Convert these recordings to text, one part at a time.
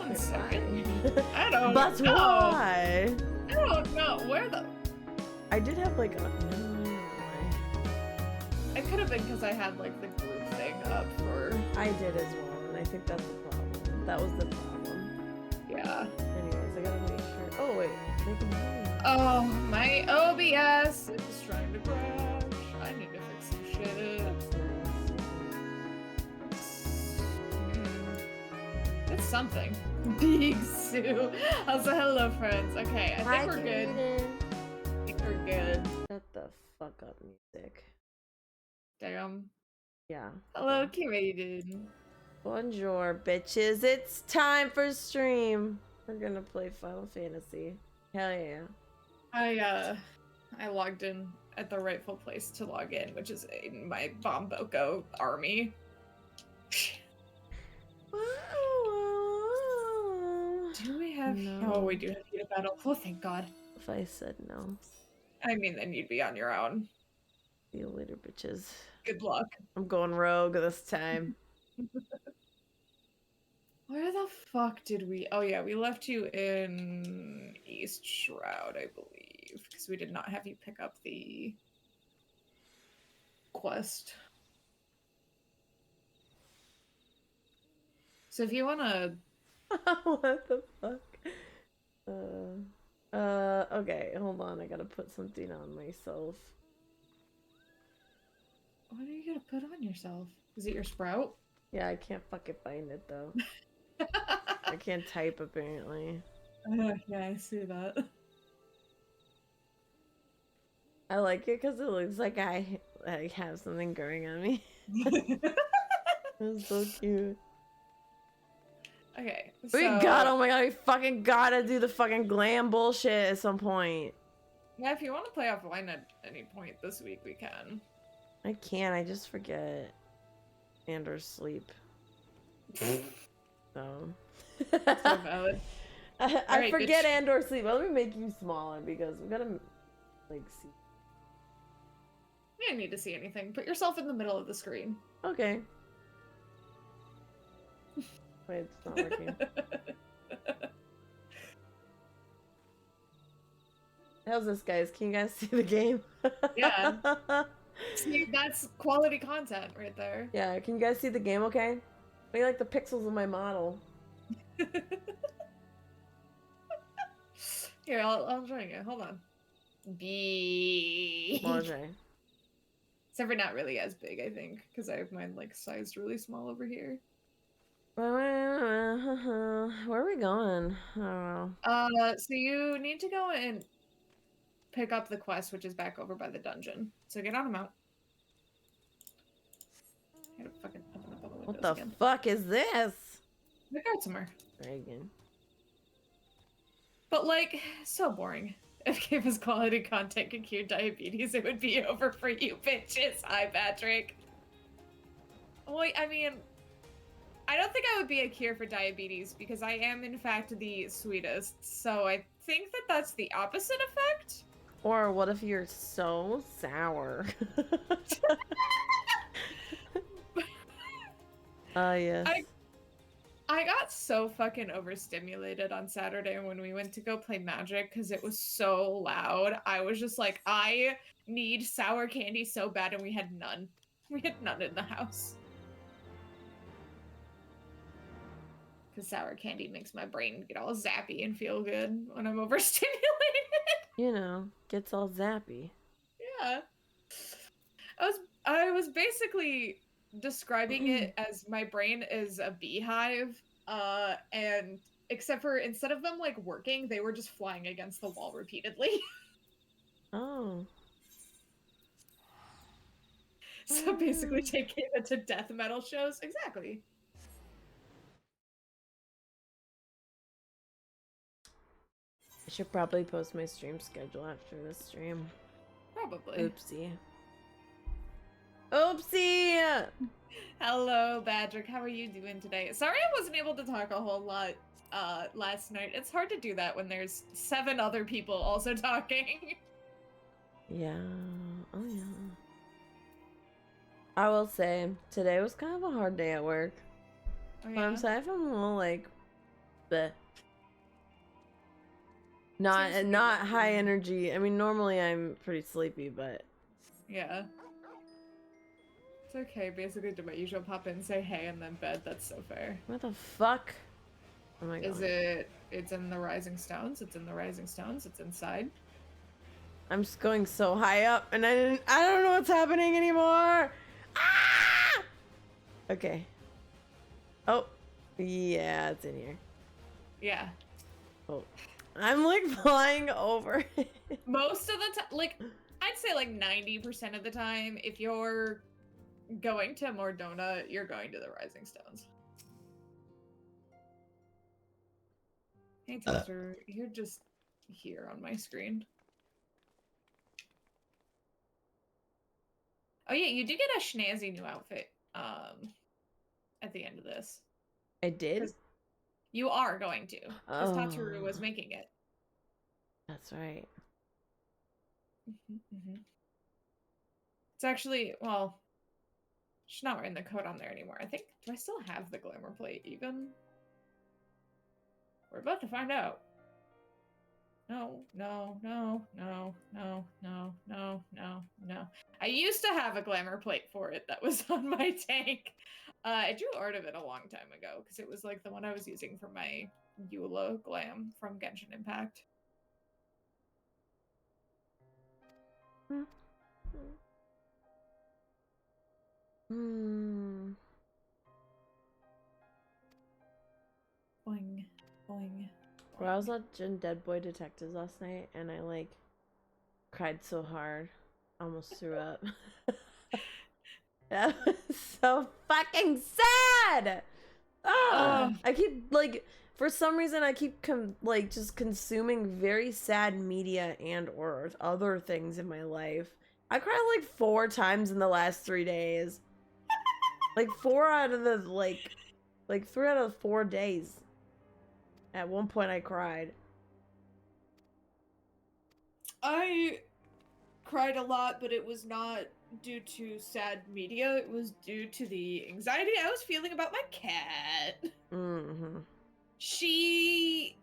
One second. I don't But know. why? I don't know. Where the... I did have like a... It could have been because I had like the group thing up for... I did as well, and I think that's the problem. That was the problem. Yeah. Anyways, I gotta make sure... Oh, wait. They can hear me. Oh, my OBS is trying to crash. I need to fix some shit. It's something. Big Sue. Also, hello, friends. Okay, I think we're good. I think we're good. Shut the fuck up, music. Damn. Yeah. Hello, Kiraden. Bonjour, bitches. It's time for stream. We're gonna play Final Fantasy. Hell yeah. I logged in at the rightful place to log in, which is in my Bomboko army. Do we have... No. Oh, we do have Heat of Battle. Oh, thank God. If I said no. I mean, then you'd be on your own. See you later, bitches. Good luck. I'm going rogue this time. Where the fuck did we... Oh, yeah, we left you in East Shroud, I believe, because we did not have you pick up the quest. So if you want to... What the fuck? Okay, hold on. I gotta put something on myself. What are you gonna put on yourself? Is it your sprout? Yeah, I can't fucking find it though. I can't type apparently. Yeah, I see that. I like it because it looks like I have something growing on me. It's so cute. Okay, We so... oh my god, we fucking gotta do the fucking glam bullshit at some point. Yeah, if you want to play offline at any point this week, we can. I can't, I just forget. And or sleep. So. So valid. I Alright, forget bitch. and or sleep. Let me make you smaller because we gotta, like, see. You don't need to see anything. Put yourself in the middle of the screen. Okay. Wait, it's not working. How's this, guys? Can you guys see the game? Yeah. See, that's quality content right there. Yeah, can you guys see the game okay? I like the pixels of my model. Here, I'll show you. Hold on. B. Okay. Except for not really as big, I think, because I have mine like sized really small over here. Where are we going? I don't know. So you need to go and pick up the quest, which is back over by the dungeon. So get on a mount. I gotta fucking open up all the windows What the again. fuck is this? Look out somewhere. Reagan. But like, so boring. If Game is quality content could cure diabetes, it would be over for you bitches. Hi, Patrick. Wait, I mean, I don't think I would be a cure for diabetes because I am, in fact, the sweetest. So I think that that's the opposite effect. Or what if you're so sour? Yes. I got so fucking overstimulated on Saturday when we went to go play Magic because it was so loud. I was just like, I need sour candy so bad, and we had none. We had none in the house. Because sour candy makes my brain get all zappy and feel good when I'm overstimulated. You know, gets all zappy. Yeah. I was basically describing it as my brain is a beehive, and except for instead of them like working, they were just flying against the wall repeatedly. Oh. So basically taking it to death metal shows. Exactly. I should probably post my stream schedule after this stream. Probably. Oopsie. Oopsie! Hello, Badrick. How are you doing today? Sorry I wasn't able to talk a whole lot last night. It's hard to do that when there's 7 other people also talking. Yeah. Oh, yeah. I will say, today was kind of a hard day at work. Oh, But I'm yeah? sorry if I'm a little, like, bleh. Seems to be Not what high you- energy. I mean, normally I'm pretty sleepy, but Yeah. It's okay. Basically, do my usual pop in, say hey, and then bed. That's so fair. where the fuck am I going? Is it? It's in the Rising Stones. It's in the Rising Stones. It's inside. I'm just going so high up, and I don't know what's happening anymore. Ah! Okay. Oh, yeah, it's in here. Yeah. Oh, I'm like flying over. Most of the time, like, I'd say like 90% of the time, if you're going to Mordona, you're going to the Rising Stones. Hey, Toaster, you're just here on my screen. Oh yeah, you do get a snazzy new outfit at the end of this. I did? You are going to, because Tatsuru was Oh. making it. That's right. It's actually, well, she's not wearing the coat on there anymore. I think, do I still have the glamour plate even? We're about to find out. No, no, no, no, no, no, no, no, no. I used to have a glamour plate for it that was on my tank. I drew art of it a long time ago because it was like the one I was using for my Eula glam from Genshin Impact. Hmm. Boing, boing. Well, I was watching Dead Boy Detectives last night, and I like cried so hard, almost threw up. That was so fucking sad. Ah, I keep like, for some reason, I keep like just consuming very sad media and or other things in my life. I cried like 4 times in the last 3 days. Like 4 out of the like 3 out of 4 days. At one point, I cried. I cried a lot, but it was not due to sad media. It was due to the anxiety I was feeling about my cat. Mm-hmm. She...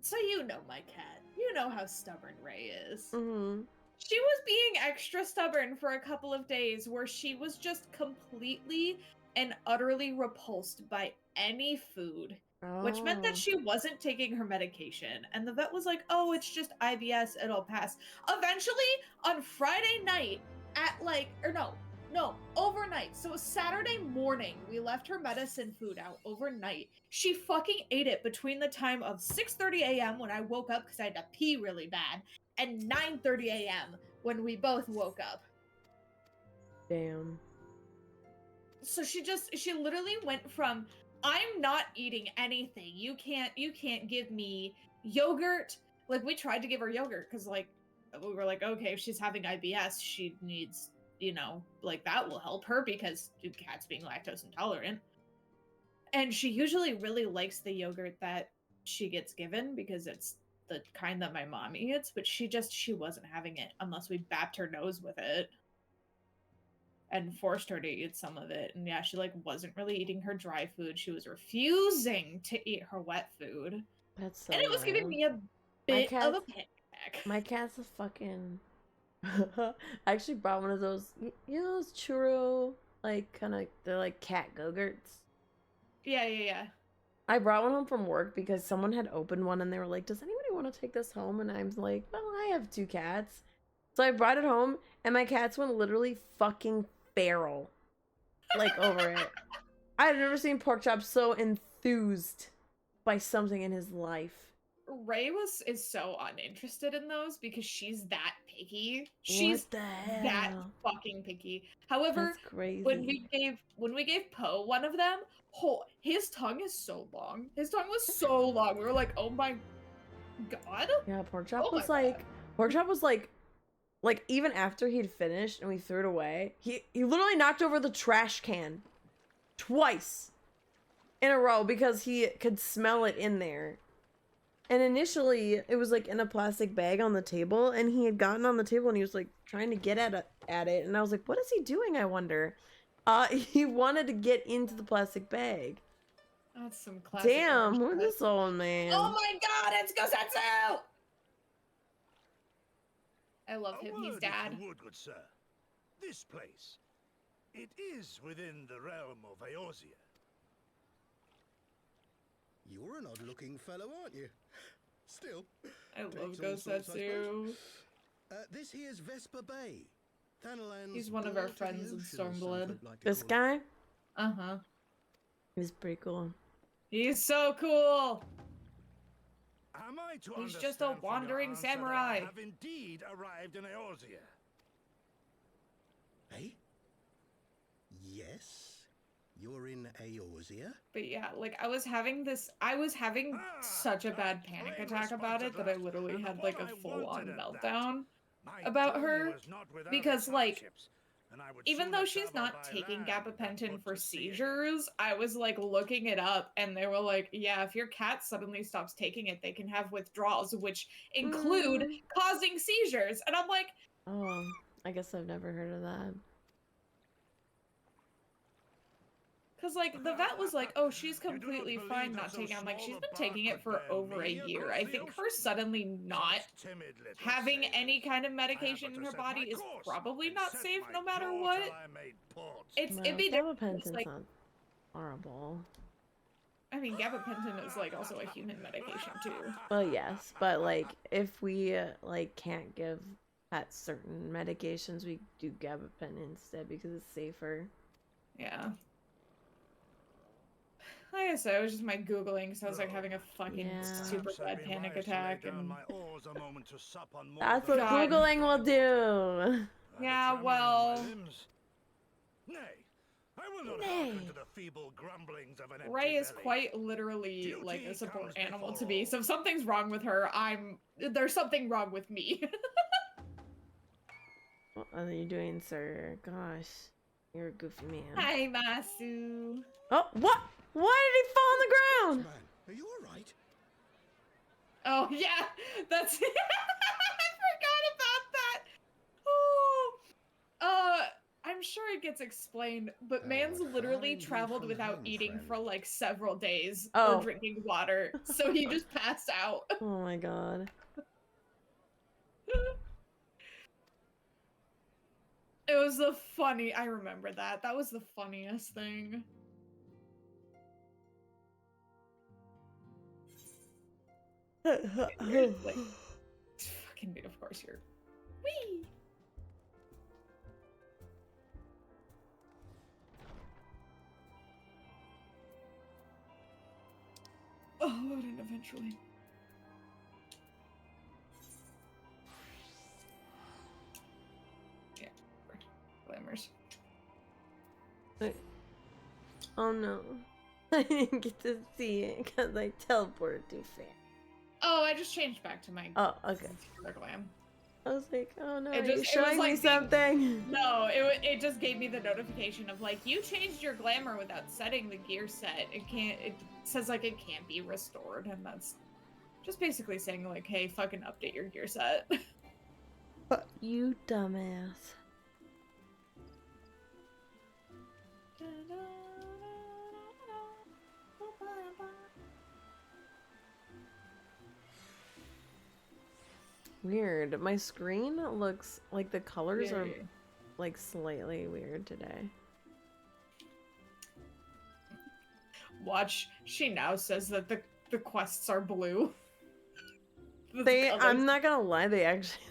So you know my cat. You know how stubborn Ray is. Mm-hmm. She was being extra stubborn for a couple of days where she was just completely and utterly repulsed by any food. Which meant that she wasn't taking her medication. And the vet was like, oh, it's just IBS, it'll pass. Eventually, on Friday night, at like, or no, overnight. So it was Saturday morning, we left her medicine food out overnight. She fucking ate it between the time of 6:30 a.m. when I woke up because I had to pee really bad, and 9:30 a.m. when we both woke up. Damn. So she literally went from, I'm not eating anything. You can't give me yogurt. Like, we tried to give her yogurt because, like, we were like, okay, if she's having IBS, she needs, like, that will help her because the cat's being lactose intolerant. And she usually really likes the yogurt that she gets given because it's the kind that my mom eats, but she wasn't having it unless we bapped her nose with it and forced her to eat some of it. And yeah, she like wasn't really eating her dry food. She was refusing to eat her wet food. That's so And it was giving wild. me a bit of a panic attack. My cat's a fucking I actually brought one of those. You know those churro, like kind of they're like cat go-gurts. Yeah, yeah, yeah. I brought one home from work because someone had opened one and they were like, "Does anybody want to take this home?" And I'm like, "Well, I have 2 cats." So I brought it home and my cats went literally fucking feral. Like over it. I've never seen Porkchop so enthused by something in his life. Ray is so uninterested in those because she's that picky. She's What the that hell? fucking picky. However, That's crazy. when we gave Poe one of them, his tongue is so long. His tongue was so long. We were like, oh my god. Yeah, Porkchop Oh my was like, Porkchop was like even after he'd finished and we threw it away, he literally knocked over the trash can twice in a row because he could smell it in there. And initially, it was like in a plastic bag on the table, and he had gotten on the table and he was like trying to get at it, and I was like, "What is he doing? I wonder." He wanted to get into the plastic bag. That's some classic. Damn, Irish who's shit. this old man? Oh my god, it's Gosetsu! I love A him. word He's if dad. you would, good sir. This place, it is within the realm of Eorzea. You're an odd-looking fellow, aren't you? Still, I love takes all sorts, I Gosetsu. this here's Vesper Bay. Thanalan's He's one of our door to the friends in ocean, some Stormblood. folk like to This call it. guy? Uh-huh. He's pretty cool. He's so cool. Am I to He's just a understand from your wandering answer that I samurai. have indeed arrived in Eorzea? Eh? Yes, you're in Eorzea. But yeah, like I was having such a bad panic attack about it that I literally had like a full-on meltdown. My About journey her, was not without because, its like, hardships, and I would even sooner though she's travel not by taking land than gabapentin put for to sea. seizures, I was like looking it up and they were like, yeah, if your cat suddenly stops taking it, they can have withdrawals, which include causing seizures. And I'm like, Oh, I guess I've never heard of that. because like the vet was like, oh, she's completely fine not taking it. I'm like, she's been taking it for over a year. I think her suddenly not having any kind of medication in her body is probably not safe no matter what. It'd be different. It's Gabapentin's like, not horrible. I mean, gabapentin is like also a human medication too. Well, yes, but like if we like can't give at certain medications, we do gabapentin instead because it's safer. Yeah. Like I said, it was just my Googling because I was like having a fucking Yeah. super bad panic attack and That's what God. Googling will do. Yeah, well, Nay, I will not Nay. hearken to the feeble grumblings of an empty Ray is belly. quite literally like a Duty support comes animal to before me. all. So if something's wrong with her, there's something wrong with me. What are you doing, sir? Gosh, you're a goofy man. Hi, Masu. Oh, what? Why did he fall on the ground? Man, are you all right? Oh yeah, that's. I forgot about that. Oh, I'm sure it gets explained, but man's literally fine view traveled from without home, eating friend. for like several days Oh. or drinking water, so he just passed out. Oh my god. It was the funny. I remember that. That was the funniest thing. Like, fucking, of course you're. Whee! Oh, loading eventually. Yeah, glamours. Oh no. I didn't get to see it because I teleported too fast. Oh, I just changed back to my Oh, okay. regular glam. I was like, oh no, It you're just- it was showing me like the- something. No, it just gave me the notification of like, you changed your glamour without setting the gear set. It says like it can't be restored, and that's just basically saying like, hey, fucking update your gear set. You dumbass. Weird. My screen looks like the colors are Yeah. like slightly weird today. Watch. She now says that the quests are blue. The They, colors I'm not gonna lie, they actually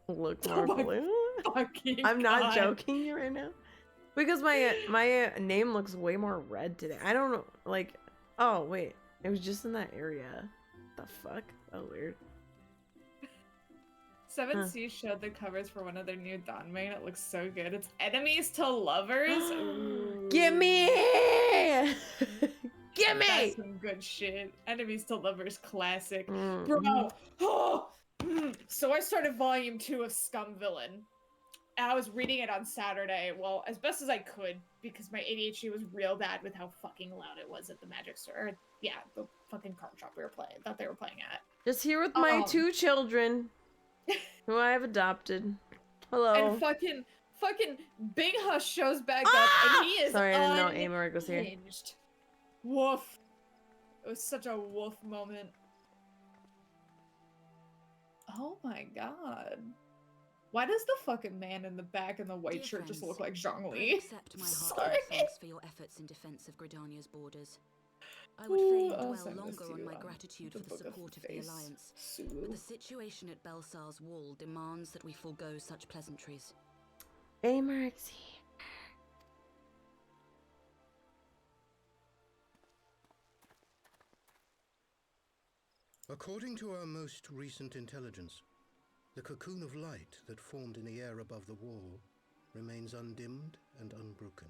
look Oh more my blue. fucking I'm not God. joking you right now. Because my name looks way more red today. I don't know, like, oh wait, it was just in that area. The fuck? Oh weird. 7C showed the covers for one of their new Danmei, and it looks so good. It's enemies to lovers. Ooh. Gimme! Gimme! That's some good shit. Enemies to lovers classic. Mm. Bro. Oh. So I started volume 2 of Scum Villain. And I was reading it on Saturday, well, as best as I could, because my ADHD was real bad with how fucking loud it was at the Magic Store. Or, yeah, the fucking card shop we were playing. Thought they were playing at. Just here with my 2 children, who I have adopted. Hello. And fucking Big Hush shows back up, and he is Sorry, I didn't know Amaric was here. unhinged. Woof. It was such a woof moment. Oh my god. Why does the fucking man in the back in the white Dear shirt just friends, look like Zhongli? Pray accept my Sorry. heartfelt thanks for your efforts in defense of Gridania's borders. I would Ooh, fain I'll dwell send this longer to on you my on gratitude the for the Book of support of the Face. Alliance, Sulu. but the situation at Belsar's wall demands that we forego such pleasantries. Amaric's here. According to our most recent intelligence, the cocoon of light that formed in the air above the wall remains undimmed and unbroken.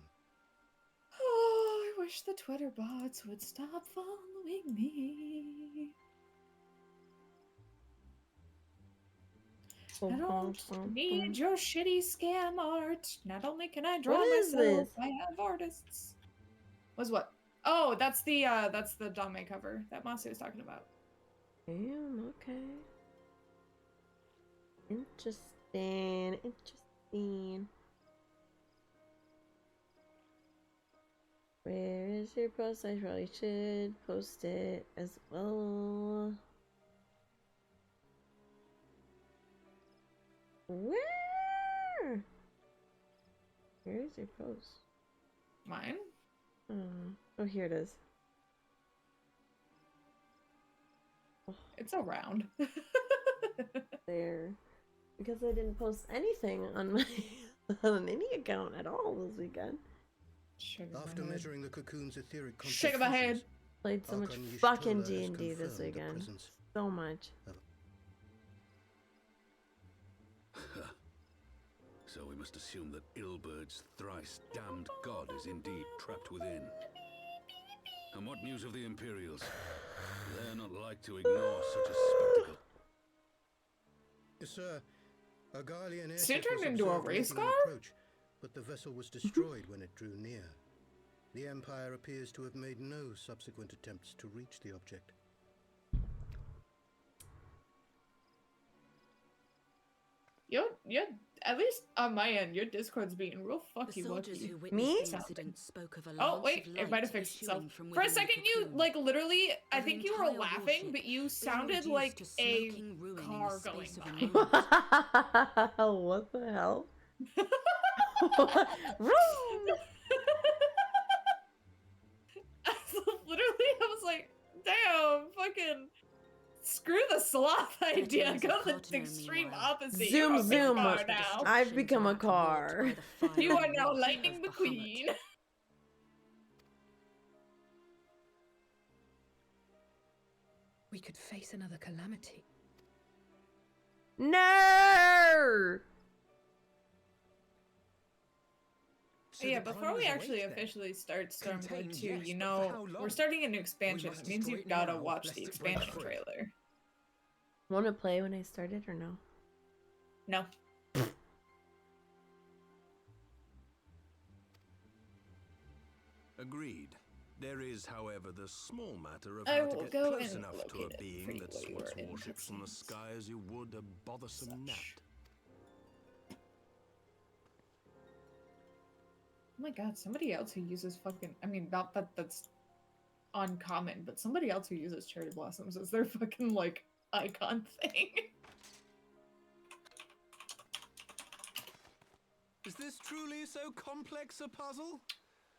Oh, I wish the Twitter bots would stop following me. I don't need your shitty scam art. Not only can I draw What is myself, this? I have artists. Was what? Oh, that's the Dame cover that Masu was talking about. Damn, okay. Interesting, interesting. Where is your post? I probably should post it as well. Where? Where is your post? Mine? Oh, here it is. It's around. There. Because I didn't post anything on my on any account at all this weekend. After measuring the cocoon's etheric Shake my head. Played so much Archon fucking Y'shtola has D&D this confirmed the weekend. presence So much. So we must assume that Ilbert's thrice damned god is indeed trapped within. And what news of the Imperials? They're not like to ignore such a spectacle. Yes, sir. A Garlean So you airship turned was into a observed race making an car? approach, but the vessel was destroyed when it drew near. The Empire appears to have made no subsequent attempts to reach the object. You're at least on my end, your Discord's being real The fucky soldiers wucky. who Me? witnessed the incident spoke of a Oh lance wait, of it might have light fixed itself. issuing from For a within the second, you cocoon. like literally. I An think you were entire laughing, warship but you being sounded reduced like to a smoking ruin in car the going space of a by. moment. What the hell? Literally, I was like, damn, fucking screw the sloth idea. Veterans Go of the Cardinal, extreme meanwhile, opposite. Zoom, You're a big zoom. car now. I've become a car. You are now Lightning McQueen. We could face another calamity. No! So Yeah, the before we primaries actually awake then? officially start Stormblood Contained, 2, yes, you but for know, how we're long? starting a new expansion. must That means destroy you've it gotta now, watch lest the it break expansion free. trailer. Want to play when I started or no? No. Agreed. There is, however, the small matter of I how will to get go close and enough to a locate it for being you that while you swats are in warships from the cutscenes. sky as you would a bothersome Such. gnat. Oh my god, somebody else who uses fucking. I mean, not that that's uncommon, but somebody else who uses cherry blossoms as their fucking, like, icon thing. Is this truly so complex a puzzle?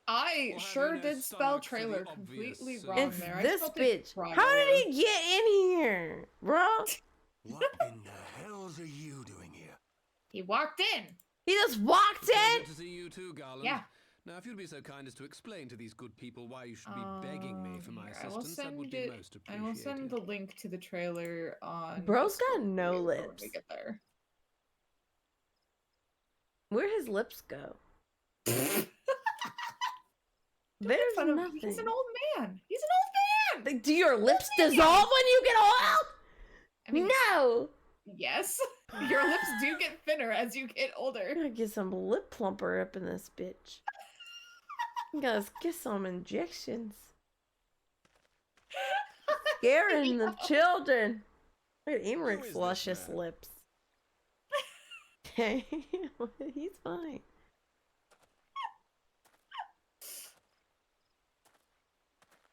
I Or have sure you no did spell stomach for the trailer obvious completely solution? wrong It's there. I this spelled it bitch. wrong How earlier. did he get in here, bro? What in the hells are you doing here? He walked in. He just walked Pleasure in. to see you too, Garland. Yeah. Now, if you'd be so kind as to explain to these good people why you should be begging me for my Here, I will assistance, that would send be it. most I will send appreciated. the link to the trailer on. Bro's got Discord no for you when lips. we get there. Where'd his lips go? Don't make There's fun of him. nothing. He's an old man. He's an old man. Like, do your lips dissolve when you get old? I mean, No. yes, your lips do get thinner as you get older. I gotta get some lip plumper up in this bitch. I gotta get some injections. Scaring the children. Look at Emeric's this luscious man? lips. Okay, he's fine.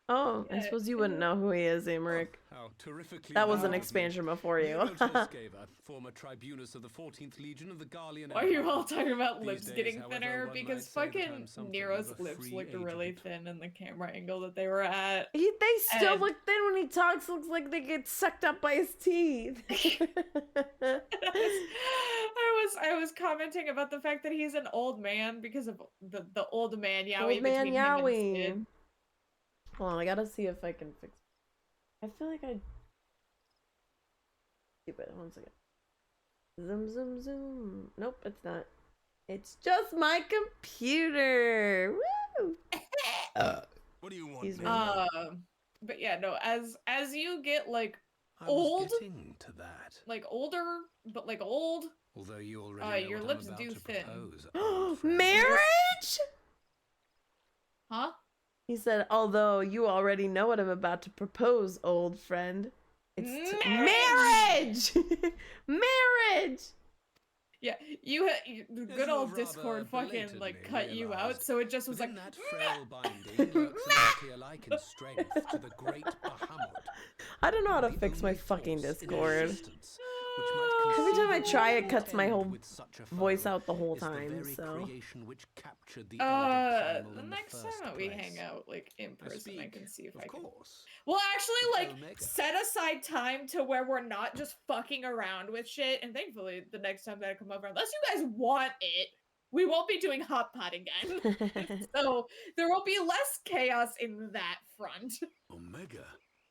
Oh, I Yeah, suppose you wouldn't know who he is, Emeric. How terrifically That was an loud of me. expansion before you. Nero Tosceva, former tribunus of the 14th Legion of the Garlean Why are you Empire. all talking about These lips days, getting however, thinner? one Because might say that fucking I'm something Nero's of a lips free looked really agent. thin in the camera angle that they were at. They still And- look thin when he talks. Looks like they get sucked up by his teeth. I was commenting about the fact that he's an old man because of the old man Yowie Old man between him and Yowie. Sid. Hold on, I gotta see if I can fix. I feel like I. Stupid. 1 second. Zoom, zoom, zoom. Nope, it's not. It's just my computer. Woo! What do you want? Excuse me. now? But yeah, no. As you get like I old? was getting to that. like older, but like old, Although you already know your what lips I'm about do to thin. propose, old friend. Marriage? huh? He said, although you already know what I'm about to propose, old friend. It's marriage! Marriage! Yeah, the good you old have Discord rather fucking like belatedly cut you out, realised, so it just was Within like that frail binding lurks an entity alike in strength to the great Bahamut. I don't know how to The fix my only fucking force in Discord. existence which might Every time I conceivably try, it cuts my contend whole with such a voice foe out the whole is the time, very so. creation which captured the elder primal the in next first time that we place. hang out like in I person, I speak, can see if of I can. course. Well, actually, of like Omega. set aside time to where we're not just fucking around with shit. And thankfully, the next time that I come over, unless you guys want it, we won't be doing hot pot again. So there will be less chaos in that front. Omega.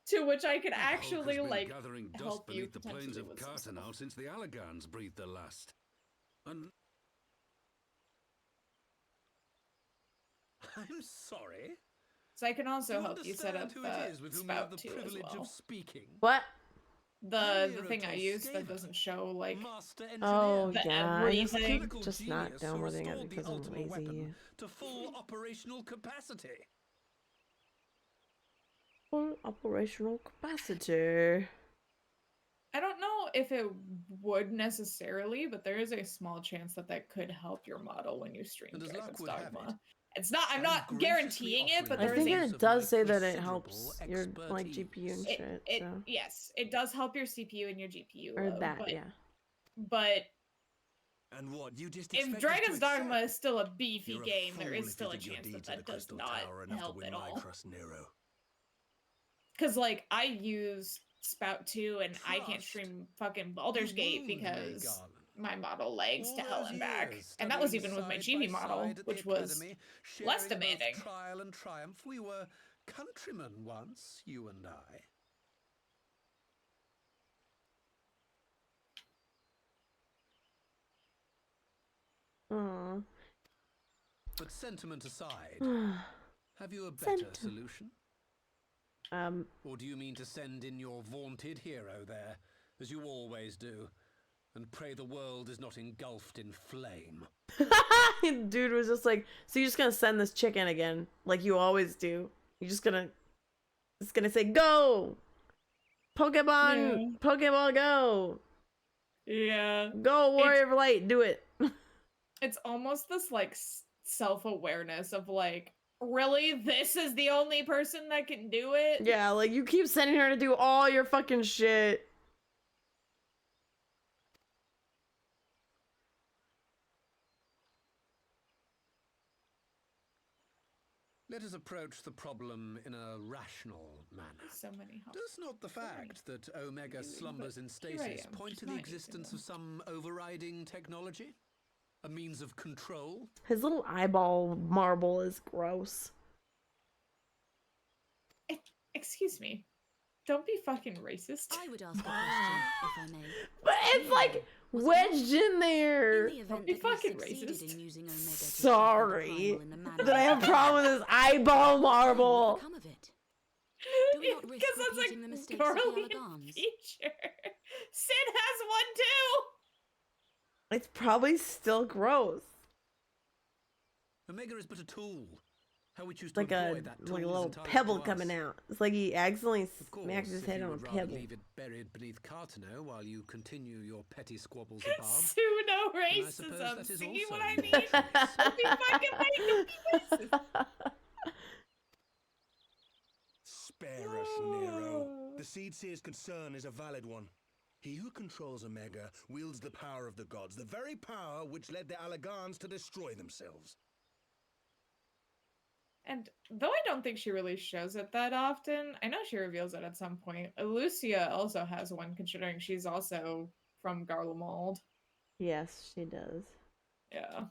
To which I could The Hulk actually has been like gathering dust help you beneath the plains potentially of with some stuff. Cartanal since the Allagans breathed their last. And I'm sorry. So I can Do also you help you set up understand who it is with whom I have Spout the 2 as privilege well. of speaking? What? The Nero thing I use that Tosceva, doesn't show like Master Oh, engineer. The yeah. I just everything. keep just not Genius who downloading it restored the because I'm ultimate lazy. weapon to full operational capacity. Full operational capacity. I don't know if it would necessarily, but there is a small chance that that could help your model when you stream And as Dragon's luck would have Dogma. it, It's not. I'm I'm not graciously guaranteeing it, but I there is think a. use it of does my say that it considerable helps your like GPU and expertise. shit. So. Yes, it does help your CPU and your GPU. Or load, that, but, yeah. But And what, you just if expect us to Dragon's Dogma accept? is still a beefy You're a game, there fool is if still you a think your chance that deeds at that the does Crystal not Tower are enough to help win at my all. trust, Nero. Because like I use Spout 2 and I can't Trust. stream fucking Baldur's You Gate wound me, because Garland. my model lags All to hell those and back. years And that was studying even with my side Chibi by model, side at the which was academy, less sharing both demanding. trial and triumph. We were countrymen once, you and I. Aw. But sentiment aside, have you a better Sentiment. solution? Or do you mean to send in your vaunted hero there, as you always do, and pray the world is not engulfed in flame? Dude was just like, so you're just gonna send this chick in again, like you always do. You're just gonna say, go! Pokemon! Pokeball, go! Yeah. Go, Warrior of Light, do it! It's almost this like self-awareness of like, really, this is the only person that can do it? Yeah, like you keep sending her to do all your fucking shit. Let us approach the problem in a rational manner. So many. Does not the fact that Omega Doing, slumbers but in here I stasis am, point just to the not existence using of some overriding technology? A means of control? His little eyeball marble is gross. Excuse me. Don't be fucking racist. I would ask a question, if I may. But it's like wedged in there. In the event be that we fucking succeeded racist. in using Omega to Sorry suppress the primal in the manner that I have a we problem with this eyeball What would marble. become of it? Do we not risk Because that's repeating the like mistakes of the Garlean Allagans? feature. Sid has one too. It's probably still gross. Omega is but a tool. How we choose to Like a employ that tool like a is little entirely pebble up to coming us. out. It's like he accidentally Of course, smacked his if head you on a would rather pebble. leave it buried beneath Cartano while you continue your petty squabbles above, Pseudo I suppose racism. that is See also what I your mean? choice. Don't be fucking racist. Spare us, Nero. The Seed Seer's concern is a valid one. He who controls Omega wields the power of the gods, the very power which led the Allagans to destroy themselves. And though I don't think she really shows it that often, I know she reveals it at some point. Lucia also has one, considering she's also from Garlemald. Yes, she does. Yeah.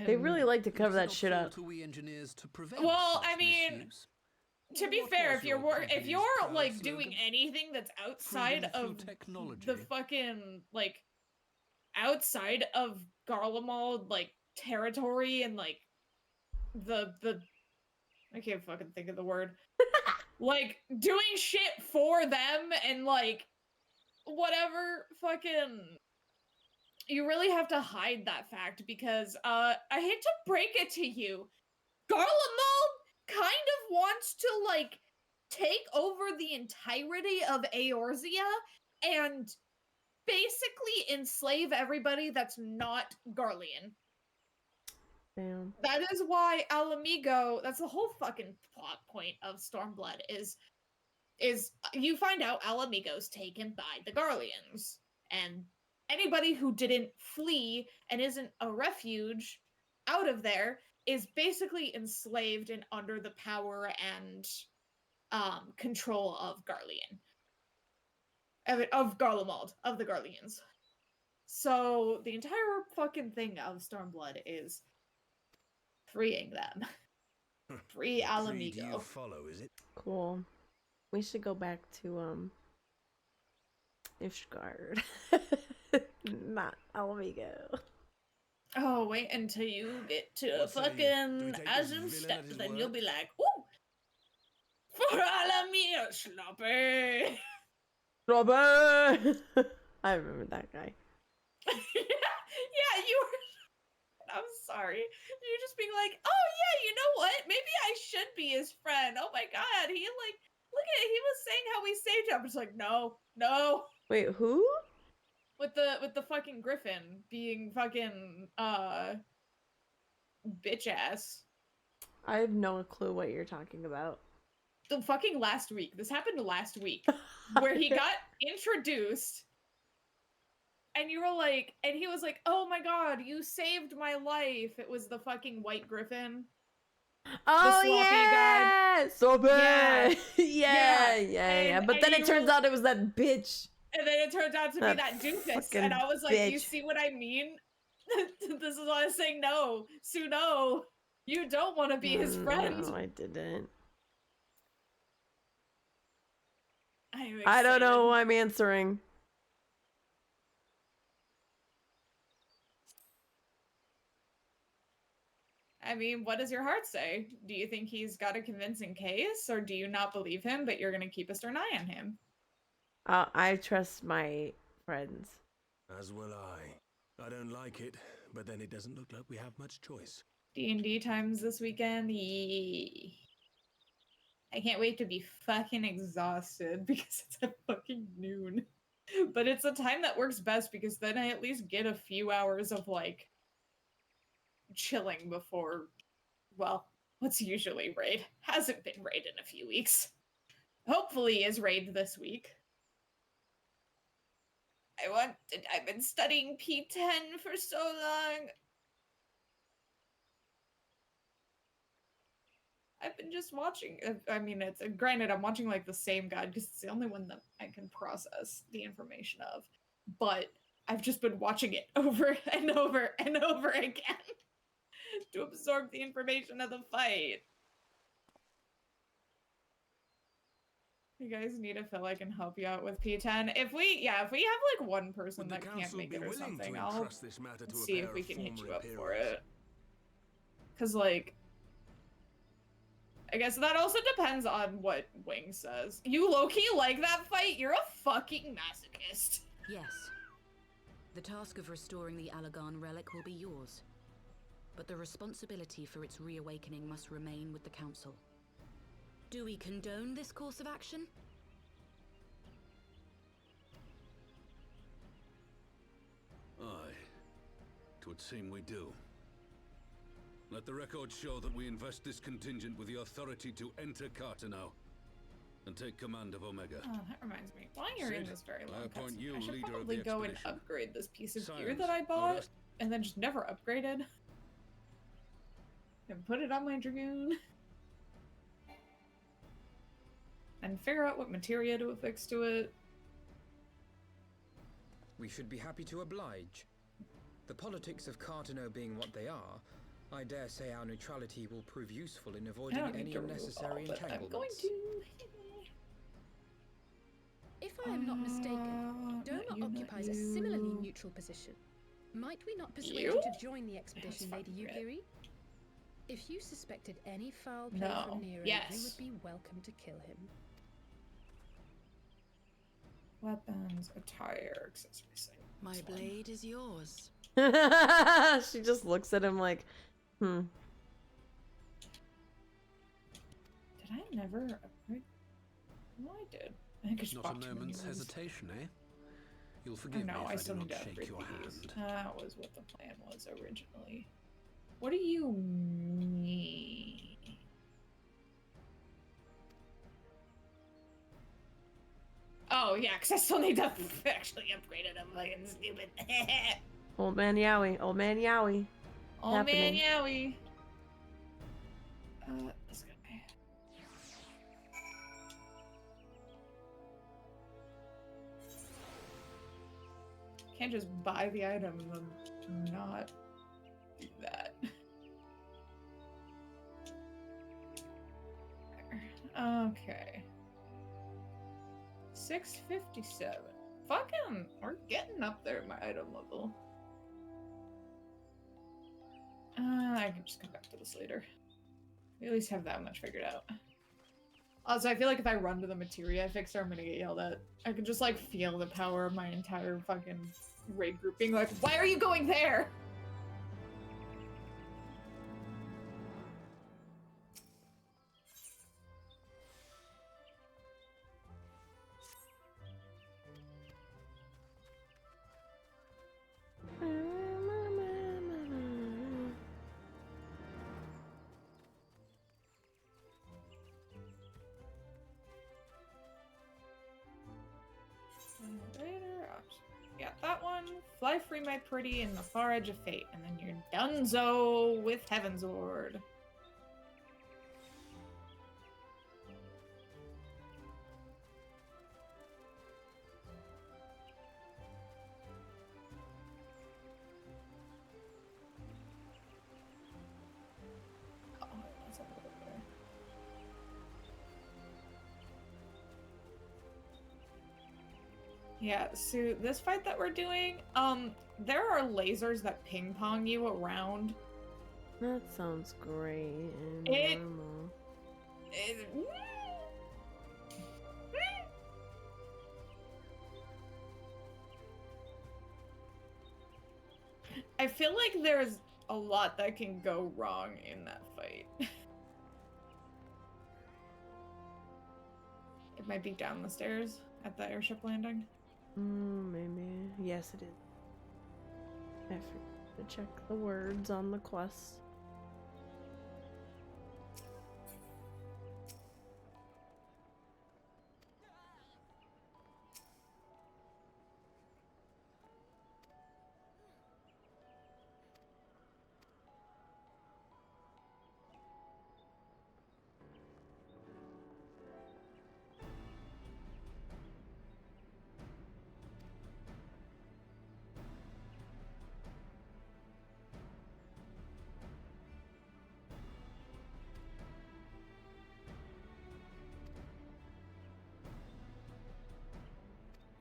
They really And like to cover Does it that not shit fall up. to we engineers to prevent Well, such I mean, misuse? to be What fair, was if you're your if company's you're proud like doing slogan? anything that's outside Freedom through of technology. the fucking like outside of Garlemald like territory and like the I can't fucking think of the word. Like doing shit for them and like whatever fucking you really have to hide that fact because I hate to break it to you. Garlemald kind of wants to like take over the entirety of Eorzea and basically enslave everybody that's not Garlean. Damn. That is why Alamigo, that's the whole fucking plot point of Stormblood is you find out Alamigo's taken by the Garleans. And anybody who didn't flee and isn't a refuge out of there is basically enslaved and under the power and control of Garlean. Of Garlemald, of the Garleans. So the entire fucking thing of Stormblood is freeing them. Free Creed you Alamigo. follow, is it? Cool. We should go back to Ishgard. Not Alamigo. Oh, wait until you get to What say you? Do we fucking take this villain Azensteppe, at his then word? you'll be like, ooh! For Alamio, sloppy! Robert! I remember that guy. Yeah, you were. I'm sorry. You're just being like, oh yeah, you know what? Maybe I should be his friend. Oh my god, he like, look at it. He was saying how we saved him. It's like, no. Wait, who? With the fucking griffin being fucking bitch ass. I have no clue what you're talking about. The fucking last week. This happened last week, where he got introduced. And you were like, and he was like, oh my god, you saved my life. It was the fucking white griffin. Oh sloppy yeah! So bad! yeah. And- But and then it you turns were- out it was that bitch. And then it turned out to be That that doofus. fucking And I was like, you bitch. see what I mean? This is why I was saying no. Sue, no. You don't want to be his friend. No, I didn't. I'm I don't know who excited. I'm answering. I mean, what does your heart say? Do you think he's got a convincing case, or do you not believe him, but you're going to keep a stern eye on him? I trust my friends. As will I. I don't like it, but then it doesn't look like we have much choice. D&D times this weekend. Yee. I can't wait to be fucking exhausted because it's at fucking noon. But it's a time that works best because then I at least get a few hours of like chilling before, well, what's usually raid. Hasn't been raid in a few weeks. Hopefully is raid this week. I've been studying P10 for so long. I've been just watching. I mean, it's granted I'm watching like the same guide because it's the only one that I can process the information of. But I've just been watching it over and over and over again to absorb the information of the fight. You guys need a fill I can help you out with P10. If we have like one person that can't make it or something, I'll see if we can hit you up for it. Cause like, I guess that also depends on what Wing says. You low-key like that fight? You're a fucking masochist. Yes. The task of restoring the Allagan relic will be yours. But the responsibility for its reawakening must remain with the Council. Do we condone this course of action? Aye. 'Twould seem we do. Let the record show that we invest this contingent with the authority to enter Carteneau and take command of Omega. Oh, that reminds me. While you're in Sid, this very I long appoint cutscene, you I should leader of probably the go and expedition. upgrade this piece of gear Silence. that I No bought rest. and then just never upgraded. And put it on my Dragoon. And figure out what materia to affix to it. We should be happy to oblige. The politics of Carteneau being what they are, I dare say our neutrality will prove useful in I avoiding don't need any to remove unnecessary all, but I'm going entanglements. to. If I am not mistaken, Doma not you, not occupies a you. similarly neutral position. Might we not persuade You? you to join the expedition, That's Lady fucking Yukiri? If you suspected any foul play No. from Nero, Yes. you would be welcome to kill him. Weapons, attire, accessories. My This one. blade is yours. She just looks at him like, Did I never upgrade? No, I did. I think I just Not bought a too many moment's of these. hesitation, eh? You'll Oh, forgive me no, if I I still do need not to shake upgrade your these. hand. That was what the plan was originally. What do you mean? Oh, yeah, because I still need to actually upgrade it. I'm fucking stupid. old man Yowie, old man Yowie. Oh, Happening. man, yowie. This guy. Can't just buy the item and not do that. Okay. 657. Fucking, we're getting up there at my item level. I can just come back to this later. We at least have that much figured out. Also, I feel like if I run to the materia fixer, I'm gonna get yelled at. I can just like feel the power of my entire fucking raid group being like, why are you going there? Later option. Yeah, that one. Fly free, my pretty, in the far edge of fate, and then you're donezo with Heavensward. Oh, that's a little bit better. Yeah, so this fight that we're doing, there are lasers that ping pong you around. That sounds great and It- normal. I feel like there's a lot that can go wrong in that fight. It might be down the stairs at the airship landing. Maybe. Yes, it is. I forgot to check the words on the quest.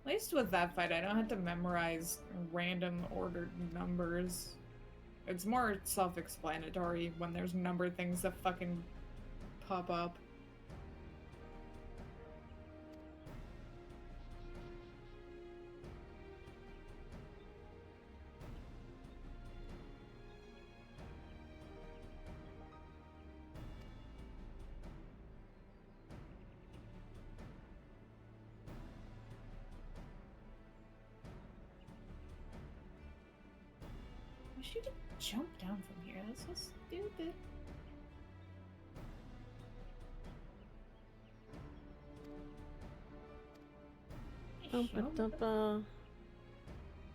At least with that fight, I don't have to memorize random ordered numbers. It's more self-explanatory when there's numbered things that fucking pop up. I wish you could jump down from here. That's so stupid.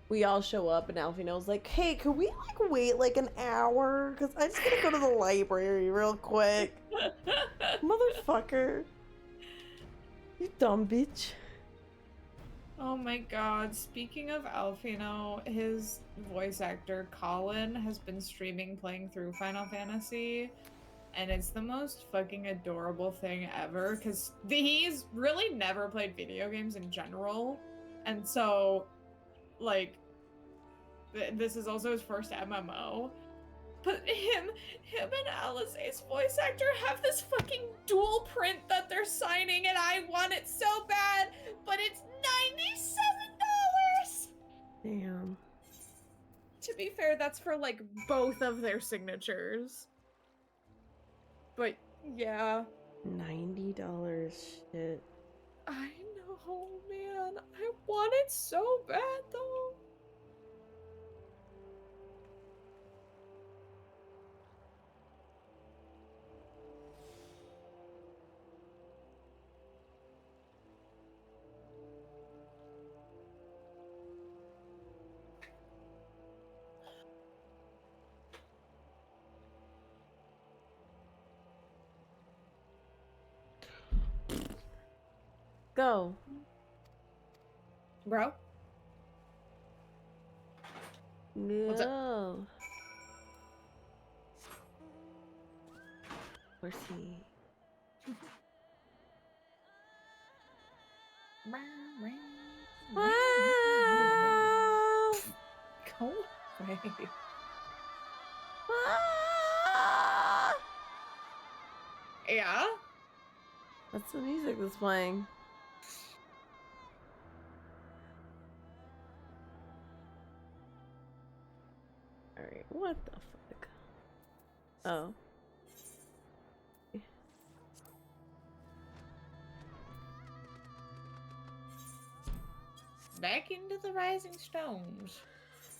We all show up and Alfino's like, hey, could we like wait like an hour? Cause I just gotta go to the library real quick. Motherfucker. You dumb bitch. Oh my god, speaking of Alfino, his voice actor, Colin, has been streaming playing through Final Fantasy, and it's the most fucking adorable thing ever, because he's really never played video games in general, and so, like, this is also his first MMO, but him and Alisaie's voice actor have this fucking dual print that they're signing, and I want it so bad, but it's $97! Damn. To be fair, that's for, like, both of their signatures. But, yeah. $90, shit. I know, man. I want it so bad, though. Go. Bro? What's No. Where's he? Go away. Yeah? That's the music that's playing. Alright, what the fuck? Oh. Back into the Rising Stones.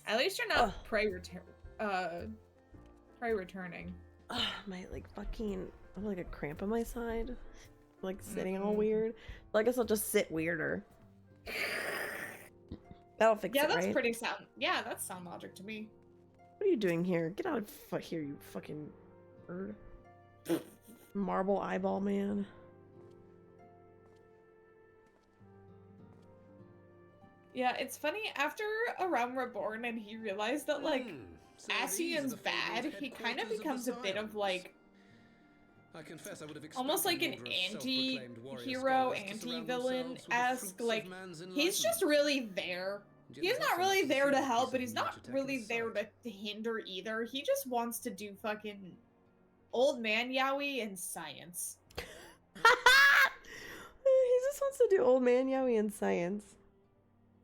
At least you're not prey returning. My like fucking I have like a cramp on my side. Like sitting all weird. So I guess I'll just sit weirder. That'll fix it, that's right? pretty sound. Yeah, that's sound logic to me. What are you doing here? Get out of here, you fucking bird. Marble eyeball man. Yeah, it's funny, after A Realm Reborn and he realized that, like, So Ascian's these are the bad, fabled he kind of headquarters becomes a bit of, like, I confess I would have almost like an expected an order of self-proclaimed anti-hero, warrior scholars to surround anti-villain-esque, themselves with the fruits like, of man's he's just enlightenment. really there. And yet He's there's not so really much there to concealed help, but piece he's of not nature really taken there aside. to hinder either. He just wants to do fucking old man yaoi and science. He just wants to do old man yaoi and science.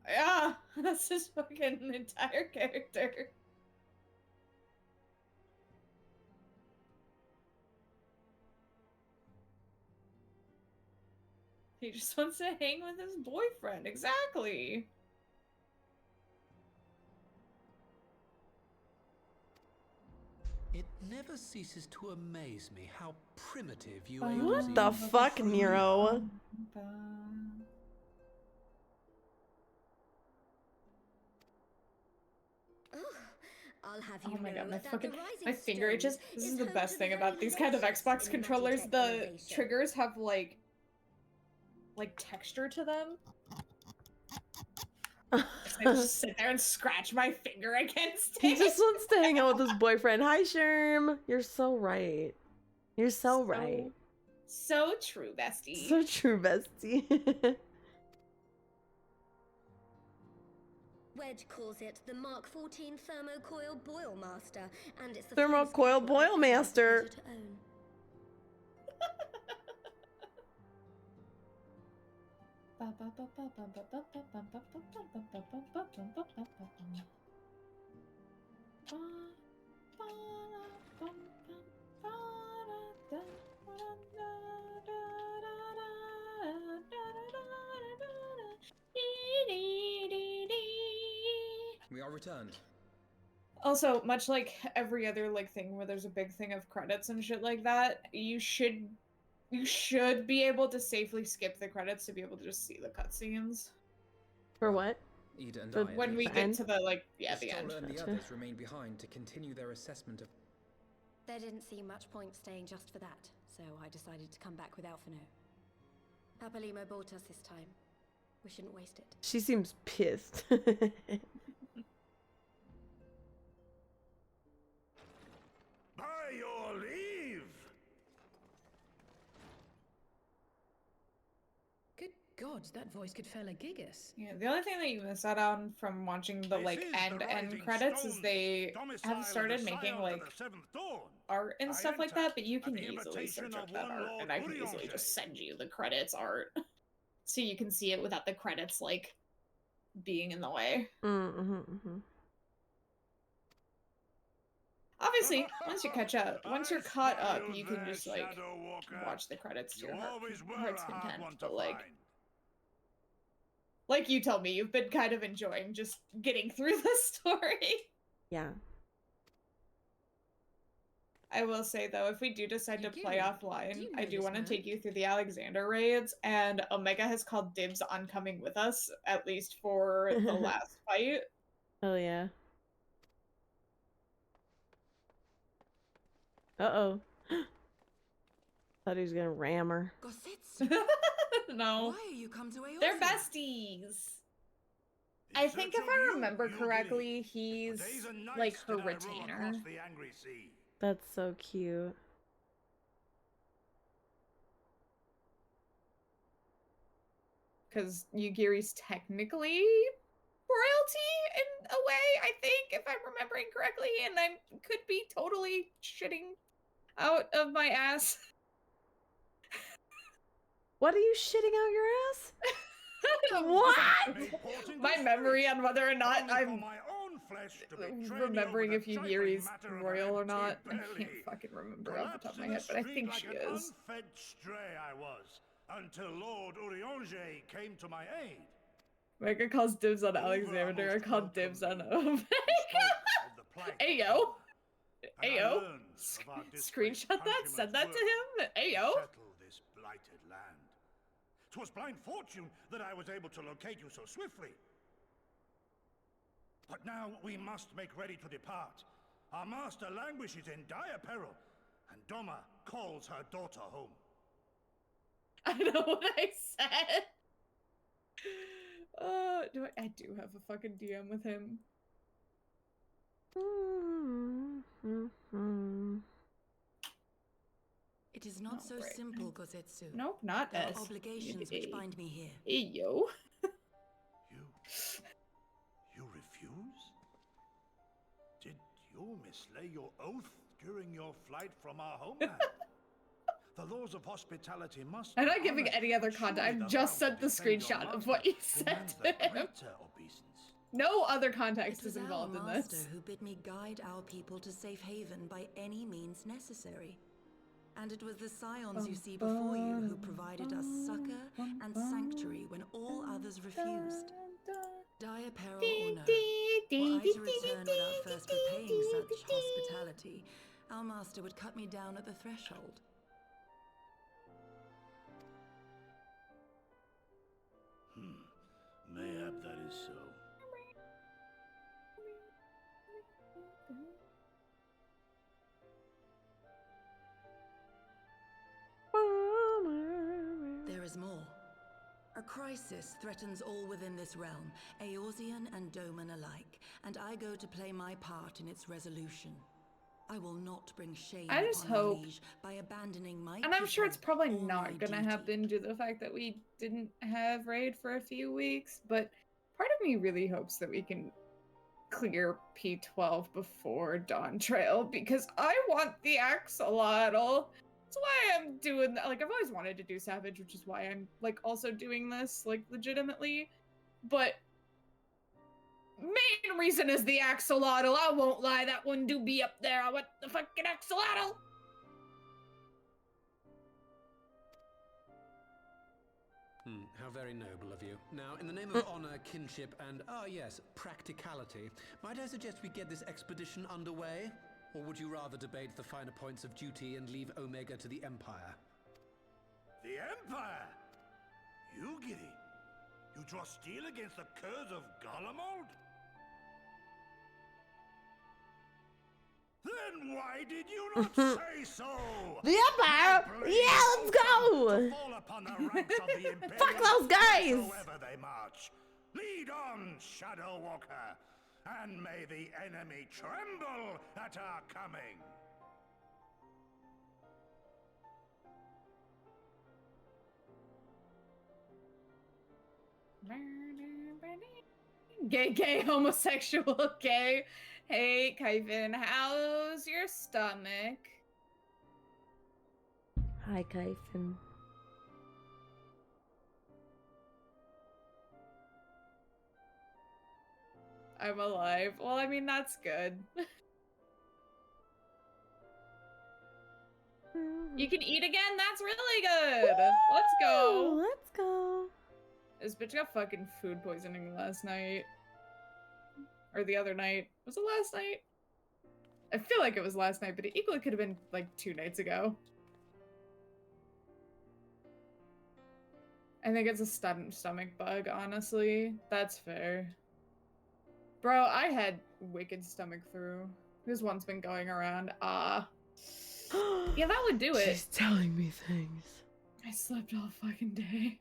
Yeah, that's his fucking entire character. He just wants to hang with his boyfriend, exactly. It never ceases to amaze me how primitive you What the fuck, Nero? I'll have Oh you my know god, my that fucking the Rising my finger Stone itches. This is the home best to thing the about very these kind of latest Xbox in controllers. Logitech The innovation. triggers have like texture to them. I just sit there and scratch my finger against He it. just wants to hang out with his boyfriend. Hi, Sherm. You're so right. You're so right. So true, bestie. So true, bestie. Wedge calls it the Mark 14 Thermocoil Boil Master, and it's the Thermocoil Boil Master. to own. We are returned. Also, much like every other like thing where there's a big thing of credits and shit like that, you should be able to safely skip the credits to be able to just see the cutscenes. For what? Ida and For I, at When we least. get to the like, yeah, the Stoller end. and the Gotcha. others remain behind to continue their assessment of. There didn't seem much point staying just for that, so I decided to come back with Alphino. Papalimo bought us this time. We shouldn't waste it. She seems pissed. By your leave! Good God, that voice could fell a gigas. Yeah, the only thing that you miss out on from watching the like end credits is they have started making like art and stuff like that, but you can easily search up that art, and I can easily just send you the credits art, so you can see it without the credits like being in the way. Obviously, once you catch up, once you're caught up, you can just like watch the credits to your heart's content. But like you told me, you've been kind of enjoying just getting through the story. Yeah. I will say though, if we do decide to play offline, you I know do this want to man? take you through the Alexander raids, and Omega has called dibs on coming with us, at least for the last fight. Oh yeah. Uh-oh. Thought he was gonna ram her. Gossitsu, No, why are you come to Eorzea? they're besties. I think if I remember correctly, he's like her retainer. That's so cute. Because Yugiri's technically royalty in a way, I think, if I'm remembering correctly, and I could be totally shitting out of my ass. What are you shitting out your ass? What? My memory on whether or not I'm remembering if Yugiri's royal or not. I can't fucking remember off the top of my head, but I think she is. Unfed stray I was, until Lord Urianger came to my aid. Mega calls dibs on Alexander. I called dibs on Omega. Ayo. Ayo. Screenshot that, send that to him. Ayo. Settle this blighted land. 'Twas blind fortune that I was able to locate you so swiftly. But now we must make ready to depart. Our master languishes in dire peril, and Doma calls her daughter home. I know what I said. I do have a fucking DM with him. It is not so right. simple, Gosetsu. Nope, not There us. are obligations which bind me here. Hey, yo. You refuse? Did you mislay your oath during your flight from our homeland? The laws of hospitality must. I'm not giving any other context. I've just sent the screenshot of what you said to him. No other context is involved in Our this. master who bid me guide our people to safe haven by any means necessary. And it was the scions you see before you who provided us succor and sanctuary when all others refused. Dire peril or no, were I to return without first repaying such hospitality, our master would cut me down at the threshold. Mayhap that is so. There is more. A crisis threatens all within this realm, Eorzean and Doman alike, and I go to play my part in its resolution. I will not bring shame I just upon our hope- liege by abandoning my And I'm sure it's people probably or my not gonna duty. happen due to the fact that we didn't have raid for a few weeks, but Part of me really hopes that we can clear P12 before Dawn Trail, because I want the axolotl. That's why I'm doing that. Like, I've always wanted to do Savage, which is why I'm, like, also doing this, like, legitimately. But main reason is the axolotl. I won't lie, that one do be up there. I want the fucking axolotl. How very noble of you. Now, in the name of honor, kinship, and, yes, practicality, might I suggest we get this expedition underway? Or would you rather debate the finer points of duty and leave Omega to the Empire? The Empire? You, Giddy? You draw steel against the curse of Garlemald? Then why did you not say so? The Empire? Yeah, let's go! Fuck those guys! Wheresoever they march. Lead on, Shadow Walker, and may the enemy tremble at our coming. Gay, homosexual, gay. Hey, Kyvin, how's your stomach? Hi, Kyphin. I'm alive. Well, I mean, that's good. You can eat again? That's really good! Let's go! Let's go! This bitch got fucking food poisoning last night. Or the other night. Was it last night? I feel like it was last night, but it equally could have been like 2 nights ago. I think it's a stomach bug, honestly. That's fair. Bro, I had wicked stomach flu. This one's been going around. Yeah, that would do it. She's telling me things. I slept all fucking day.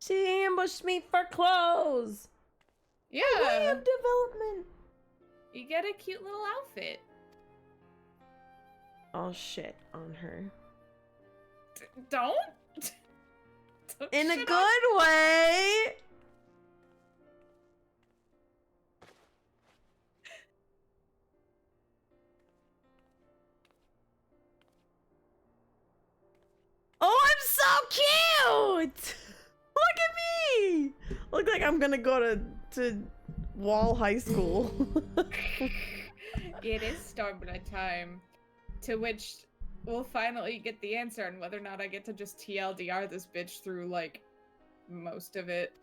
She ambushed me for clothes. Yeah. Way of development. You get a cute little outfit. All shit on her. Don't? In a good way. Oh, I'm so cute! Look at me! Look like I'm gonna go to Wall High School. It is Stormblood time, to which we'll finally get the answer on whether or not I get to just TLDR this bitch through, like, most of it.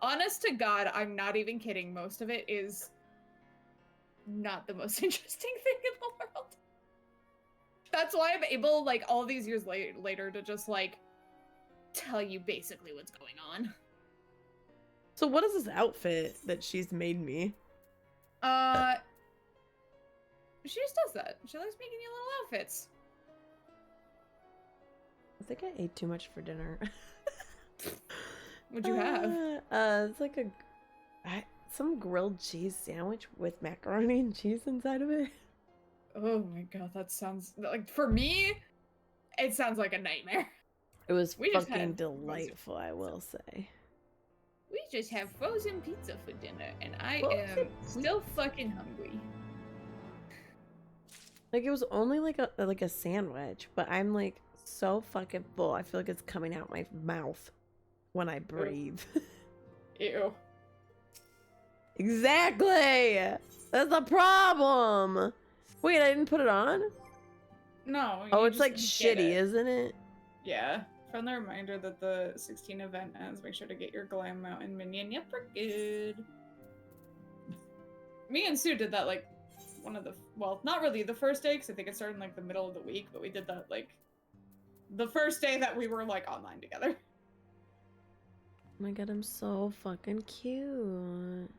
Honest to God, I'm not even kidding. Most of it is not the most interesting thing in the world. That's why I'm able, like, all these years later to just, like, tell you basically what's going on. So what is this outfit that she's made me? She just does that. She likes making you little outfits. I think I ate too much for dinner. What'd you have? It's like some grilled cheese sandwich with macaroni and cheese inside of it. Oh my god, that sounds like, for me, it sounds like a nightmare. It was fucking delightful, I will say. We just have frozen pizza for dinner, and I am still fucking hungry. Like, it was only like a sandwich, but I'm like so fucking full. I feel like it's coming out my mouth when I breathe. Ew. Exactly! That's the problem! Wait, I didn't put it on? No. Oh, it's like shitty, isn't it? Yeah. Friendly reminder that the 16 event ends. Make sure to get your Glam Mountain minion. Yep, we're good. Me and Sue did that, like, one of the, well, not really the first day, because I think it started in, like, the middle of the week, but we did that, like, the first day that we were, like, online together. Oh my god, I'm so fucking cute.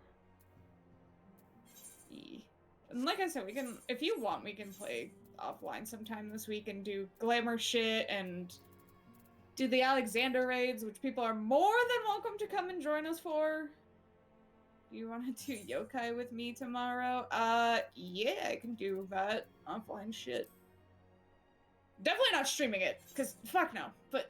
And like I said, we can, if you want, we can play offline sometime this week and do glamour shit and do the Alexander raids, which people are more than welcome to come and join us for. Do you want to do yokai with me tomorrow? Yeah, I can do that offline shit. Definitely not streaming it, because fuck no, but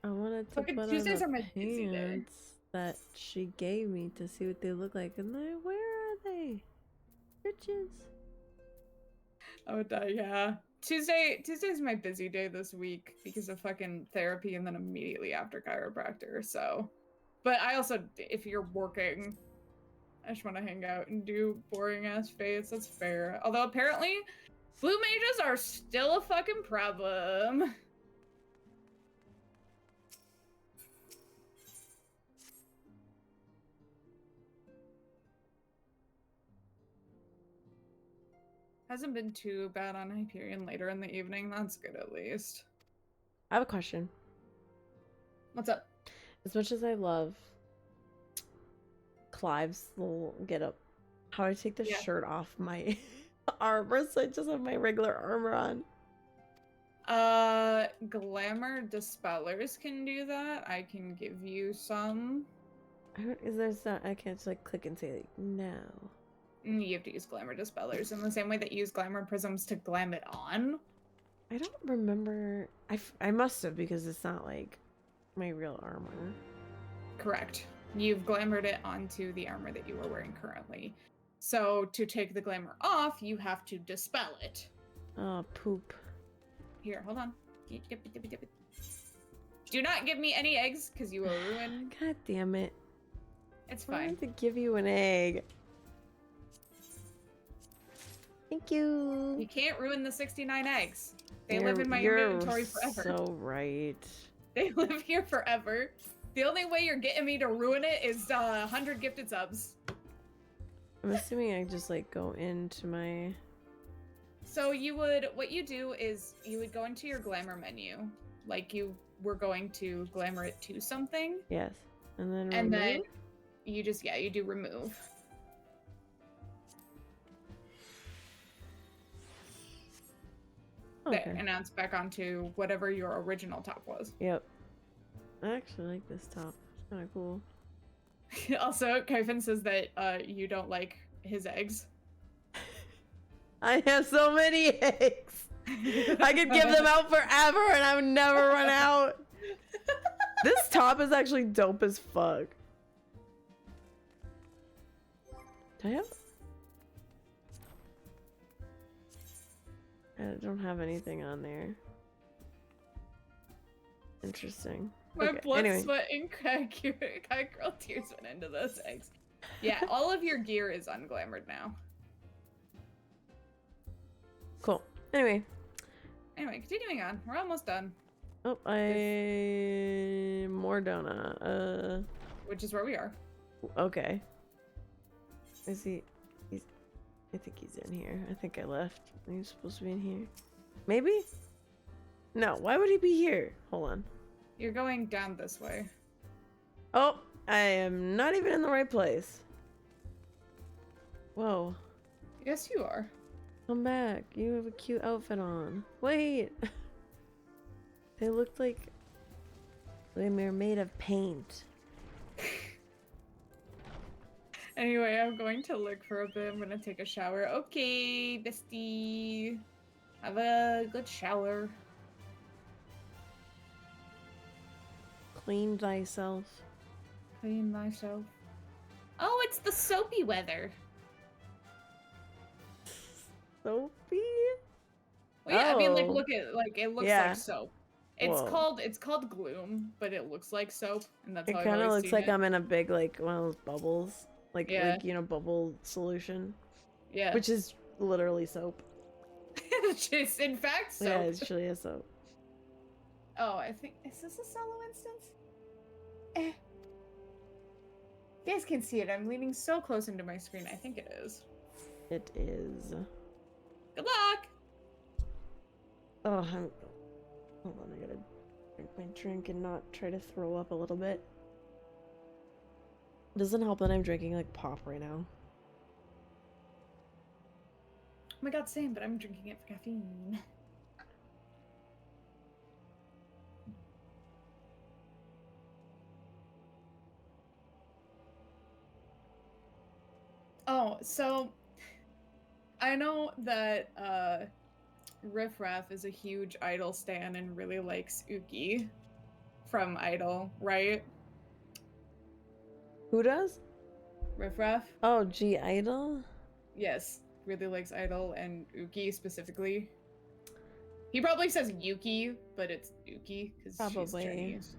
I wanted to fucking put Tuesdays on are my busy day. that she gave me to see what they look like, and where are they? Bitches. Oh, yeah. Tuesday's my busy day this week because of fucking therapy and then immediately after chiropractor, so. But I also, if you're working, I just want to hang out and do boring ass fates. That's fair. Although apparently, blue mages are still a fucking problem. Hasn't been too bad on Hyperion later in the evening. That's good at least. I have a question. What's up? As much as I love Clive's little get up, how do I take the shirt off my armor so I just have my regular armor on? Glamour Dispellers can do that. I can give you some. I can't just like click and say like no. You have to use Glamour Dispellers in the same way that you use Glamour Prisms to glam it on. I don't remember. I must have, because it's not like my real armor. Correct. You've glamored it onto the armor that you are wearing currently. So to take the glamour off, you have to dispel it. Oh, poop. Here, hold on. Do not give me any eggs, because you will ruin. God damn it. It's I fine. have to give you an egg. Thank you. You can't ruin the 69 eggs. They live in my inventory forever. So right. They live here forever. The only way you're getting me to ruin it is 100 gifted subs. I'm assuming I just like go into my. So what you do is you would go into your glamour menu, like you were going to glamour it to something. Yes. And then then you just, you do remove. Okay. There, and now it's back onto whatever your original top was. Yep. I actually like this top. It's kind of cool. Also, Kyphon says that you don't like his eggs. I have so many eggs. I could give them out forever and I would never run out. This top is actually dope as fuck. Do I have? I don't have anything on there. Interesting. My Okay, blood, anyway. sweat, and girl tears went into those eggs. Yeah, all of your gear is unglamored now. Cool. Anyway. Continuing on. We're almost done. Oh, Mordona. Which is where we are. Okay. Is he? I think he's in here. I think I left. He's supposed to be in here. Maybe? No, why would he be here? Hold on. You're going down this way. Oh, I am not even in the right place. Whoa. Yes, you are. Come back. You have a cute outfit on. Wait. They looked like they were made of paint. Anyway, I'm going to look for a bit. I'm going to take a shower. Okay, bestie. Have a good shower. Clean thyself. Clean myself. Oh, it's the soapy weather. Soapy? Well, yeah, I mean, like, Oh. look at, like, it looks Yeah. like soap. It's Whoa. called gloom, but it looks like soap, and that's It how I've kind of always looks seen like it. I'm in a big, like, one of those bubbles. Like, Yeah. like, you know, bubble solution. Yeah. Which is literally soap. Which is, in fact, soap. Yeah, it's actually a soap. Oh, I think, is this a solo instance? You guys can see it. I'm leaning so close into my screen. I think it is. It is. Good luck! Oh, hold on, I gotta drink my drink and not try to throw up a little bit. Doesn't help that I'm drinking like pop right now. Oh my god, same, but I'm drinking it for caffeine. Oh, so I know that Riff Raff is a huge Idol stan and really likes Uki from Idol, right? Who does? Riff Raff. Oh, G Idol? Yes, really likes Idol and Uki specifically. He probably says Yuki, but it's Uki because she's Chinese.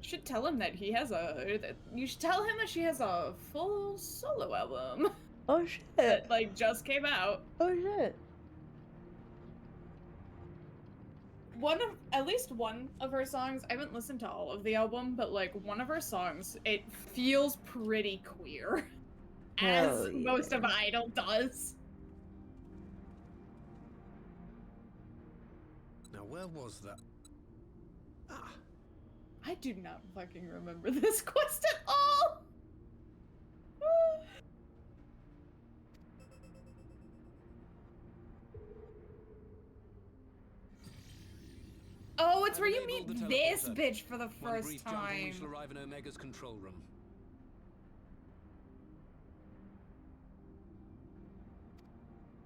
Should tell him that he has you should tell him that she has a full solo album. Oh shit. That like just came out. Oh shit. At least one of her songs, I haven't listened to all of the album, but like one of her songs, it feels pretty queer. As most of Idol does. Now where was that? I do not fucking remember this quest at all! Oh, it's where you meet this bitch for the first time. We shall arrive in Omega's control room.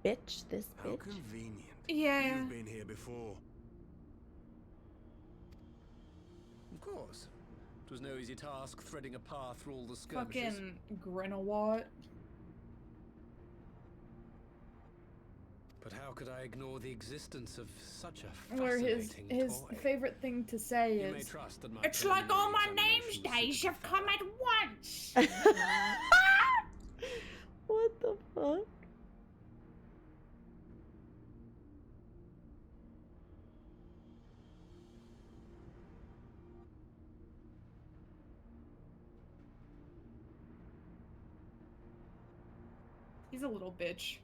Bitch, this bitch. How convenient. Yeah. You've been here before. Of course. It was no easy task threading a path through all the skirmishes. Fucking Grinawat. But how could I ignore the existence of such a Where fascinating his toy? favorite thing to say You may is, trust that my "It's like all my names examinations days have come at once." What the fuck? He's a little bitch.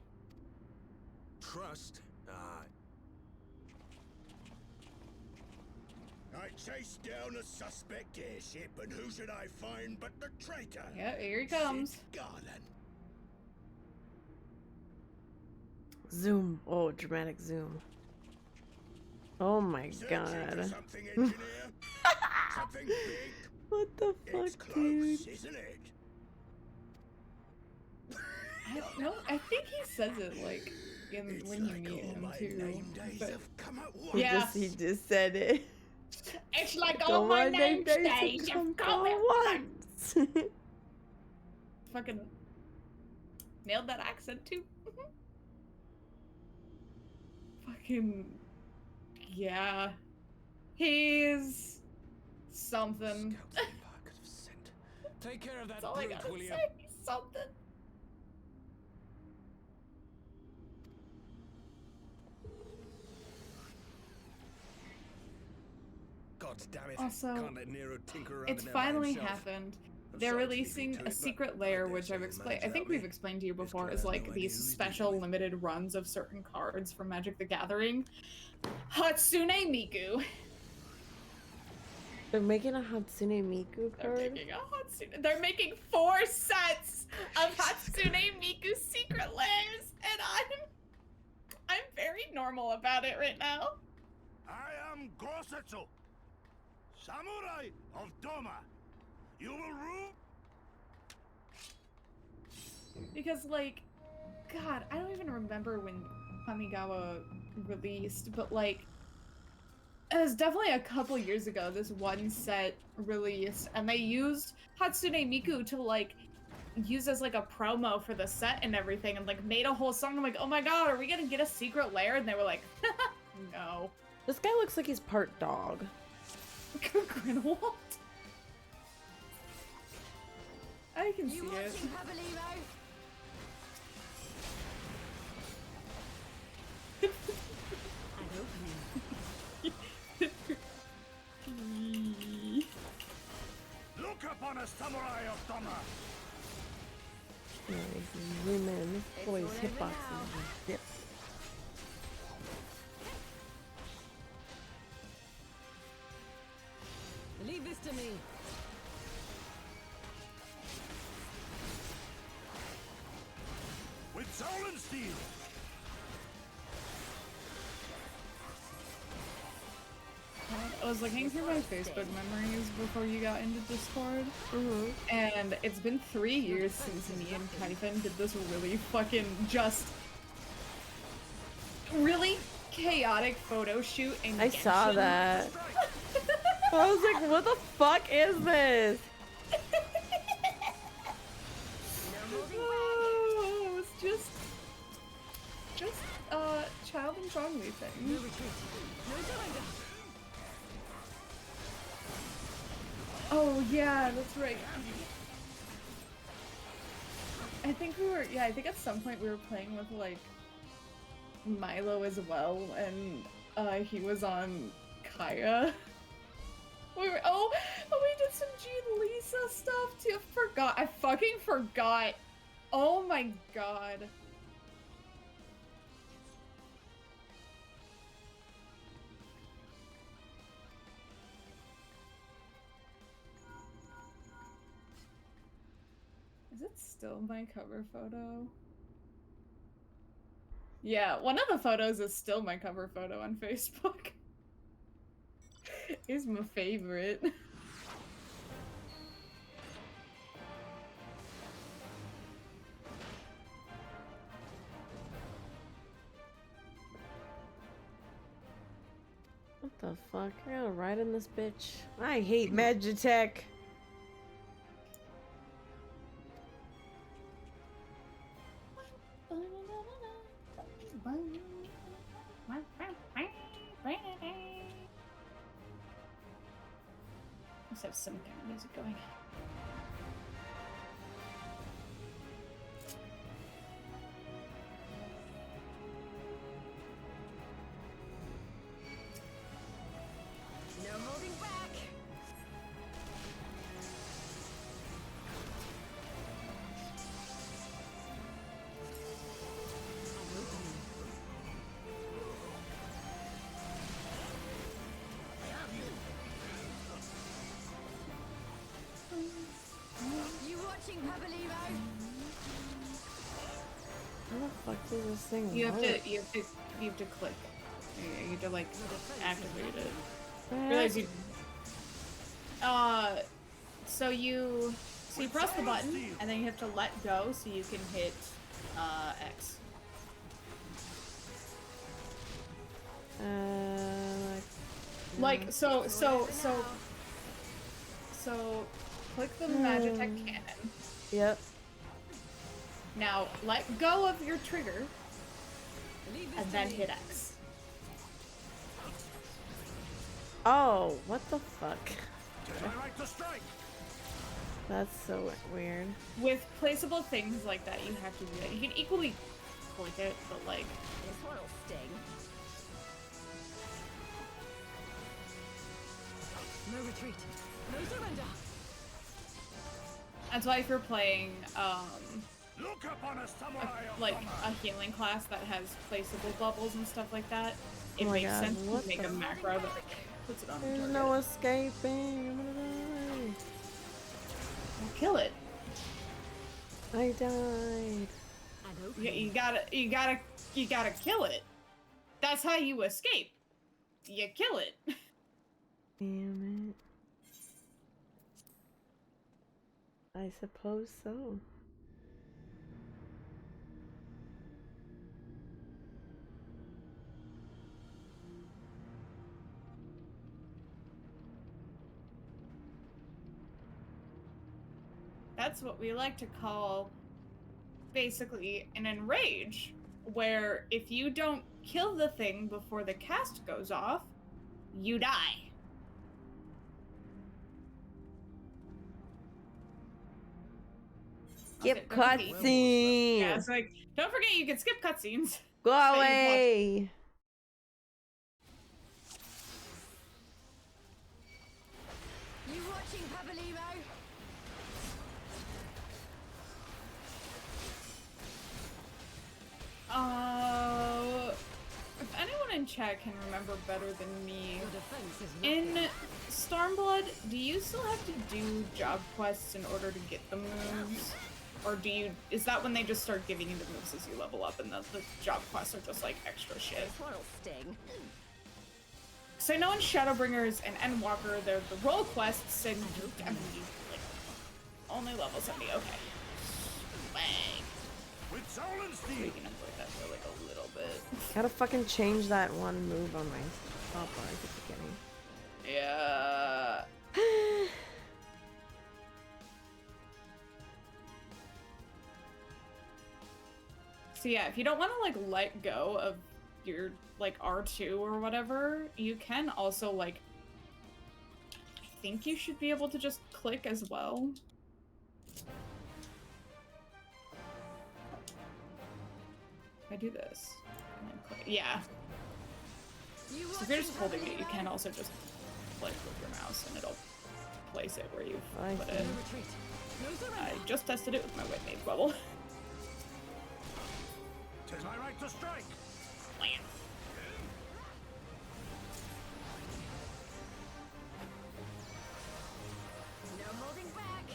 Trust? I chased down a suspect airship, and who should I find but the traitor? Yeah, here he comes. Sid Garland. Zoom. Oh, dramatic zoom. Oh my god. Something, engineer? Something big? What the fuck, It's close, dude? isn't it? I don't know. I think he says it like when you meet him too. But yeah, He just said it. it's like all my name days have come at once. Fucking nailed that accent too. Fucking yeah, he's something. Take care of that That's all I brute, gotta will you? say. He's something. God damn it. Also, Can't let Nero tinker around it's in there by finally himself. happened. I'm They're sorry to leave you releasing to it, a but secret I layer, dare which say I've you'll explained. manage I think without we've me. explained to you This before. kid Is has no like idea these who he's special dealing with. limited runs of certain cards from Magic the Gathering. Hatsune Miku. They're making a Hatsune Miku They're card? making a Hatsune. They're making 4 sets of Hatsune Miku secret layers, and I'm very normal about it right now. I am Gosetsu, Samurai of Doma. You will rule. Because, like, God, I don't even remember when Kamigawa released, but, like, it was definitely a couple years ago, this one set released, and they used Hatsune Miku to, like, use as, like, a promo for the set and everything, and, like, made a whole song. I'm like, oh my god, are we gonna get a secret lair? And they were like, no. This guy looks like he's part dog. Grindelwald? I can see it. Look upon a samurai of Doma. Yeah, zoom in. This boy's hitbox is zip. Leave this to me. With soul and steel. I was looking through my Facebook memories before you got into Discord, and it's been 3 years since me and Kyphin did this really fucking just really chaotic photo shoot in I saw Genshin. that. I was like, what the fuck is this? Oh, it's just child and Zhongli thing. Oh yeah, that's right. I think at some point we were playing with like Milo as well, and he was on Kaya. We did some Jean Lisa stuff too. I fucking forgot. Oh my god. Is it still my cover photo? Yeah, one of the photos is still my cover photo on Facebook. It's my favorite. What the fuck? I gotta ride in this bitch. I hate Magitech. Let's have some kind of music going. No holding back. You watching, Pabalimo? How the fuck does this thing You work? have to click. You have to like activate it. What? Realize you. So you press the button and then you have to let go so you can hit X. So click the Magitech cannon. Yep. Now let go of your trigger and then hit X. Oh, what the fuck? Right to strike. That's so weird. With placeable things like that, you have to do that. You can equally click it, but like This one'll sting. No retreat. No surrender. that's why if you're playing Look upon a samurai of like honor. a healing class that has placeable bubbles and stuff like that, it Oh my makes God, sense what to make the- a macro that puts it on the There's target. no escaping. I'm gonna die. Well, kill it. I died. You gotta kill it. That's how you escape. You kill it. Damn it. I suppose so. That's what we like to call basically an enrage, where if you don't kill the thing before the cast goes off, you die. Skip Don't forget you- cutscene. Yeah, it's like, don't forget you can skip cutscenes. Go you watch. away. You watching, Pabalimo? If anyone in chat can remember better than me, Your defense is in nothing. Stormblood, do you still have to do job quests in order to get the moves? Or is that when they just start giving you the moves as you level up and the job quests are just like extra shit? This one'll sting. So I know in Shadowbringers and Endwalker, they're the role quests and I mean, like, only level 70, okay. Bang. With soul and We steel. can avoid that for like a little bit. Gotta fucking change that one move on my top bar at the beginning. Yeah. So yeah, if you don't want to like let go of your like R2 or whatever, you can also like, I think you should be able to just click as well. If I do this, and then click, yeah. So if you're just holding it, you can also just click with your mouse and it'll place it where you put it. I just tested it with my White Mage bubble. 'Tis my right to strike. No holding back.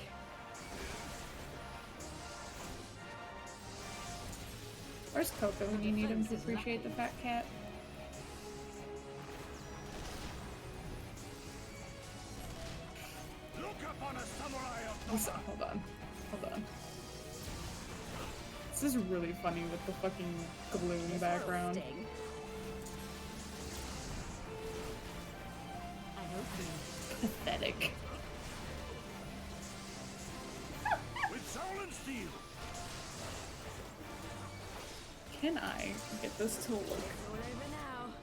Where's Coco when you need him to appreciate the fat cat? Look upon a samurai of Listen, hold on. Hold on. This is really funny with the fucking glue in the background. Pathetic. with soul and steel. Can I get this to look? All over now.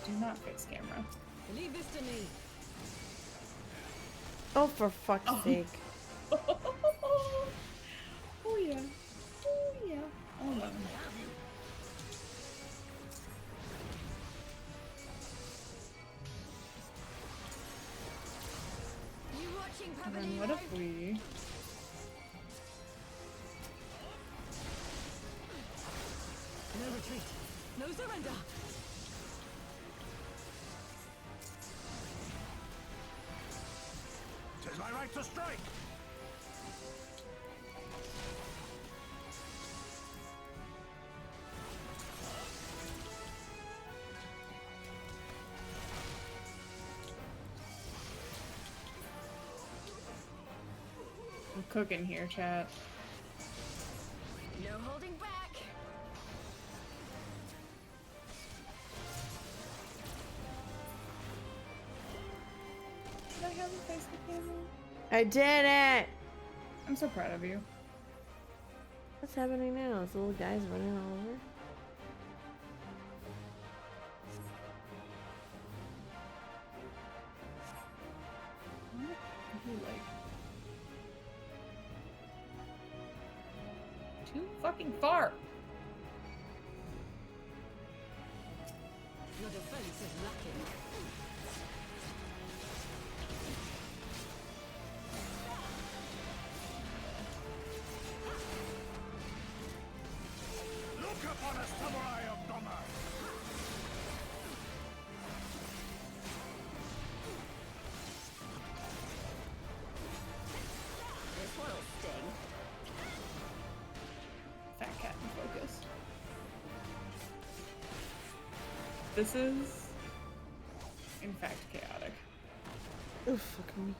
Do not fix camera. Leave this to me. Oh, for fuck's sake. Oh yeah. Oh yeah. Oh no. You watching, And Papa then what if we... No retreat. No surrender. Tis my right to strike. I'm cooking here, chat. No holding back. Did I have a face the camera? I did it! I'm so proud of you. What's happening now? Is the little guys running all over? What? Are you like... too fucking far? Your defense is lacking. Look upon a samurai of Doma. This one'll sting. Fat cat in focus. This is, in fact, chaotic. Oh, fuck me.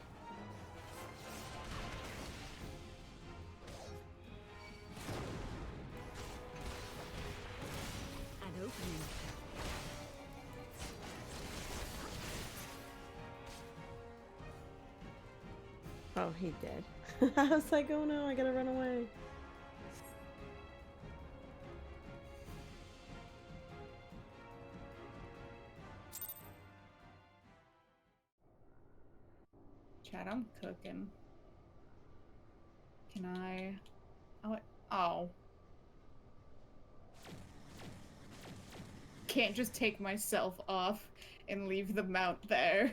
An opening. Oh, he did. I was like, oh no, I gotta run away. Chat, I'm cooking. Can I... Oh, oh. Can't just take myself off and leave the mount there.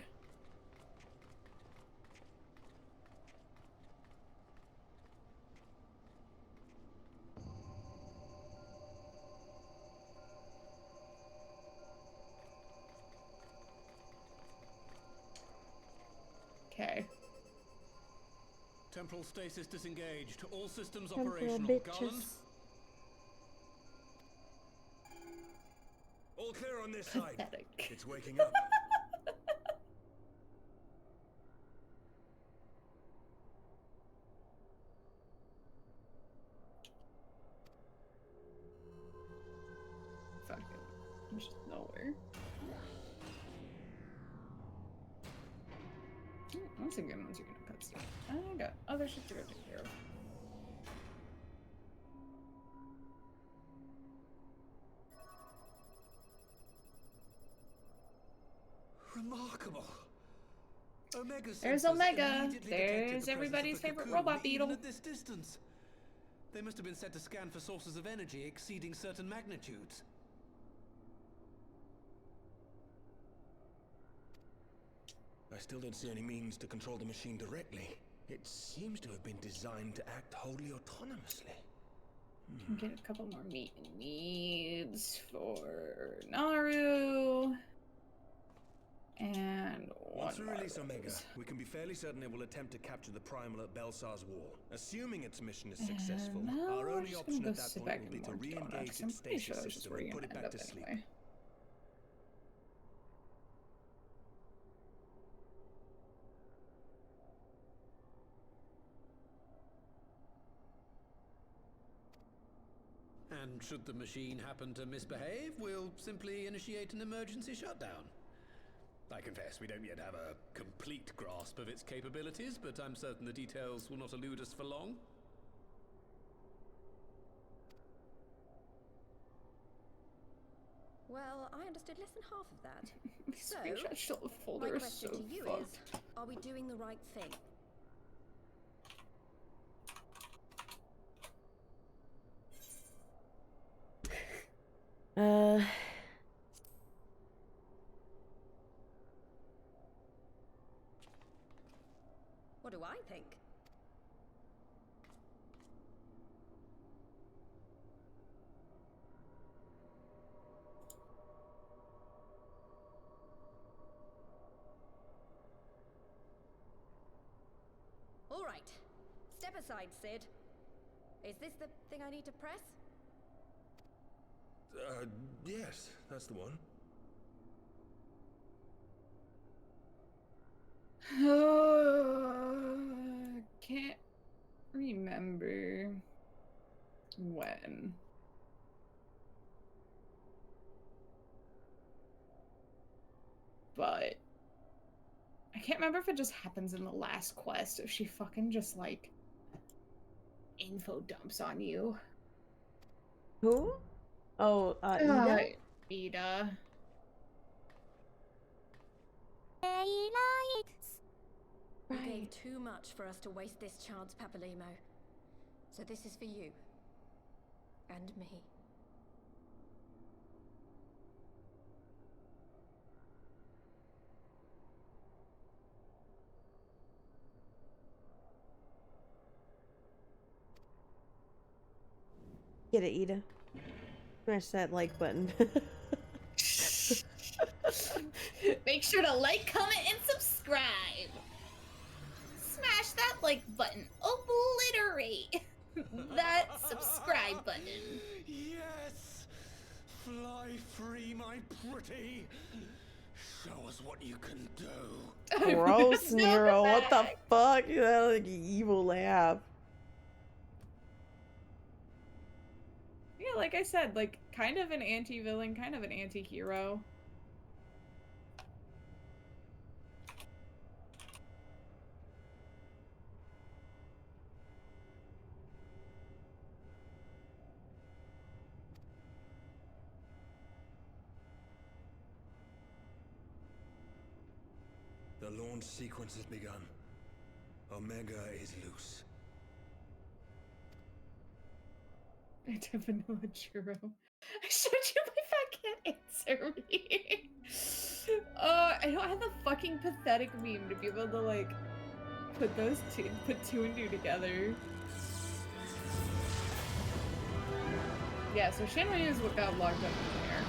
Okay. Temporal stasis disengaged. All systems Temporal operational. Garland? bitches. All clear on this side. Pathetic. It's waking up. Fuck it. Once again, cutscene. I got other shit to go take care of. Remarkable. Omega There's sensors Omega. immediately detected There's the everybody's presence of the favorite cocoon robot even beetle. at this distance. They must have been set to scan for sources of energy exceeding certain magnitudes. I still don't see any means to control the machine directly. It seems to have been designed to act wholly autonomously. Can get a couple more meat and needs for Naru. And once we release Omega, we can be fairly certain it will attempt to capture the Primal at Belsar's Wall. Assuming its mission is successful, no, our we're only just option gonna at go that sit point back will be in to Mortona, re-engage 'cause I'm its pretty stasis sure that's system where and you're put it gonna back end to up sleep. anyway. And should the machine happen to misbehave, we'll simply initiate an emergency shutdown. I confess we don't yet have a complete grasp of its capabilities, but I'm certain the details will not elude us for long. Well, I understood less than half of that. These So, screenshots show the my folder is question so to you fucked. is, are we doing the right thing? What do I think? All right. Step aside, Sid. Is this the thing I need to press? Yes, that's the one. Can't remember when. But I can't remember if it just happens in the last quest, if she fucking just like info dumps on you. Who? Oh, Ida? Ida. You gave too much for us to waste this chance, Papalimo. So this is for you. And me. Get it, Ida. Smash that like button. Make sure to like, comment, and subscribe. Smash that like button. Obliterate that subscribe button. Yes! Fly free, my pretty. Show us what you can do. Gross, Nero. What the fuck? That like evil laugh. Yeah, like I said, like kind of an anti-villain, kind of an anti-hero. The launch sequence has begun. Omega is loose. I have vanilla churro. I showed you my fat cat answer me. I don't have the fucking pathetic meme to be able to like put two and two together. Yeah, so Shinryu is what got locked up in there.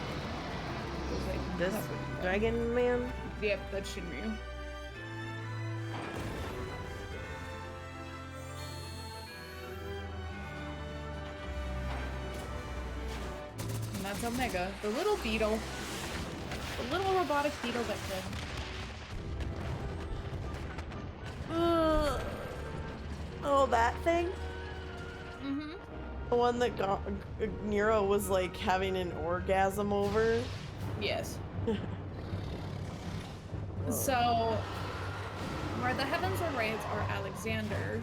Like, This dragon man? Yep, that's Shinryu. And that's Omega, the little beetle. The little robotic beetle that could. Oh, that thing? Mm-hmm. The one that Nero was like having an orgasm over? Yes. So, where the Heavensward raids are Alexander,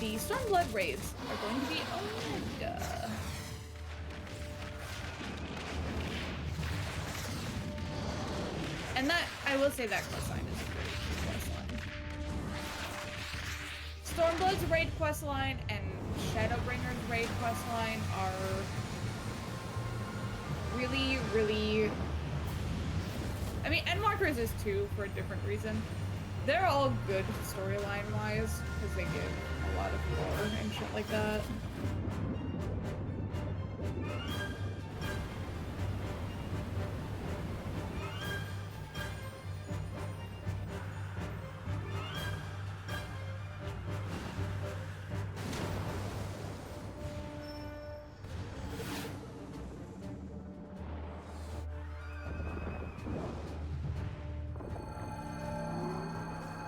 the Stormblood raids are going to be Omega. And that, I will say that questline is a great questline. Stormblood's raid questline and Shadowbringer's raid questline are really, really... I mean, Endwalker's is too, for a different reason. They're all good storyline-wise, because they give a lot of lore and shit like that.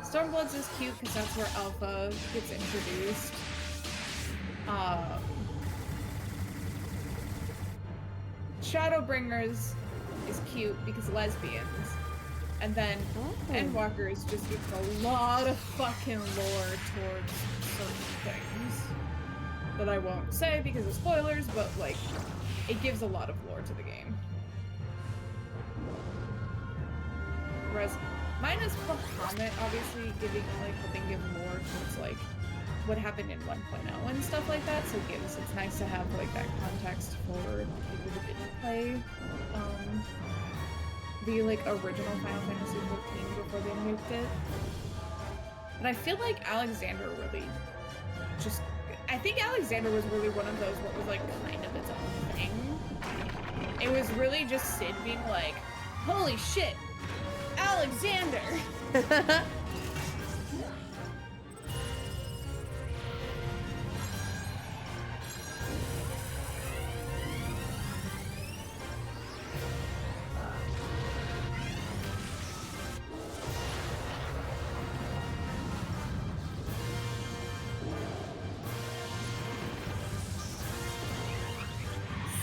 Stormbloods is cute because that's where Alpha gets introduced. Shadowbringers is cute because lesbians. And then Endwalkers just gives a lot of fucking lore towards certain things that I won't say because of spoilers, but like, it gives a lot of lore to the game. Whereas minus Bahamut obviously helping give more towards like what happened in 1.0 and stuff like that, so it's nice to have like that context for people who didn't play the like original Final Fantasy XIV before they nuked it. And I feel like Alexander really I think Alexander was really one of those what was like kind of its own thing. It was really just Sid being like, holy shit, Alexander!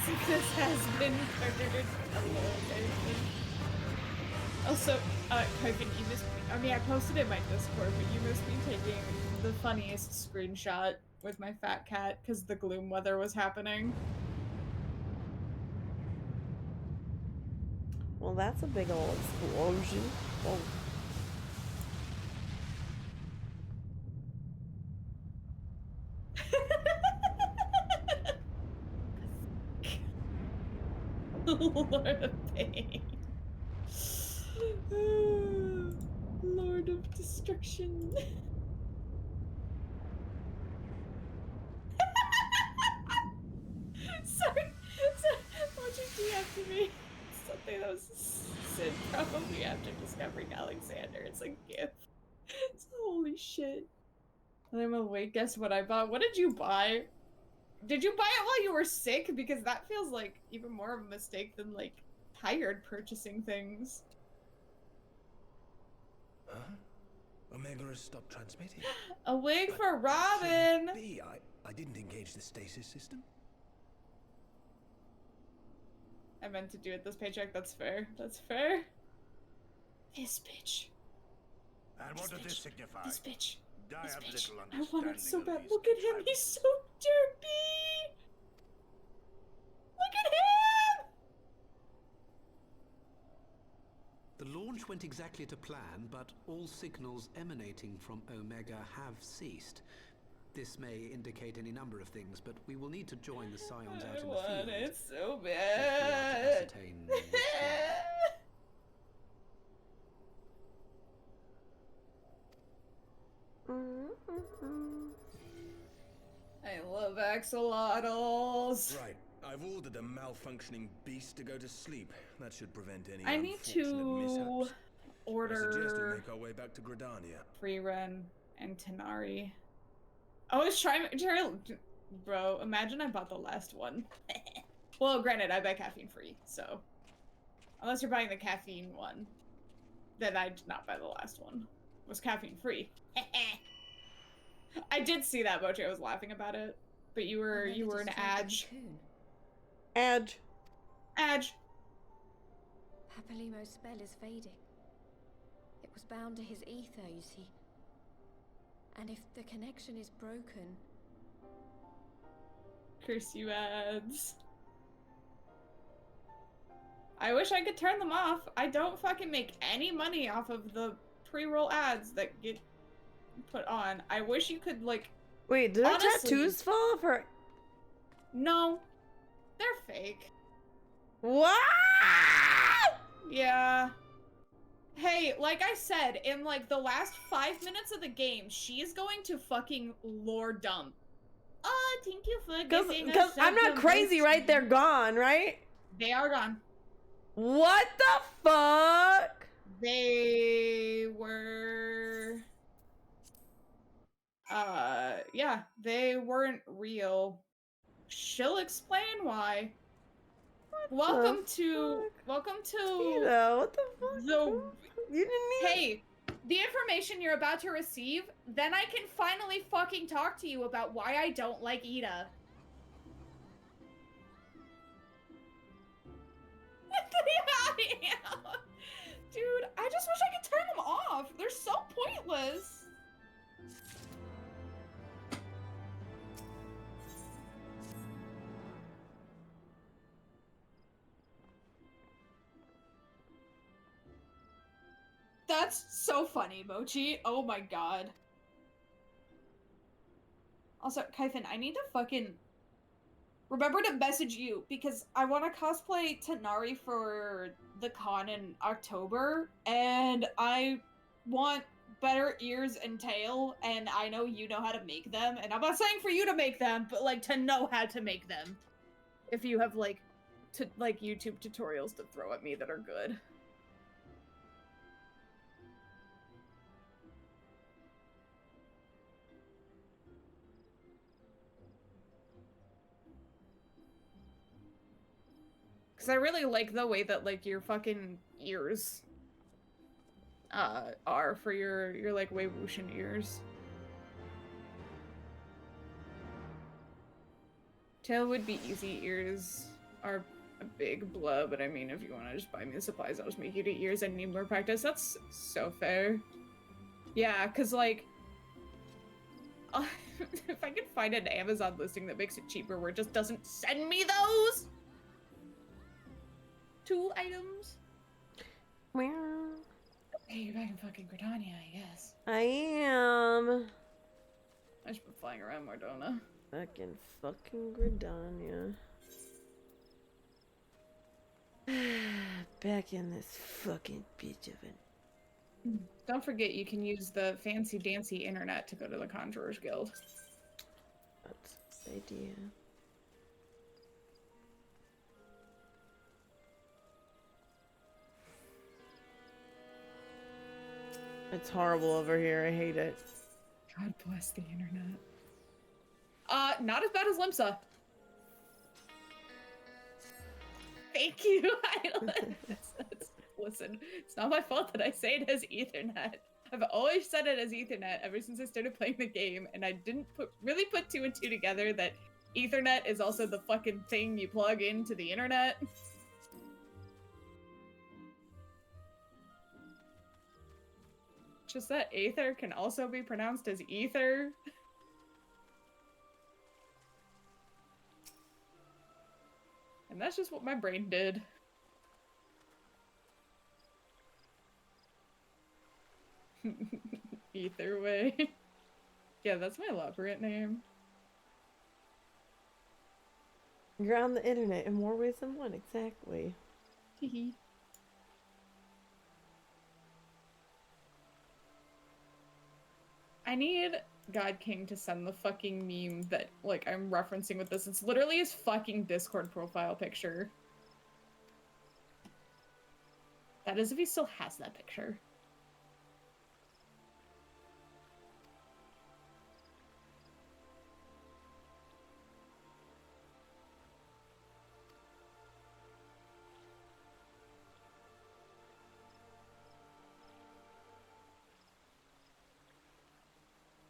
Sickness has been murdered. Also, Kogan, you missed me. I mean, I posted it in my Discord, but you missed me taking the funniest screenshot with my fat cat because the gloom weather was happening. Well, that's a big old explosion. Oh. Lord of Pain. Lord of Destruction. Sorry. Why'd you DM to me? Something that was Sid probably after discovering Alexander. It's a gift. It's holy shit. And I'm awake. Guess what I bought? What did you buy? Did you buy it while you were sick? Because that feels like even more of a mistake than like tired purchasing things. Huh? Omega has stopped transmitting. A wig for Robin! I didn't engage the stasis system. I meant to do it this paycheck. That's fair. That's fair. This bitch. And what does this signify? This bitch. I This have bitch. little I want it so understanding bad. of Look these at him. He's so derpy. Look at him! The launch went exactly to plan, but all signals emanating from Omega have ceased. This may indicate any number of things, but we will need to join the Scions out in the field. I want it so if we are to bad. ascertain what's wrong. I love axolotls. Right. I've ordered a malfunctioning beast to go to sleep. That should prevent any I need to mishaps. I suggest we order make our way back to Gridania. Freeren and Tanari. I was trying to... Bro, imagine I bought the last one. Well, granted, I buy caffeine free, so... Unless you're buying the caffeine one, then I did not buy the last one. It was caffeine free. I did see that, Boche. I was laughing about it. But you were an Adge. Adge. Papalimo's spell is fading. It was bound to his ether, you see. And if the connection is broken... Curse you ads. I wish I could turn them off. I don't fucking make any money off of the pre-roll ads that get put on. I wish you could, like... Wait, did our honestly, tattoos fall off or... No. They're fake. What? Yeah. Hey, like I said, in like the last 5 minutes of the game, she is going to fucking lore dump. Oh, thank you for giving us Because I'm not crazy, right? They're gone, right? They are gone. What the fuck? They were... yeah, they weren't real. She'll explain why. Welcome to what the fuck? the... You didn't even... Hey, the information you're about to receive, then I can finally fucking talk to you about why I don't like Ida. Dude, I just wish I could turn them off. They're so pointless. That's so funny, Mochi. Oh my god. Also, Kyphin, I need to fucking remember to message you because I want to cosplay Tanari for the con in October, and I want better ears and tail, and I know you know how to make them, and I'm not saying for you to make them, but like to know how to make them. If you have like YouTube tutorials to throw at me that are good. Because I really like the way that, like, your fucking ears, are for your like, Wei Wuxian ears. Tail would be easy, ears are a big blow, but I mean, if you want to just buy me the supplies, I'll just make you do ears. I need more practice. That's so fair. Yeah, because, like, if I could find an Amazon listing that makes it cheaper where it just doesn't send me those 2 items. Well, hey, you're back in fucking Gridania, I guess. I am. I should be flying around more, don't I? Back in fucking Gridania. Back in this fucking bitch of an... Don't forget you can use the fancy dancy internet to go to the Conjurer's Guild. That's the idea. It's horrible over here. I hate it. God bless the internet. Not as bad as Limsa. Thank you. Listen, it's not my fault that I say it as Ethernet. I've always said it as Ethernet ever since I started playing the game, and I didn't really put 2 and 2 together that Ethernet is also the fucking thing you plug into the internet. Just that Aether can also be pronounced as ether. And that's just what my brain did. Either way. Yeah, that's my elaborate name. You're on the internet in more ways than one, exactly. Hehe. I need God King to send the fucking meme that, like, I'm referencing with this. It's literally his fucking Discord profile picture. That is if he still has that picture.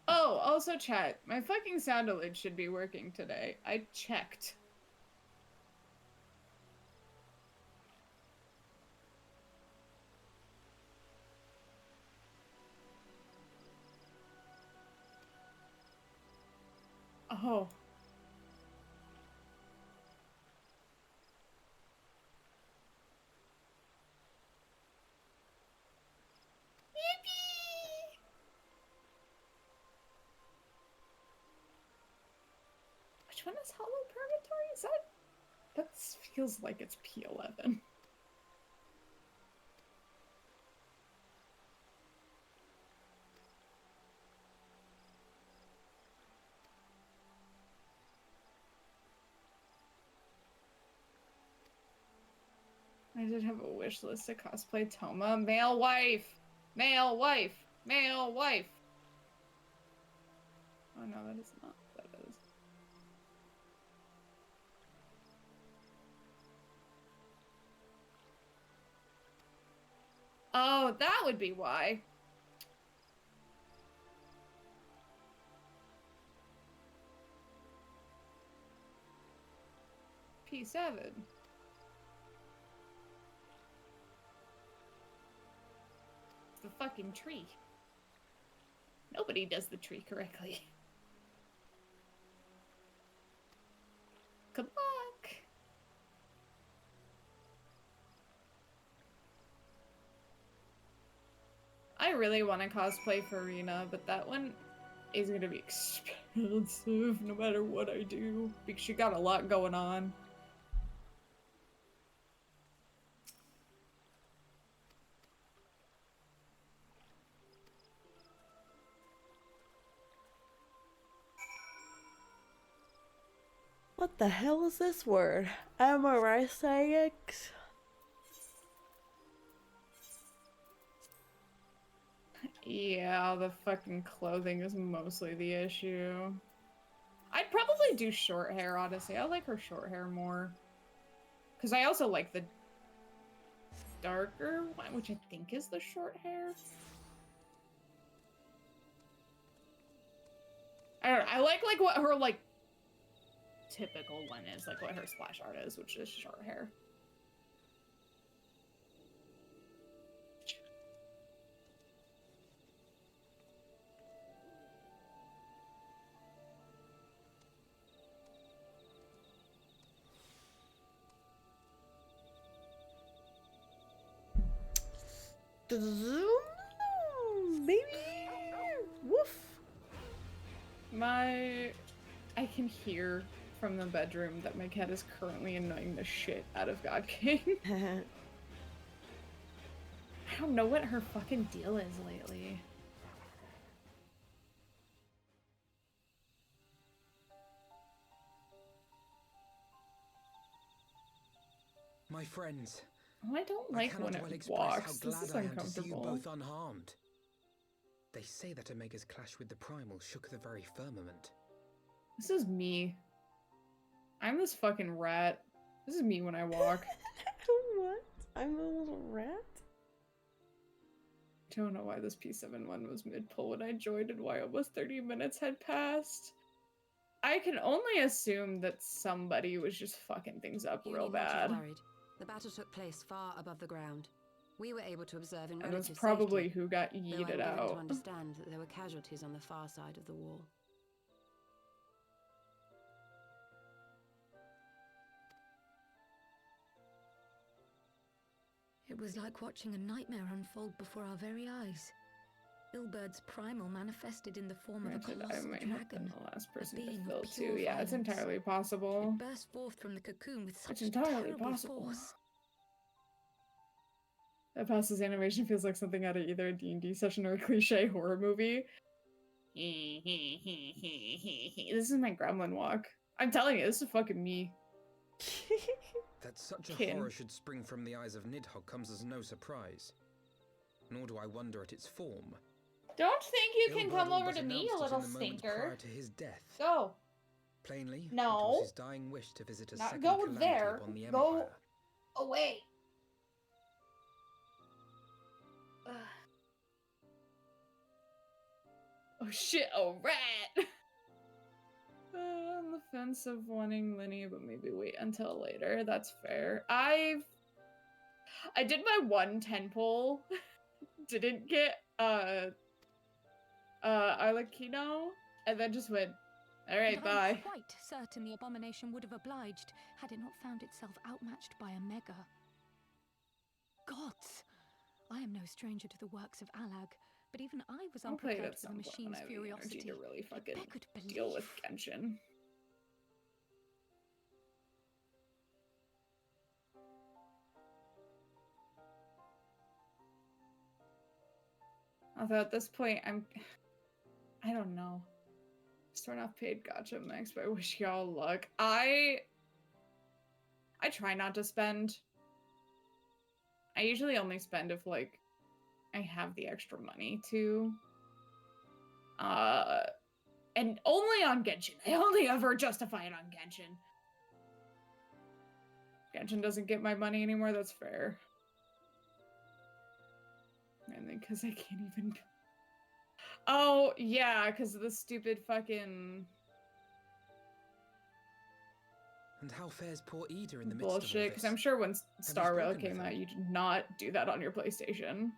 Oh, also chat, my fucking sound alert should be working today. I checked. Oh. Yippee! Which one is Hollow Purgatory? Is that? That feels like it's P11. I did have a wish list to cosplay Toma. Male wife! Male wife! Male wife! Oh no, that is not. That is. Oh, that would be why. P7. It's the fucking tree. Nobody does the tree correctly. Good luck. I really want to cosplay Farina, but that one is going to be expensive no matter what I do, because she got a lot going on. What the hell is this word? Amorisiacs? Yeah, the fucking clothing is mostly the issue. I'd probably do short hair, honestly. I like her short hair more. Because I also like the darker one, which I think is the short hair. I don't know. I like what her, like, typical one is, like what her splash art is, which is short hair. Baby! Woof! I can hear from the bedroom that my cat is currently annoying the shit out of God King. I don't know what her fucking deal is lately. My friends. Oh, I don't like when it walks. This is how glad I am to see you uncomfortable. both unharmed. They say that Omega's clash with the Primal shook the very firmament. This is me. I'm this fucking rat. This is me when I walk. What? I'm a little rat? Don't know why this P7 one was mid-pull when I joined and why almost 30 minutes had passed. I can only assume that somebody was just fucking things up real bad. Worried. The battle took place far above the ground. We were able to observe in And relative that's probably safety, who got though yeeted I'm given out. to understand that there were casualties on the far side of the wall. It was like watching a nightmare unfold before our very eyes. Ilberd's primal manifested in the form of a Granted, I colossal might have been dragon. the last person to being fill of pure too. Yeah, it's violence. entirely possible. It burst forth from the cocoon with such It's entirely terrible possible. force. That passes animation feels like something out of either a D&D session or a cliche horror movie. This is my gremlin walk. I'm telling you, this is fucking me. That such a Kin. horror should spring from the eyes of Nidhogg comes as no surprise. Nor do I wonder at its form. Don't think you can Ilberd come all over but to me, announced you it little in the moment stinker. prior to his death. Go. Plainly, No. it was his dying wish to visit a Not second go calamity there. upon the Go Empire. away. Oh shit, a rat! On the fence of wanting Linny, but maybe wait until later. That's fair. I did my 110 pull. Didn't get Arlecchino, and then just went, All right, And bye. I'm quite certain the abomination would have obliged had it not found itself outmatched by Omega. Gods! I am no stranger to the works of Alag, but even I was I'll play it unprepared at for the some point when machine's I have the energy ferocity. to really fucking Could deal with believe. Genshin. Although at this point, I don't know. Start off paid gacha mix, but I wish y'all luck. I try not to spend. I usually only spend if like I have the extra money to. And only on Genshin. I only ever justify it on Genshin. Genshin doesn't get my money anymore, that's fair. Mainly because I can't even. Oh, yeah, because of the stupid fucking And how fares poor Ida in the midst of all bullshit. Because this? I'm sure when Star Rail spoken with came him? out, you did not do that on your PlayStation.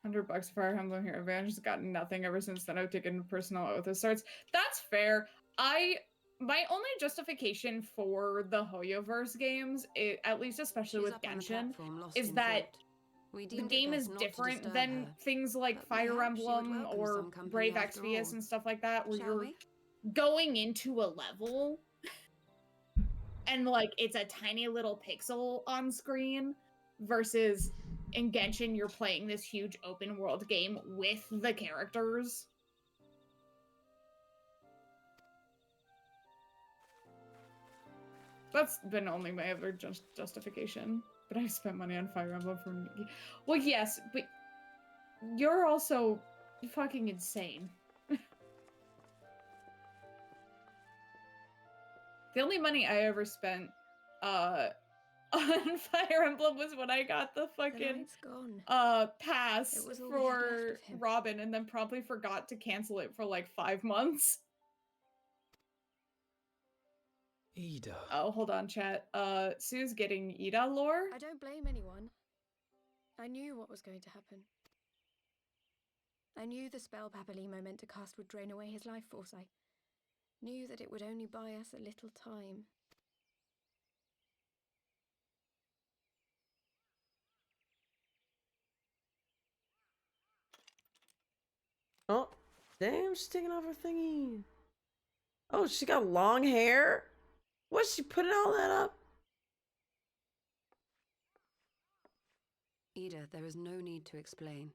$100 Fire Emblem Hero Advantage has gotten nothing ever since then. I've taken a personal oath of sorts. That's fair. My only justification for the Hoyoverse games, at least especially She's with up on the Genshin, platform, lost is in that thought. We the deemed it game is best not to different disturb than her, things like but we Fire hoped she would Emblem welcome or some company Brave after Exvius all. and stuff like that, where Shall you're we? going into a level and like it's a tiny little pixel on screen versus in Genshin you're playing this huge open world game with the characters. That's been only my other justification. But I've spent money on Fire Emblem for... Well, yes, but you're also fucking insane. The only money I ever spent on Fire Emblem was when I got the fucking pass It was all we had left for of him. Robin and then promptly forgot to cancel it for like 5 months. Ida. Oh, hold on, chat. Sue's getting Ida lore. I don't blame anyone. I knew what was going to happen. I knew the spell Papalimo meant to cast would drain away his life force. I knew that it would only buy us a little time. Oh, damn, she's taking off her thingy. Oh, she got long hair? What's she putting all that up? Ida, there is no need to explain.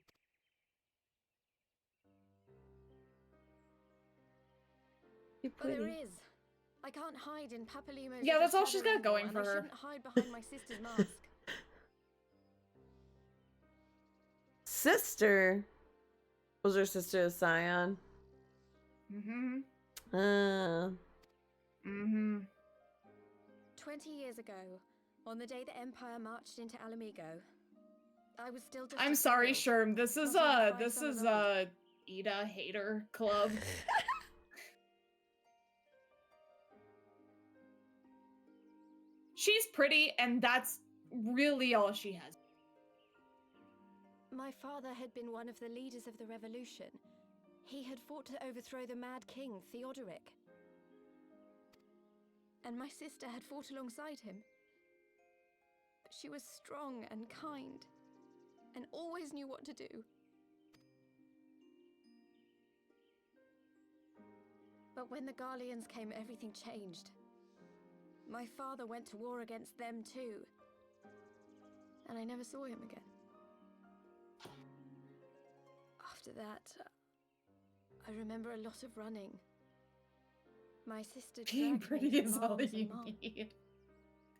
But there is. I can't hide in Papalimo's Yeah, little that's all she's shadow got going anymore, for and I her. shouldn't hide behind my sister's mask. Sister? Was her sister a scion? Mm-hmm. 20 years ago, on the day the Empire marched into Alamigo, I was still just I'm a sorry, girl, Sherm. This is not even 5 this summers is old. Ida hater club. She's pretty, and that's really all she has. My father had been one of the leaders of the revolution. He had fought to overthrow the Mad King, Theodoric. And my sister had fought alongside him. But she was strong and kind, and always knew what to do. But when the Garleans came, everything changed. My father went to war against them too. And I never saw him again. After that, I remember a lot of running. My sister Being dragged me pretty to is all Mars you and Mom. need.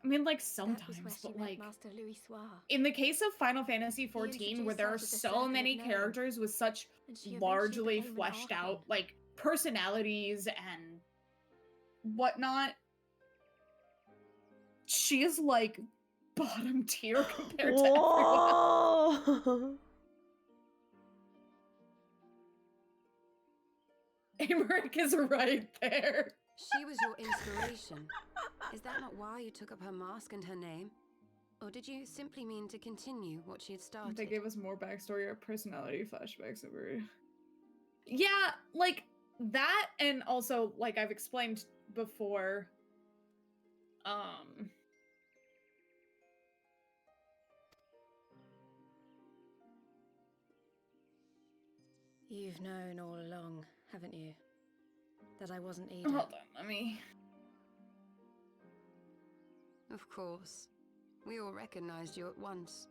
I mean, like, That was sometimes, where she but met like... Master Louis Soir. In the case of Final Fantasy XIV, where there are introduced her to the so Circle many of Gnome, characters with such and she eventually largely became an fleshed out, Archon. like, personalities and whatnot, she is, like, bottom tier compared to everyone. Whoa! Amaric is right there. She was your inspiration. Is that not why you took up her mask and her name? Or did you simply mean to continue what she had started? They gave us more backstory or personality flashbacks over. Yeah, like that, and also like I've explained before. You've known all along, haven't you? That I wasn't Ida. Hold on, let me. Of course. We all recognized you at once.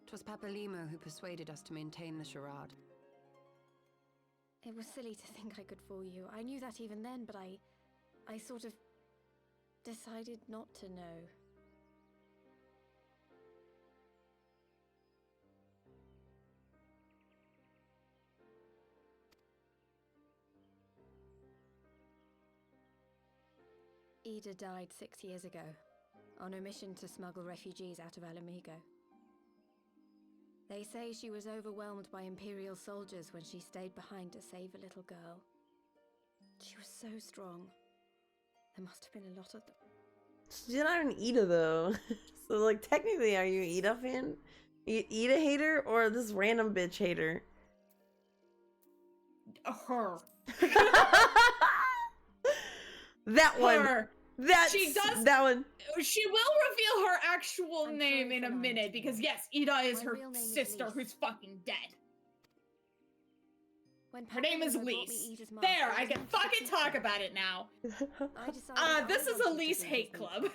'Twas Papalimo who persuaded us to maintain the charade. It was silly to think I could fool you. I knew that even then, but I sort of decided not to know. Ida died 6 years ago, on a mission to smuggle refugees out of Alamigo. They say she was overwhelmed by Imperial soldiers when she stayed behind to save a little girl. She was so strong. There must have been a lot of them. She's not an Ida though. So like technically, are you an Ida fan? Ida hater or this random bitch hater? Her. That one. Her. That she does. That one. She will reveal her actual name in a minute because yes, Ida is her sister who's fucking dead. Her name is Lise. There, I can fucking talk about it now. This is Elise Hate Club.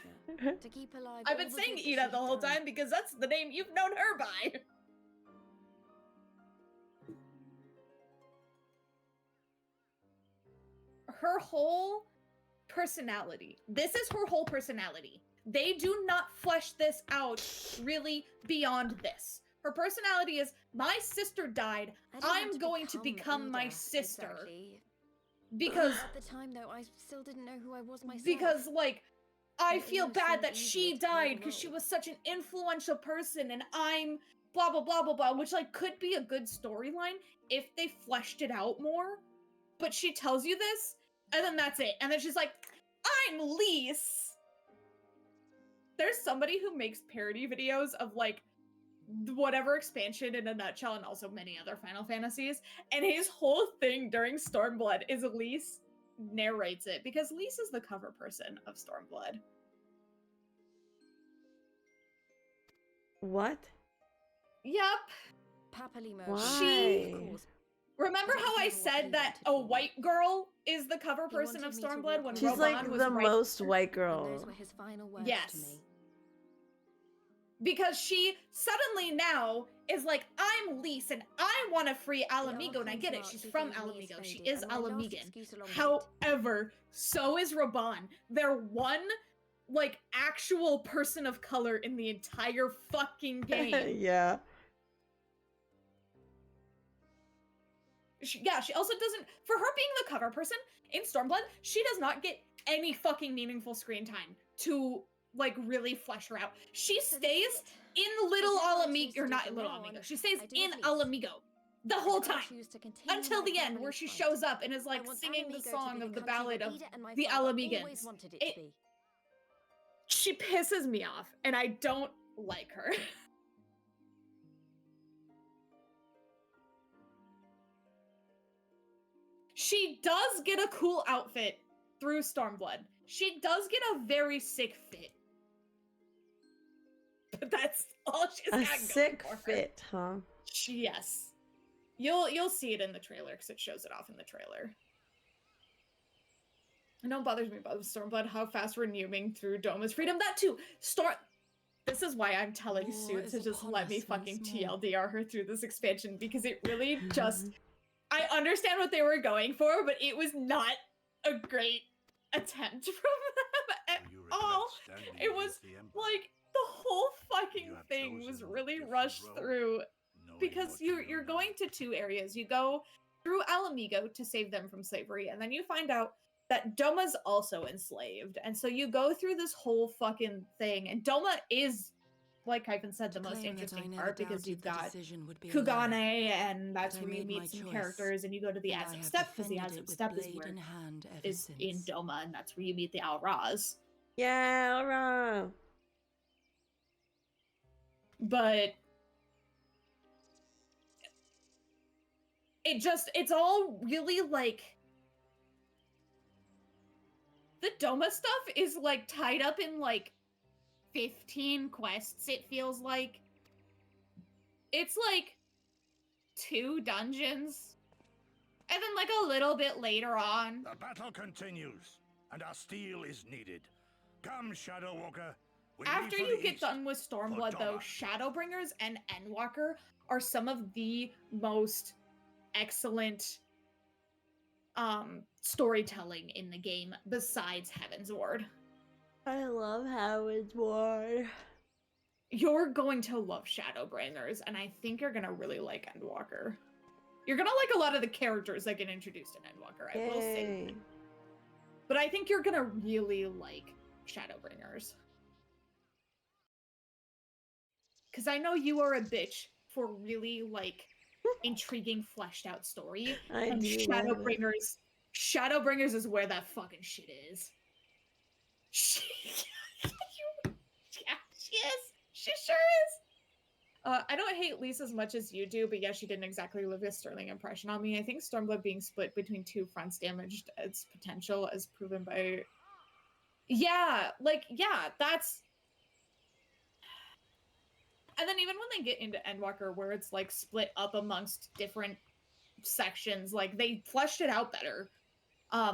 I've been saying Ida the whole time because that's the name you've known her by. Her whole personality. This is her whole personality. They do not flesh this out really beyond this. Her personality is, my sister died, I'm going to become my sister. Exactly. Because at the time though, I still didn't know who I was myself. Because like, I feel bad that she died because she was such an influential person and I'm blah blah blah blah blah, which like could be a good storyline if they fleshed it out more. But she tells you this, and then that's it. And then she's like, I'm Lise. There's somebody who makes parody videos of like whatever expansion in a nutshell and also many other Final Fantasies. And his whole thing during Stormblood is Lise narrates it because Lise is the cover person of Stormblood. What? Yup. Papalimo. Why? Remember how I said that a white girl is the cover person of Stormblood when She's Roban like was the right most there? white girl. Those were his final words Yes. to me. Because she suddenly now is like, I'm Lise and I want to free Alamigo, and I get it, she's from Alamigo, she is Alamigan. However, so is Roban. They're one, like, actual person of color in the entire fucking game. Yeah. She also doesn't, for her being the cover person in Stormblood, she does not get any fucking meaningful screen time to, like, really flesh her out. She stays in Little Alamigo, or not in Little Alamigo, she stays in Alamigo the whole time, until the end, where she shows up and is, like, singing the song of the ballad of the Alamigans. She pisses me off, and I don't like her. She does get a cool outfit through Stormblood. She does get a very sick fit. But that's all she's got A going sick for her. fit, huh? Yes. You'll see it in the trailer because it shows it off in the trailer. And what bothers me about Stormblood, how fast we're moving through Doma's freedom. That too. This is why I'm telling Sue to just let me fucking TLDR her through this expansion, because it really just... I understand what they were going for, but it was not a great attempt from them at all. It was like the whole fucking thing was really rushed through because you're going to two areas. You go through Alamigo to save them from slavery, and then you find out that Doma's also enslaved. And so you go through this whole fucking thing, and Doma is, like Ivan said, the most interesting part because you've got Kugane, and that's where you meet some characters, and you go to the Aztec Steppe because the Aztec Steppe is where is in Doma, and that's where you meet the Alraz. Yeah, Alra. but it's all really like the Doma stuff is like tied up in like 15 quests, it feels like. It's like 2 dungeons. And then like a little bit later on. The battle continues, and our steel is needed. Come, Shadow Walker. We leave After for you the get east done with Stormblood, for though, Doma. Shadowbringers and Endwalker are some of the most excellent storytelling in the game besides Heaven's Ward. I love Heaven's Ward. You're going to love Shadowbringers, and I think you're gonna really like Endwalker. You're gonna like a lot of the characters that get introduced in Endwalker, I will say. But I think you're gonna really like Shadowbringers. Because I know you are a bitch for really, like, intriguing, fleshed out story. And Shadowbringers is where that fucking shit is. Yeah, she is. She sure is. I don't hate Lisa as much as you do, but yeah, she didn't exactly leave a sterling impression on me. I think Stormblood being split between 2 fronts damaged its potential as proven by... Yeah, like, yeah, that's... And then even when they get into Endwalker, where it's, like, split up amongst different sections, like, they fleshed it out better.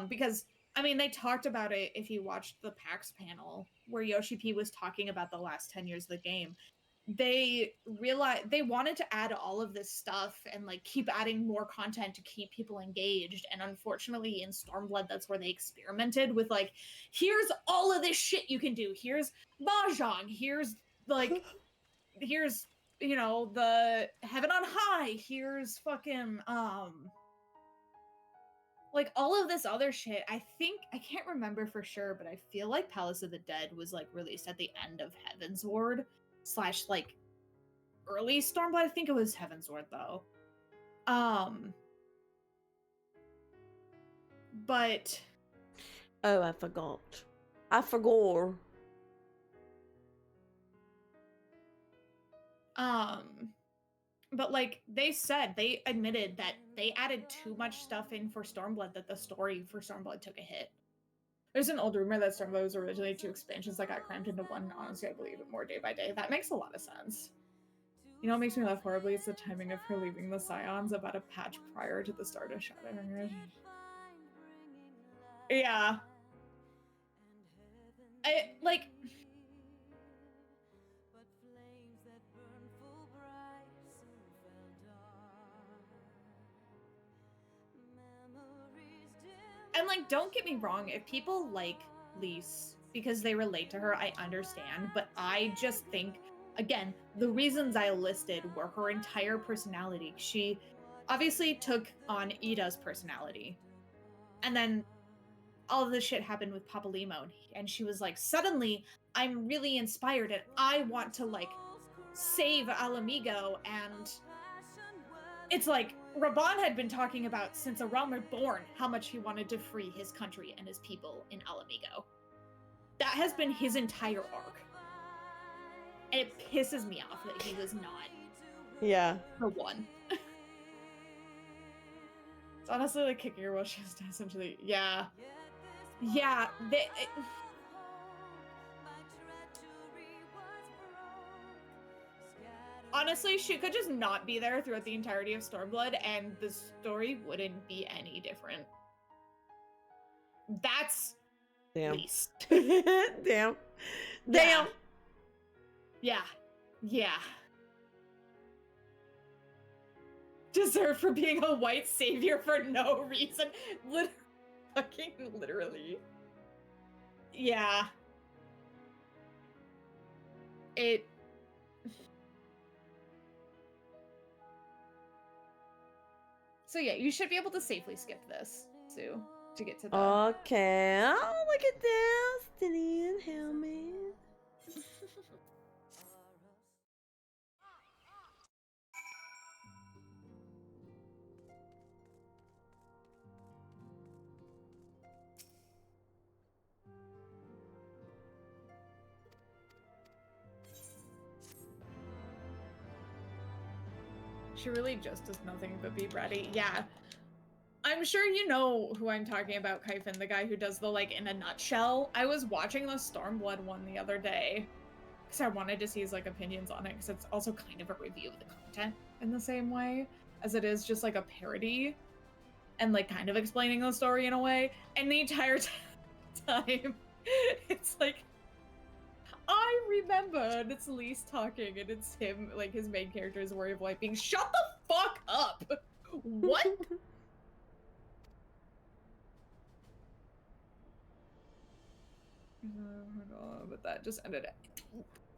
Because, I mean, they talked about it if you watched the PAX panel, where Yoshi P was talking about the last 10 years of the game. They realized they wanted to add all of this stuff and like keep adding more content to keep people engaged. And unfortunately in Stormblood, that's where they experimented with like, here's all of this shit you can do. Here's Mahjong. Here's like, here's, you know, the Heaven on High. Here's fucking, like all of this other shit. I think, I can't remember for sure, but I feel like Palace of the Dead was like released at the end of Heaven's Ward. / like early Stormblood. I think it was Heaven's Ward though. But oh, I forgot. But like they said, they admitted that they added too much stuff in for Stormblood, that the story for Stormblood took a hit. There's an old rumor that Stormblood was originally 2 expansions that got crammed into one. Honestly, I believe it more day by day. That makes a lot of sense. You know what makes me laugh horribly? It's the timing of her leaving the Scions about a patch prior to the start of Shadowbringers. Yeah. Like... And, like, don't get me wrong, if people like Lise because they relate to her, I understand, but I just think, again, the reasons I listed were her entire personality. She obviously took on Ida's personality. And then all of this shit happened with Papalymo, and she was like, suddenly, I'm really inspired, and I want to, like, save Ala Mhigo, and it's like, Raban had been talking about since A Realm Reborn how much he wanted to free his country and his people in Ala Mhigo. That has been his entire arc. And it pisses me off that he was not the one. It's honestly like kicking her while she's essentially, yeah. Yeah, honestly, she could just not be there throughout the entirety of Stormblood, and the story wouldn't be any different. That's Lise. Damn. Yeah. Deserved for being a white savior for no reason. Literally. Yeah. So yeah, you should be able to safely skip this, Sue, to get to the... Okay. Oh, look at this. Didn't even help me. She really just does nothing but be bratty. Yeah. I'm sure you know who I'm talking about, Kyphon, the guy who does the, like, in a nutshell. I was watching the Stormblood one the other day, because I wanted to see his, like, opinions on it, because it's also kind of a review of the content in the same way, as it is just, like, a parody, and, like, kind of explaining the story in a way, and the entire time, it's like, I remember, and it's Lise talking, and it's him, like, his main character's worry of life being, shut the fuck up! What? But that just ended it.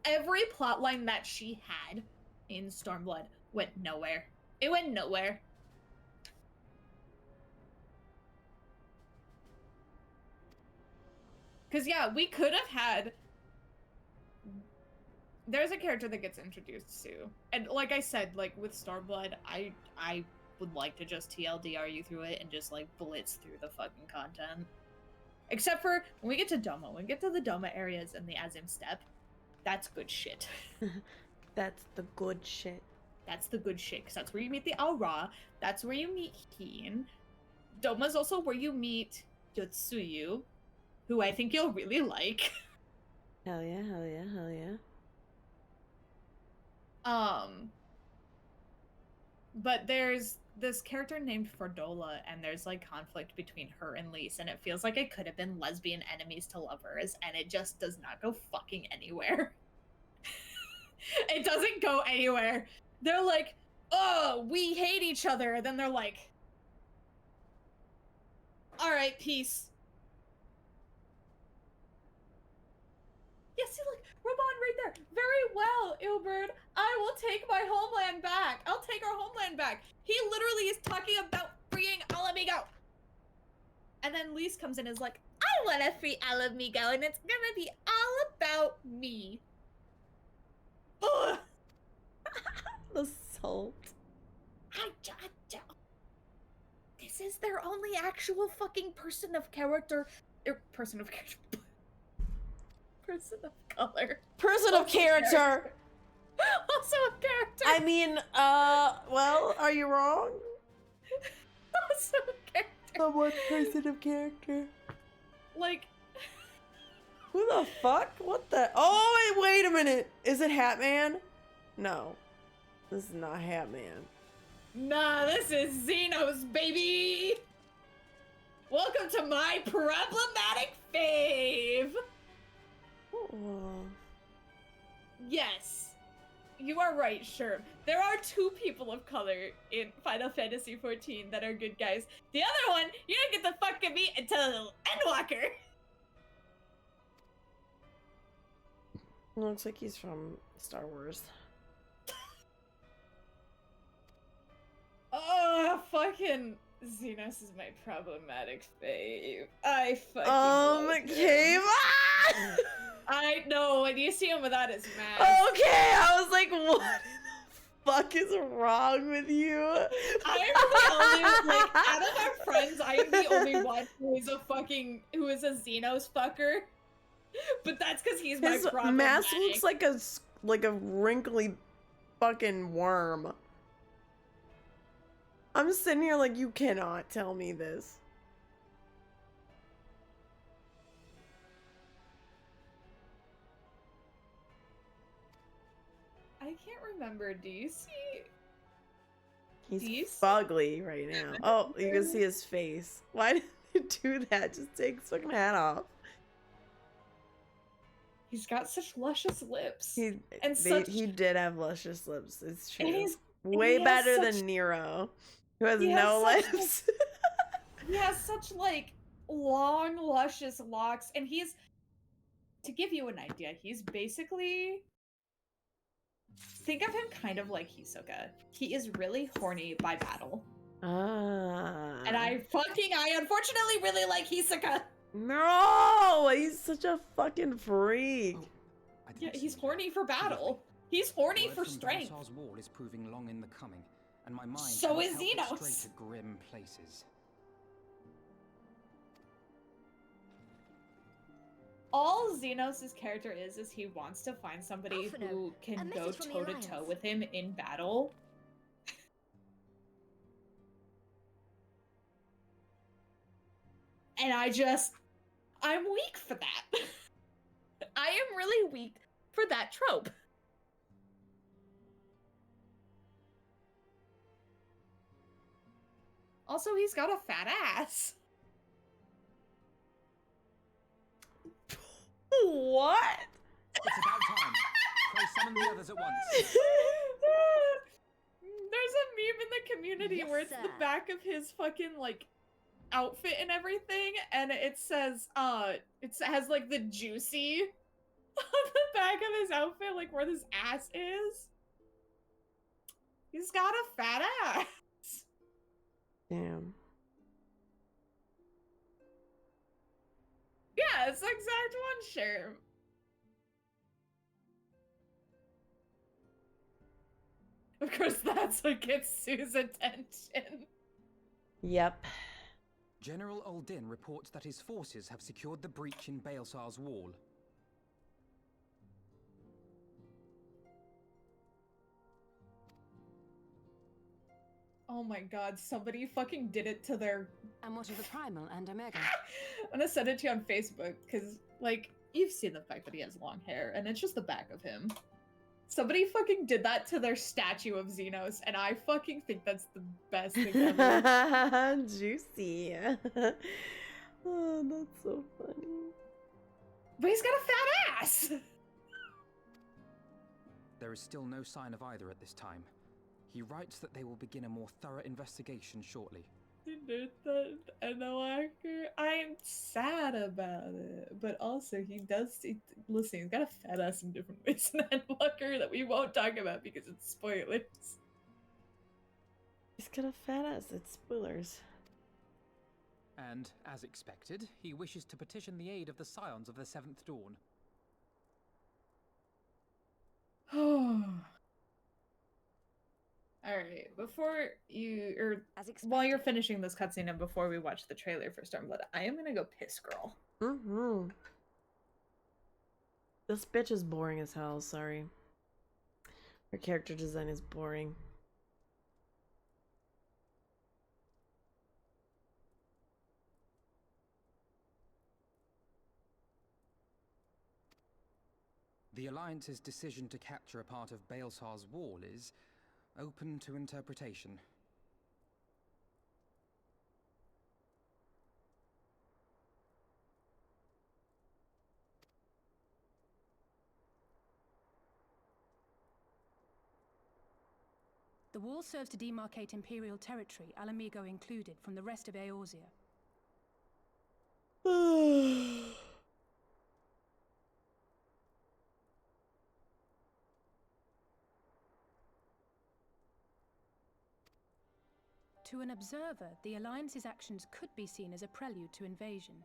Every plotline that she had in Stormblood went nowhere. It went nowhere. Because, yeah, we could have had... There's a character that gets introduced to. And like I said, like, with Stormblood, I would like to just TLDR you through it and just, like, blitz through the fucking content. Except for when we get to Doma. When we get to the Doma areas and the Azim Steppe, that's good shit. That's the good shit. That's the good shit, because that's where you meet the Aura. That's where you meet Heen. Doma's also where you meet Yotsuyu, who I think you'll really like. Hell yeah, hell yeah, hell yeah. But there's this character named Fordola, and there's, like, conflict between her and Lise, and it feels like it could have been lesbian enemies to lovers, and it just does not go fucking anywhere. It doesn't go anywhere. They're like, oh, we hate each other, and then they're like, alright, peace. Yeah, see, look, Ramon right there. Very well, Ilberd. I will take my homeland back. I'll take our homeland back. He literally is talking about freeing Alamigo. And then Lise comes in and is like, I want to free Alamigo, and it's gonna be all about me. Ugh. The salt. This is their only actual fucking person of character. Person of character. Person of color. Person of character. Also a character. I mean, well, are you wrong? Also a character. Someone person of character. Like, who the fuck? What the? Oh, wait a minute. Is it Hatman? No. This is not Hatman. Nah, this is Xenos, baby! Welcome to my problematic fave! Oh. Yes, you are right, sure. There are 2 people of color in Final Fantasy XIV that are good guys. The other one, you don't get to fucking meet until Endwalker! Looks like he's from Star Wars. Oh, fucking Xenos is my problematic fave. I fucking love him. I know, when you see him without his mask. Okay, I was like, what the fuck is wrong with you? I'm the only, like, out of our friends, I am the only one who is a Xenos fucker. But that's because he's my His problematic. mask looks like a wrinkly fucking worm. I'm sitting here like, you cannot tell me this. I can't remember. Do you see? He's fugly right now. Oh, you can see his face. Why did you do that? Just take his fucking hat off. He's got such luscious lips. He did have luscious lips. It's true. And Way he better has than Nero, who has he no has such, lips. He has such, like, long, luscious locks, and he's, to give you an idea, he's basically, think of him kind of like Hisoka. He is really horny by battle. Ah. And I unfortunately really like Hisoka. No, he's such a fucking freak. Yeah, he's horny for battle. He's horny for strength. Valsor's wall is proving long in the coming, and my mind So cannot is help but Xenos. stray to grim places. All Xenos' character is he wants to find somebody Alphinaud, who a can go message from the toe to toe Alliance. with him in battle. And I'm weak for that. I am really weak for that trope. Also, he's got a fat ass. What? It's about time. Pray summon the others at once. There's a meme in the community where it's the back of his fucking, like, outfit and everything, and it says, it has, like, the juicy on the back of his outfit, like, where his ass is. He's got a fat ass. Damn. Yeah, it's the exact one, sure. Of course, that's what gets Sue's attention. Yep. General Uldin reports that his forces have secured the breach in Baelsar's wall. Oh my god, somebody fucking did it to their... And what of the Primal and Omega? I'm gonna send it to you on Facebook, because, like, you've seen the fact that he has long hair, and it's just the back of him. Somebody fucking did that to their statue of Xenos, and I fucking think that's the best thing ever. Juicy. Oh, that's so funny. But he's got a fat ass! There is still no sign of either at this time. He writes that they will begin a more thorough investigation shortly. I'm sad about it, but also he does. Listen, he's got a fat ass in different ways than Endwalker that we won't talk about because it's spoilers. He's got a fat ass. It's spoilers. And, as expected, he wishes to petition the aid of the Scions of the Seventh Dawn. Alright, before you, while you're finishing this cutscene and before we watch the trailer for Stormblood, I am gonna go piss girl. Mm-hmm. This bitch is boring as hell, sorry. Her character design is boring. The Alliance's decision to capture a part of Baelsar's wall is open to interpretation. The wall serves to demarcate Imperial territory, Ala Mhigo included, from the rest of Eorzea. To an observer, the Alliance's actions could be seen as a prelude to invasion.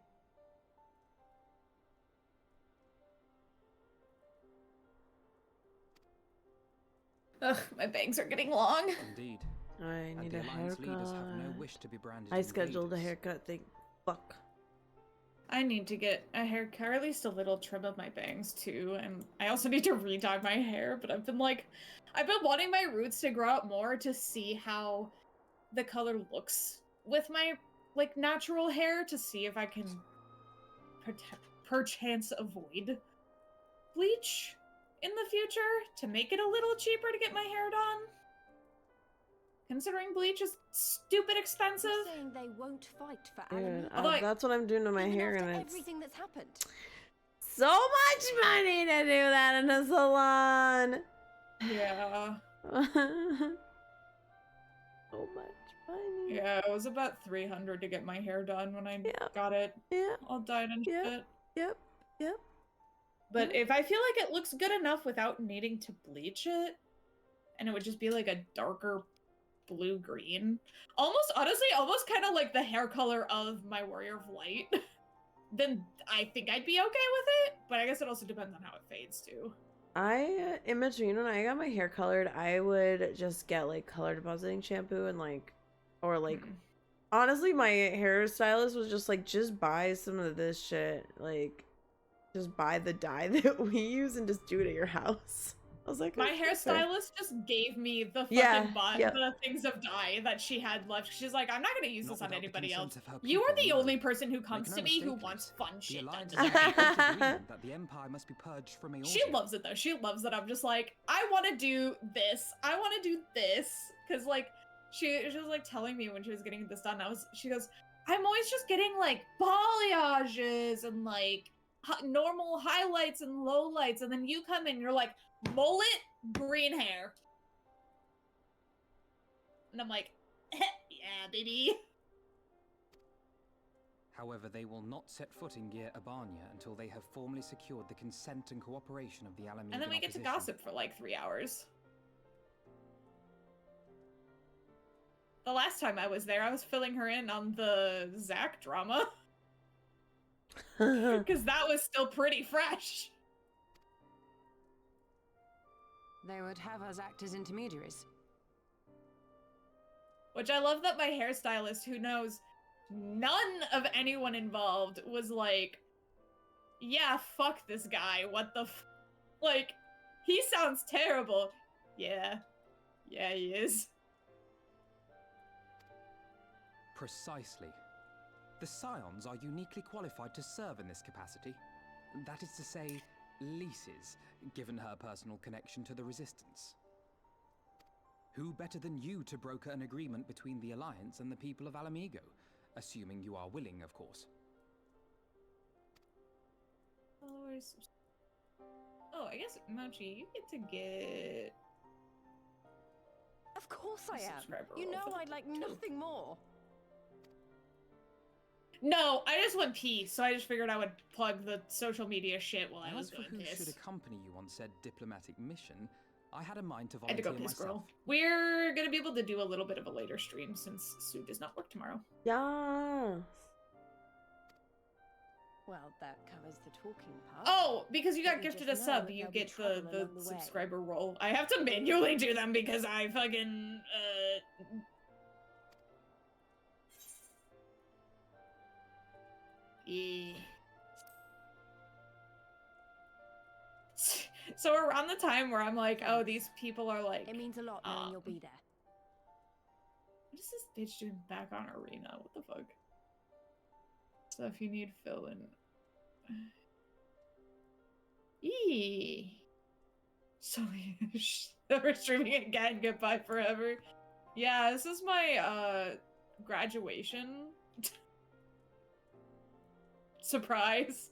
Ugh, my bangs are getting long. Indeed. I need the a Alliance haircut. leaders have no wish to be branded I scheduled a invaders. haircut thing. Fuck. I need to get a haircut, or at least a little trim of my bangs too, and I also need to re-dye my hair, but I've been wanting my roots to grow out more to see how the color looks with my, like, natural hair, to see if I can perchance avoid bleach in the future, to make it a little cheaper to get my hair done. Considering bleach is stupid expensive. You're saying they won't fight for Dude, Ala Mhigo? that's what I'm doing to my hair, and it's Everything that's happened. so much money to do that in a salon. Yeah. So much money. Yeah, it was about 300 to get my hair done when I got it. Yeah. All dyed and shit. Yep. But if I feel like it looks good enough without needing to bleach it, and it would just be like a darker blue-green, honestly, almost kind of like the hair color of my Warrior of Light, then I think I'd be okay with it. But I guess it also depends on how it fades too. In between when I got my hair colored, I would just get like color depositing shampoo and honestly, my hairstylist was just like, just buy some of this shit, like just buy the dye that we use and just do it at your house. I was like, my "Oh, that's fair." hairstylist just gave me the fucking Yeah, the things of dye that she had left. She's like, I'm not gonna use Not this on without the anybody else. consent of her You are people, the no. only person who comes Make to no me who mistake, wants fun The shit done. Alliance to has their a hair." joint agreement that the Empire must be purged from Eorzea. She loves it though. She loves that I'm just like, I want to do this. I want to do this because like she was like telling me when she was getting this done. She goes, I'm always just getting like balyages and like normal highlights and lowlights, and then you come in, you're like mullet, green hair, and I'm like, yeah, baby. However, they will not set foot in Gyr Abania until they have formally secured the consent and cooperation of the Alamegan And then we get to opposition. gossip for like 3 hours. The last time I was there, I was filling her in on the Zack drama. Because that was still pretty fresh. They would have us act as intermediaries. Which I love that my hairstylist, who knows none of anyone involved, was like, yeah, fuck this guy. What the like, he sounds terrible. Yeah. Yeah, he is. Precisely. The Scions are uniquely qualified to serve in this capacity. That is to say, leases, given her personal connection to the Resistance. Who better than you to broker an agreement between the Alliance and the people of Alamigo? Assuming you are willing, of course. Oh, I guess, Mochi, you get to get... Of course I am. subscriber You roll know for I'd like nothing more. No, I just went pee, so I just figured I would plug the social media shit while I was As for doing who this. should accompany you on said diplomatic mission, I had a mind to I had to volunteer go piss, myself. girl. We're gonna be able to do a little bit of a later stream since Sue does not work tomorrow. Yeah. Well, that covers the talking part. Oh, because you got But you gifted a just know sub, that you there'll be get trouble the along the way. subscriber roll. I have to manually do them because I fucking yeah. So around the time where I'm like, oh, these people are like, it means a lot knowing you'll be there. What is this bitch doing back on Arena? What the fuck? Stuff you need fill in. Eee. So we're streaming again. Goodbye forever. Yeah, this is my graduation surprise.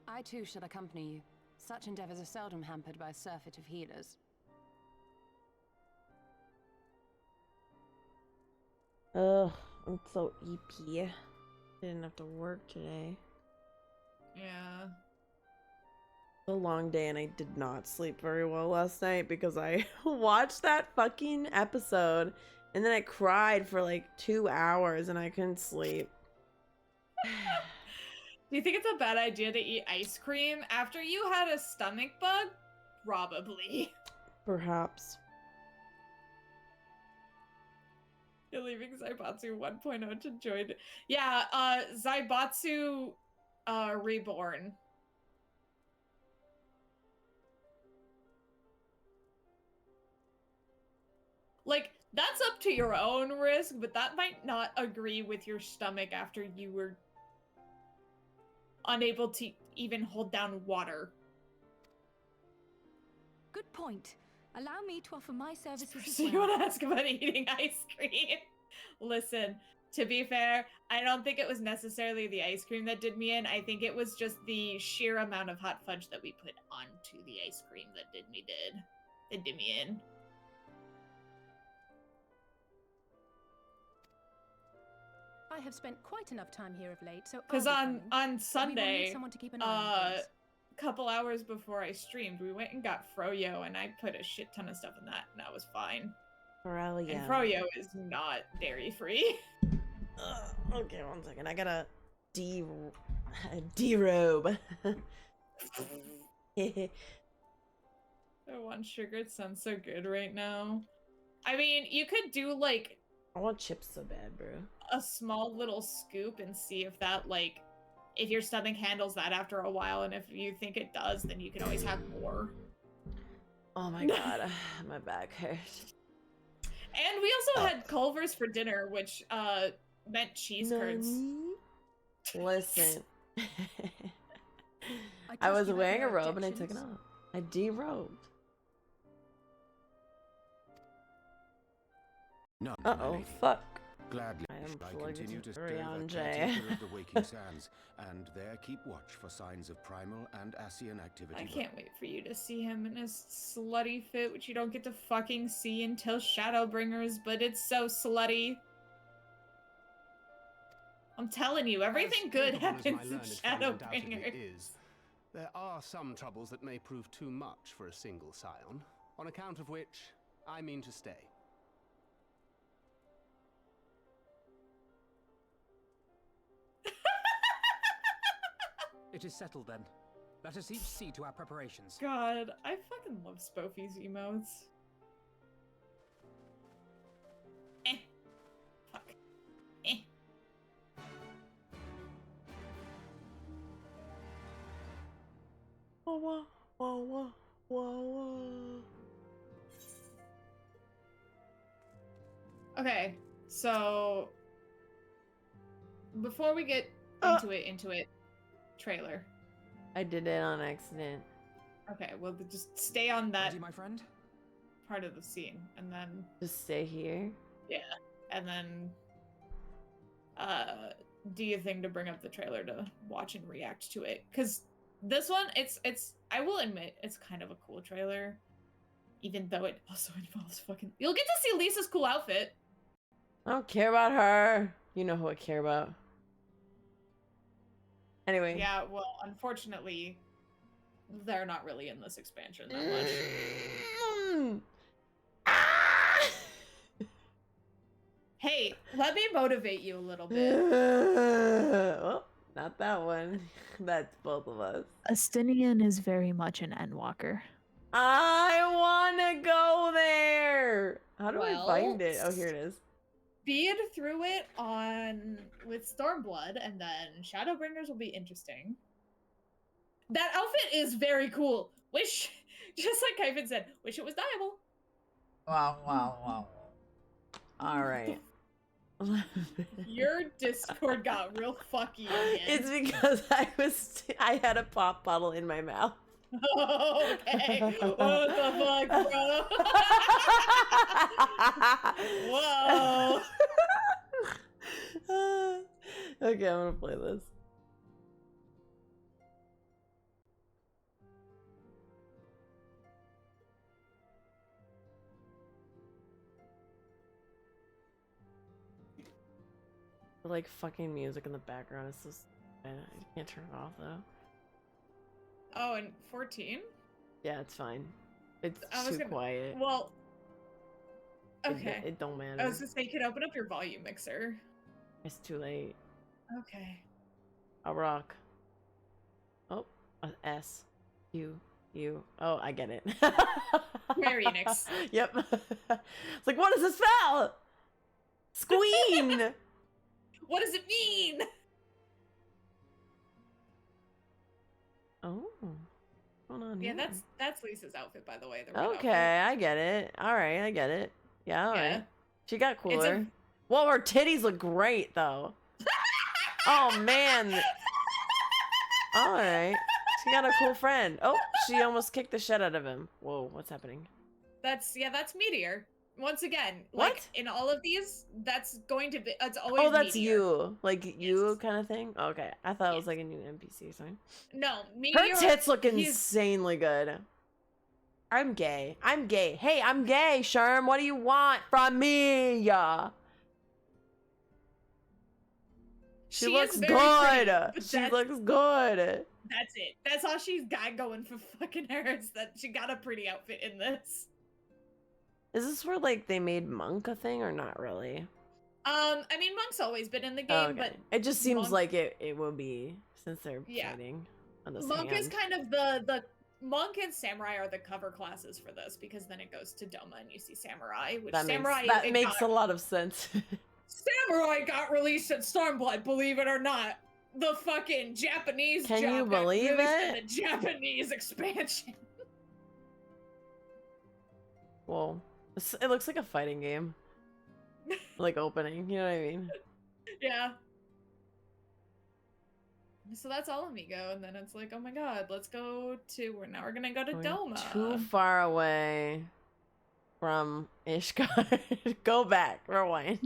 I too shall accompany you. Such endeavors are seldom hampered by a surfeit of healers. Ugh, I'm so EP. Didn't have to work today. Yeah. A long day, and I did not sleep very well last night because I watched that fucking episode and then I cried for like 2 hours and I couldn't sleep. Do you think it's a bad idea to eat ice cream after you had a stomach bug? Probably. Perhaps. You're leaving Zaibatsu 1.0 to join. Yeah, Zaibatsu Reborn. Like, that's up to your own risk, but that might not agree with your stomach after you were unable to even hold down water. Good point. Allow me to offer my services as So well. you want to ask about eating ice cream? Listen, to be fair, I don't think it was necessarily the ice cream that did me in. I think it was just the sheer amount of hot fudge that we put onto the ice cream that did me in. I have spent quite enough time here of late, so Because I'll be on coming. But we will need Sunday, someone to keep an eye on things. couple hours before I streamed, we went and got Froyo, and I put a shit ton of stuff in that, and that was fine. Froyo. And Froyo is not dairy free. Okay, 1 second. I gotta derobe. I want sugar. It sounds so good right now. I mean, you could do like I want chips so bad, bro. a small little scoop and see if that like if your stomach handles that after a while, and if you think it does, then you can always have more. Oh my god, my back hurts. And we also had Culver's for dinner, which meant cheese curds. Listen. I was wearing a robe and I took it off. I derobed. No. Uh-oh, fuck. Gladly, I I plugged continue to Rianjay. stay of the Waking Sands, and there keep watch for signs of primal and Ascian activity. I can't wait for you to see him in his slutty fit, which you don't get to fucking see until Shadowbringers, but it's so slutty. I'm telling you, everything good happens in Shadowbringers. There are some troubles that may prove too much for a single scion, on account of which I mean to stay. It is settled then. Let us each see to our preparations. God, I fucking love Spoofy's emotes. Fuck. Whoa, whoa, whoa, whoa, whoa, whoa. Okay, so before we get into it, trailer. I did it on accident. Okay, well just stay on that Ready, my friend? part of the scene, and then Just stay here. yeah, and then do your thing to bring up the trailer to watch and react to it, because this one, it's I will admit it's kind of a cool trailer, even though it also involves fucking. You'll get to see Lisa's cool outfit. I don't care about her. You know who I care about. Anyway. Yeah, well, unfortunately, they're not really in this expansion that much. Hey, let me motivate you a little bit. Well, not that one. That's both of us. Astinian is very much an Endwalker. I wanna go there. How do I find it? Oh, here it is. Speed through it with Stormblood, and then Shadowbringers will be interesting. That outfit is very cool. Wish, just like Kyvan said, wish it was dyeable. Wow. All right. Your Discord got real fucky again. It's because I had a pop bottle in my mouth. Okay. What the fuck, bro? Whoa. Okay, I'm gonna play this. The, like, fucking music in the background is just I can't turn it off though. Oh, and 14? Yeah, it's fine. It's I was too gonna, quiet. Well, okay. It don't matter. I was gonna say, you can open up your volume mixer. It's too late. Okay. A rock. Oh, a S. U. Oh, I get it. Square Enix. Yep. It's like, what does this spell? Squeen! What does it mean? Oh. Hold on. Yeah, here. that's Lisa's outfit, by the way. The red Okay, outfit. I get it. Alright, I get it. Yeah, alright. Yeah. She got It's cooler. Well, her titties look great, though. Oh, man. Alright. She got a cool friend. Oh, she almost kicked the shit out of him. Whoa, what's happening? That's Meteor. Once again, like What? in all of these, that's going to be. It's always. Oh, that's Meteor. you. Like, you kind of thing? Okay. I thought it was like a new NPC. Sorry. No, Meteor. Her tits look he's- insanely good. I'm gay. I'm gay. Hey, I'm gay, Sherm. What do you want from me? She looks is very pretty, good. but She that's- looks good. That's it. That's all she's got going for fucking her. Is that she got a pretty outfit in this. Is this where, like, they made Monk a thing or not really? I mean, Monk's always been in the Oh, game, okay. but It just seems Monk- like it will be since they're Yeah. fighting on this Monk is hand. kind of the Monk and Samurai are the cover classes for this, because then it goes to Doma and you see Samurai, which Samurai that it makes got- a lot of sense. Samurai got released at Stormblood, believe it or not. The fucking Japanese Can job you got believe released in it? the Japanese expansion. Whoa. It looks like a fighting game. Like opening, you know what I mean? Yeah. So that's all Amigo, and then it's like, oh my god, let's go to. Now we're gonna go to Going Doma. too far away from Ishgard. Go back. Rewind.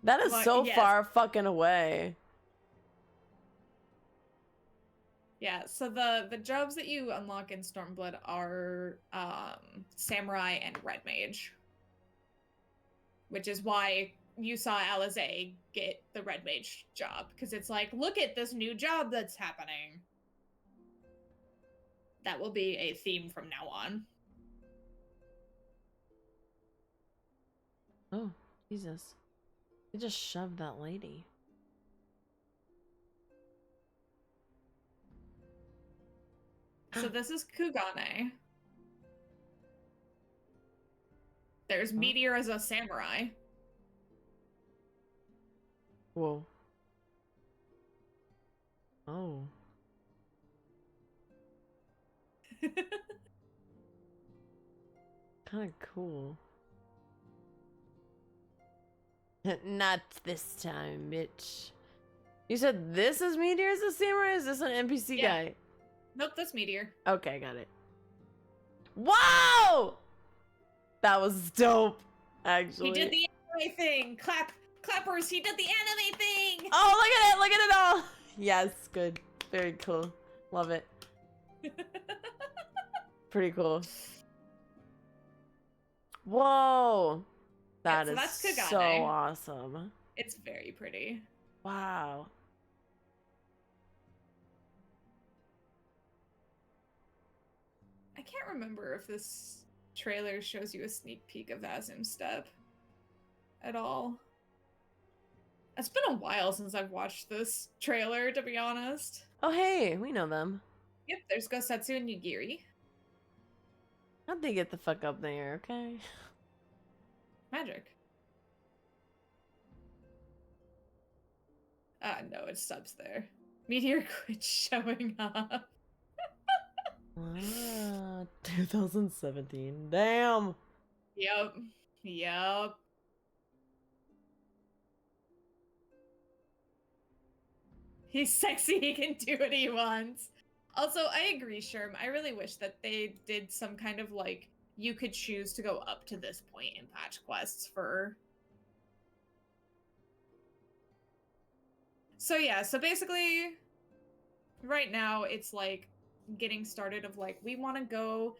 That is Well, so yes. far fucking away. Yeah, so the jobs that you unlock in Stormblood are Samurai and Red Mage. Which is why you saw Alize get the Red Mage job. Because it's like, look at this new job that's happening. That will be a theme from now on. Oh, Jesus. He just shoved that lady. So this is Kugane. There's Meteor as a samurai. Whoa. Oh. Kind of cool. Not this time, bitch. You said this is Meteor as a samurai? Is this an NPC guy? Nope, that's Meteor. Okay, got it. Wow! That was dope, actually. He did the anime thing. Clappers, he did the anime thing! Oh, look at it! Look at it all! Yes, good. Very cool. Love it. Pretty cool. Whoa! That so is that's Kugane. so awesome. It's very pretty. Wow. I can't remember if this trailer shows you a sneak peek of Azim's Step at all. It's been a while since I've watched this trailer, to be honest. Oh, hey, we know them. Yep, there's Gosetsu and Nigiri. How'd they get the fuck up there, okay? Magic. No, it stops there. Meteor quit showing up. 2017. Damn. Yep. Yep. He's sexy, he can do what he wants. Also, I agree, Sherm. I really wish that they did some kind of like, you could choose to go up to this point in patch quests for... So yeah, so basically, right now it's like getting started of like, we want to go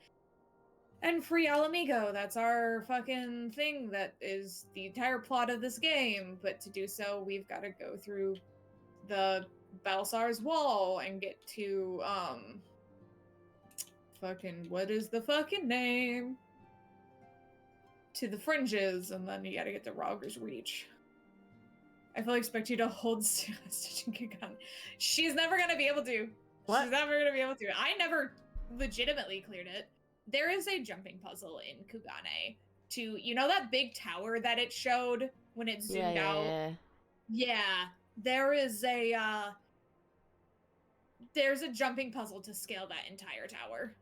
and free Alamigo. That's our fucking thing. That is the entire plot of this game. But to do so, we've got to go through the Balsar's Wall and get to, fucking, what is the fucking name? To the Fringes, and then you gotta get to Rogger's Reach. I fully expect you to hold Stitch and Kugane. She's never gonna be able to. What? She's never gonna be able to. I never legitimately cleared it. There is a jumping puzzle in Kugane to, you know that big tower that it showed when it zoomed out? Yeah. There's a jumping puzzle to scale that entire tower.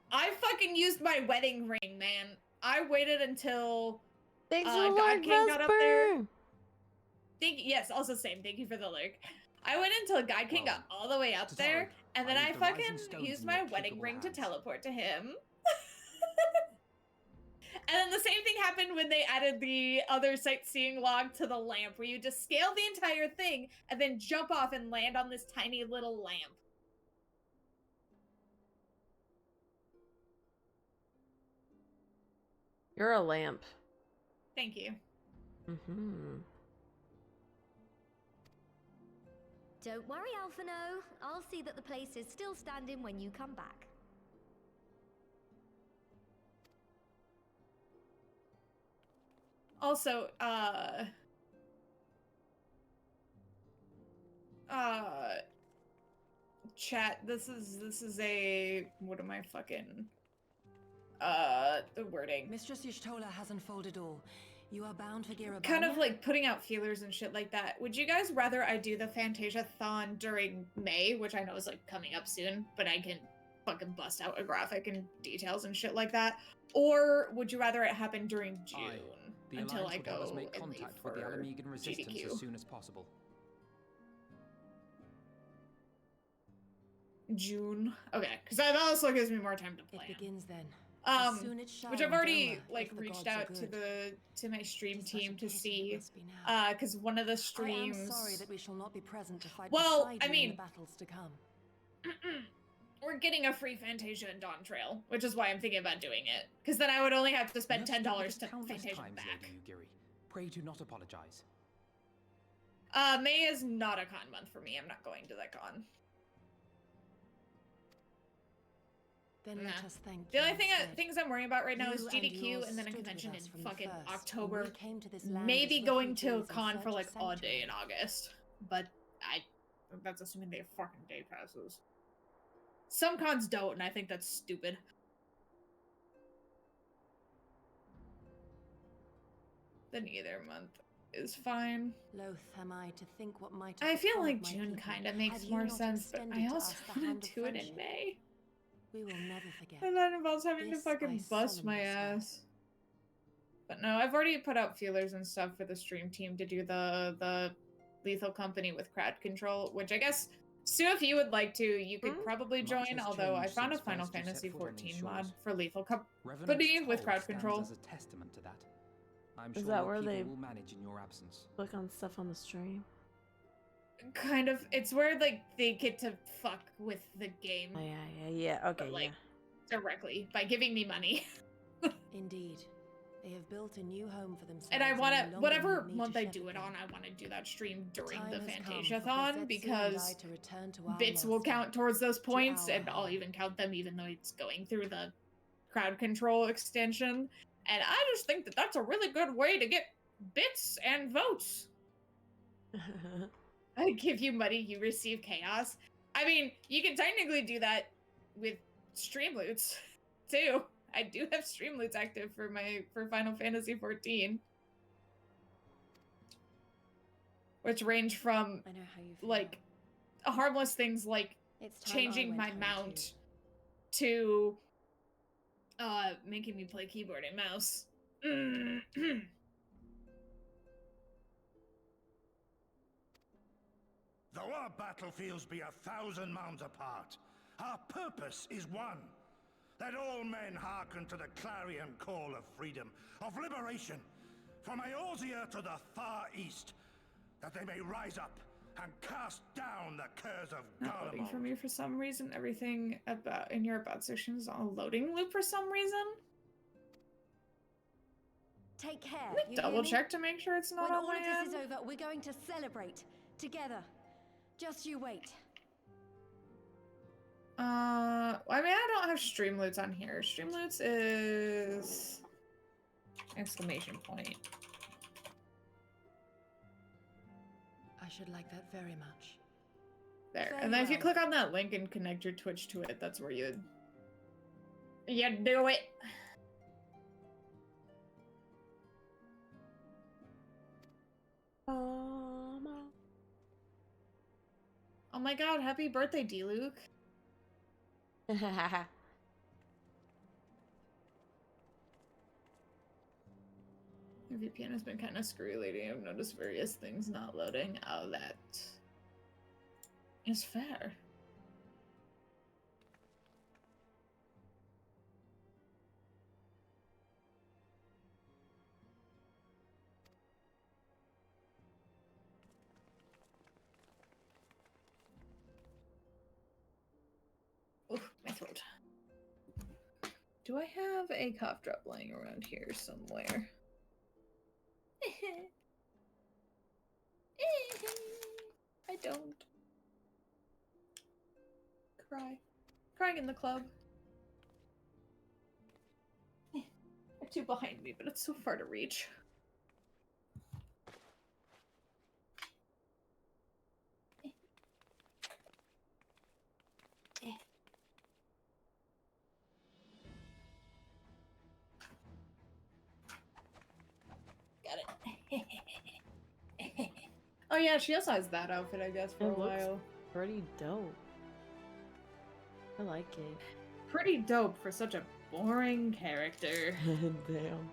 I fucking used my wedding ring, man. I waited until God King got up there. Yes, also same. Thank you for the lurk. I waited until God King got all the way up there, and then I fucking used my wedding ring to teleport to him. And then the same thing happened when they added the other sightseeing log to the lamp, where you just scale the entire thing and then jump off and land on this tiny little lamp. You're a lamp. Thank you. Mm-hmm. Don't worry, Alphino. I'll see that the place is still standing when you come back. Also, chat, this is a, what am I fucking, the wording. Mistress Y'shtola has unfolded all. You are bound for Girabania? Kind of like putting out feelers and shit like that. Would you guys rather I do the Fantasia-thon during May, which I know is like coming up soon, but I can fucking bust out a graphic and details and shit like that? Or would you rather it happen during June The until Alliance I would have us go make and leave contact for with the Alamegan resistance GDQ? as soon as possible. June. Okay, because that also gives me more time to plan. It begins then. As soon as Which Shire I've already and Doma, like if the reached gods are out to good. my stream Tis such a team to pity it see, must be now. because one of the I streams. am sorry that we shall not be present to fight Well, beside I you mean, in the battles to come. We're getting a free Fantasia and Dawn Trail, which is why I'm thinking about doing it. Because then I would only have to spend $10 to Fantasia times, back. Lady Yugiri. Pray do not apologize. May is not a con month for me. I'm not going to that con. Then Nah. let us thank The you only instead. things I'm worrying about right now is You and GDQ yours and then a stood with convention us in from the fucking first, when October. we came to this land Maybe as going to a refugees in con search for of like odd day sanctuary. in August. But that's assuming they have fucking day passes. Some cons don't, and I think that's stupid. Then either month is fine. Loath am I to think what might I have feel become like of my June people kind of makes had you more not sense, but extended I to also us the hand want of to do it in friendship. May. We will never forget. And that involves having to This fucking I bust my solemnly swear. ass. But no, I've already put out feelers and stuff for the stream team to do the Lethal Company with crowd control, which I guess, Sue, if you would like to, you could probably Much join, has although I changed found a since Final first you set Fantasy foot on these XIV mod shores. for Lethal Revenant's Company with toll crowd stands control. as a testament to that. I'm Is sure that your where people they will manage in your absence. click on stuff on the stream? Kind of, it's where like they get to fuck with the game. Oh, yeah. Okay, but, like, yeah. directly by giving me money. Indeed. They have built a new home for themselves. And I want no to, longer whatever need me month to I shepherd do it them. on, I want to do that stream during Time the has come for Fantasia-thon Brisetsu and because I to return to our bits will master, count towards those points, our and I'll even count them even though it's going through the crowd control extension. And I just think that that's a really good way to get bits and votes. I give you money, you receive chaos. I mean, you can technically do that with Streamloots too. I do have Streamloots active for Final Fantasy XIV, which range from I know how you feel. like harmless things like It's time changing I my went home mount to making me play keyboard and mouse. Though our battlefields be 1,000 mounds apart, our purpose is one. Let all men hearken to the clarion call of freedom, of liberation, from Eorzea to the far east, that they may rise up and cast down the curse of Not loading Garlemald. for me for some reason. Everything about in your about section is on a loading loop for some reason. Take care. Let me you hear double me? check to make sure it's not When on all my of this end. is over, we're going to celebrate together. Just you wait. I mean, I don't have Streamloots on here. Streamloots is exclamation point. I should like that very much. There. Very And then if you well. click on that link and connect your Twitch to it, that's where you do it. Oh my god, happy birthday, D-Luke. Your VPN has been kind of screwy lately. I've noticed various things not loading. Oh, that is fair. Oof, my throat. Do I have a cough drop lying around here somewhere? I don't. Cry. Crying in the club. I have two behind me, but it's so far to reach. Got it. Oh yeah, she also has that outfit, I guess, for It a looks while. pretty dope. I like it. Pretty dope for such a boring character. Damn.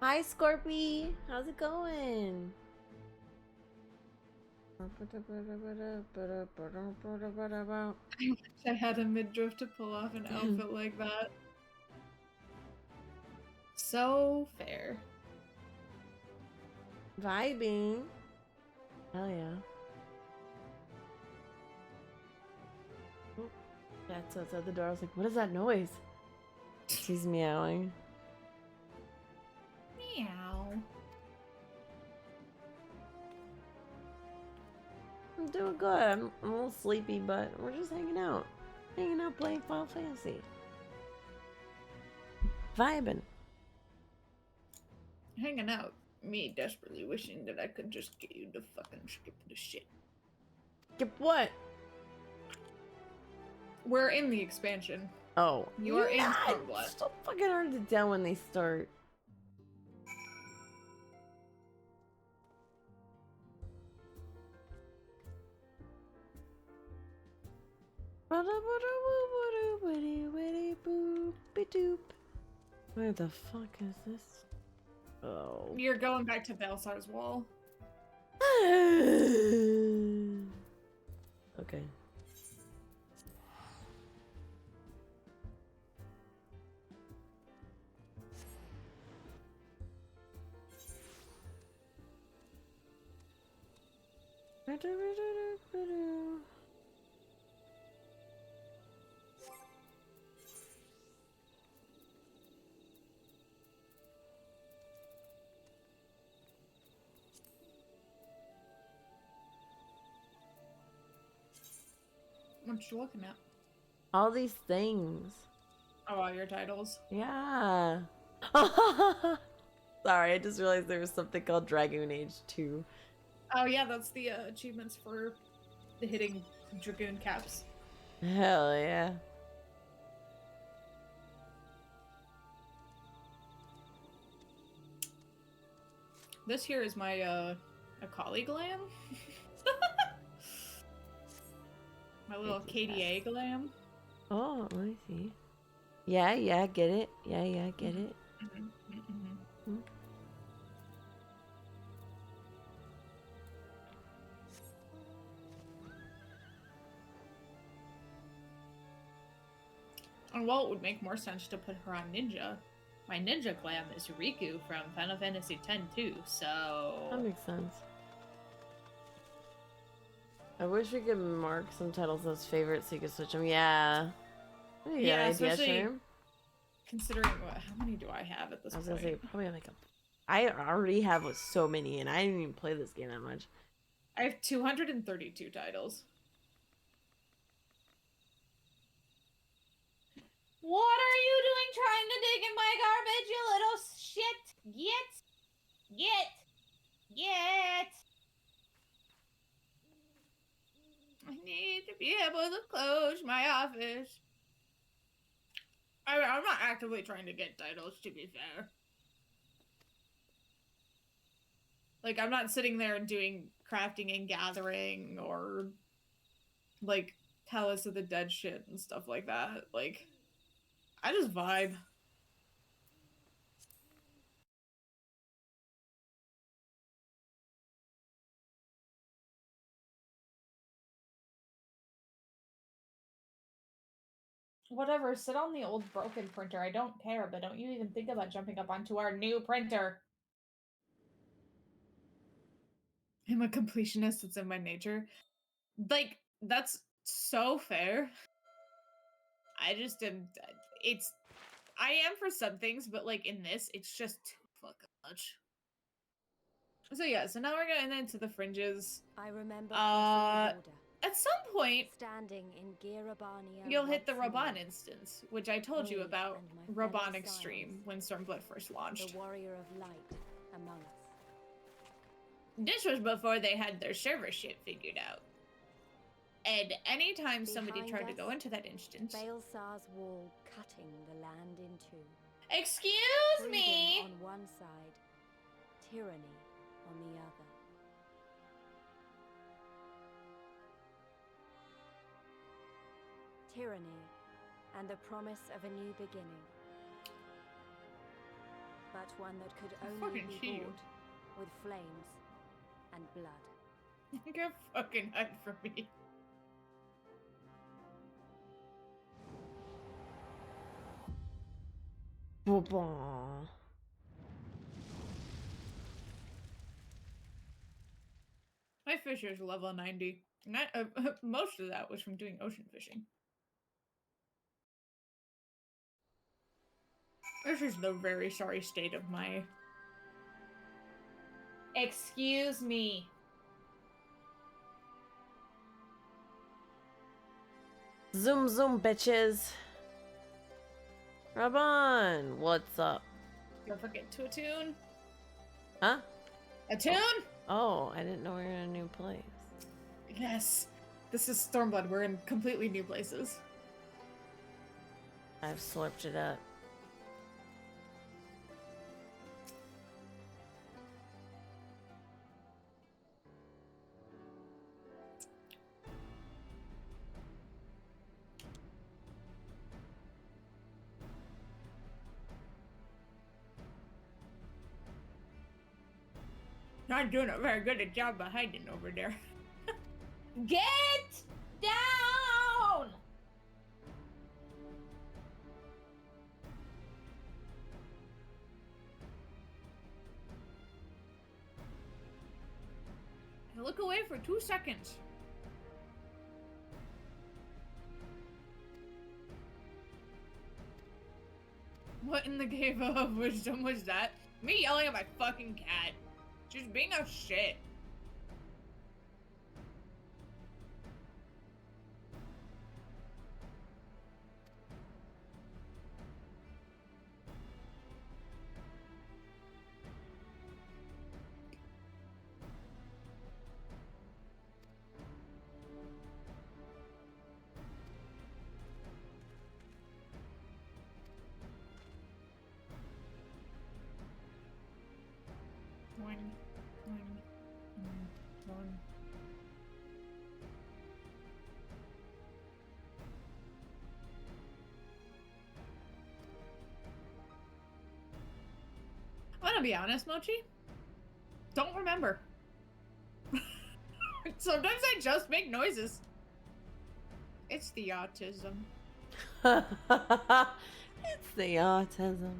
Hi, Scorpy. How's it going? I wish I had a midriff to pull off an outfit like that. So fair. Vibing. Hell yeah. Oh, that's outside the door. I was like, what is that noise? She's meowing. Meow. I'm doing good. I'm a little sleepy, but we're just hanging out. Hanging out playing Final Fantasy. Vibing. Hanging out. Me desperately wishing that I could just get you to fucking skip the shit. Skip what? We're in the expansion. Oh. You are in It's Stormblood. so fucking hard to tell when they start. Where the fuck is this? Oh. You're going back to Belsar's Wall. Okay. What you looking at? All these things. Oh, all your titles. Yeah. Sorry, I just realized there was something called Dragoon Age 2. Oh yeah, that's the achievements for the hitting Dragoon caps. Hell yeah. This here is my Akali glam. My little KDA glam. Oh, I see. Yeah, yeah, get it. Yeah, yeah, get it. Hmm. And well, it would make more sense to put her on Ninja. My Ninja glam is Riku from Final Fantasy X too, so... That makes sense. I wish we could mark some titles as favorites so you could switch them. Yeah. Yeah, idea, especially sure. considering how many do I have at this I was point? gonna say probably like I already have so many, and I didn't even play this game that much. I have 232 titles. What are you doing trying to dig in my garbage, you little shit? Get! I need to be able to close my office. I'm not actively trying to get titles, to be fair. Like, I'm not sitting there and doing crafting and gathering or, like, Palace of the Dead shit and stuff like that. Like, I just vibe. Whatever, sit on the old broken printer. I don't care, but don't you even think about jumping up onto our new printer. I'm a completionist. It's in my nature. Like, that's so fair. I just am... I am for some things, but, like, in this, it's just too fucking much. So, yeah, so now we're getting into the fringes. I remember at some point, standing in Girabania, you'll hit the once Raban more, instance, which I told you me about and my fellow Raban Extreme when Stormblood first launched. the warrior of light among us. This was before they had their server shit figured out. And anytime somebody Behind tried to us, go into that instance... Baelsar's wall cutting the land in two. Excuse Freedom me! on one side, tyranny on the other. Tyranny and the promise of a new beginning. But one that could only fucking be you. bought with flames and blood. Get fucking hide from me. Blah. My fisher's level 90. And most of that was from doing ocean fishing. This is the very sorry state of my... Excuse me. Zoom zoom, bitches. Raban, what's up? Don't forget to attune. Huh? Attune? Oh, I didn't know we were in a new place. Yes. This is Stormblood. We're in completely new places. I've slurped it up. Not doing a very good a job of hiding over there. Get down! I look away for 2 seconds. What in the cave of wisdom was that? Me yelling at my fucking cat. Just being a shit. One. I'm gonna be honest, Mochi. Don't remember. Sometimes I just make noises. It's the autism. It's the autism.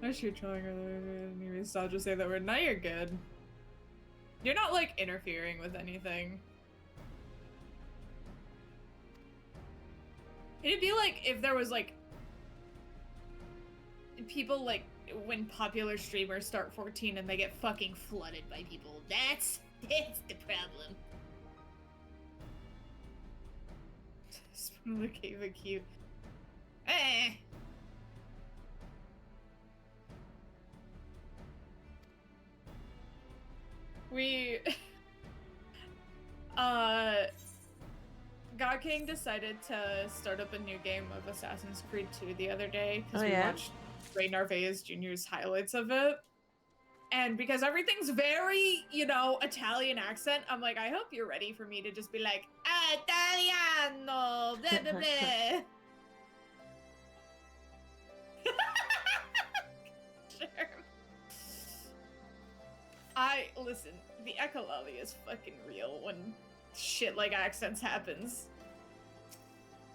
I should trying and you saw just say that word. Now you're good. You're not like interfering with anything. It'd be like if there was like people like when popular streamers start 14 and they get fucking flooded by people. That's the problem. Spoon of the cave of cute. Eh. We God King decided to start up a new game of Assassin's Creed 2 the other day because we watched Ray Narvaez Jr.'s highlights of it. And because everything's very, you know, Italian accent, I'm like, I hope you're ready for me to just be like, Italiano, blah, blah, blah. Sure. Listen, the echolali is fucking real when shit like accents happens.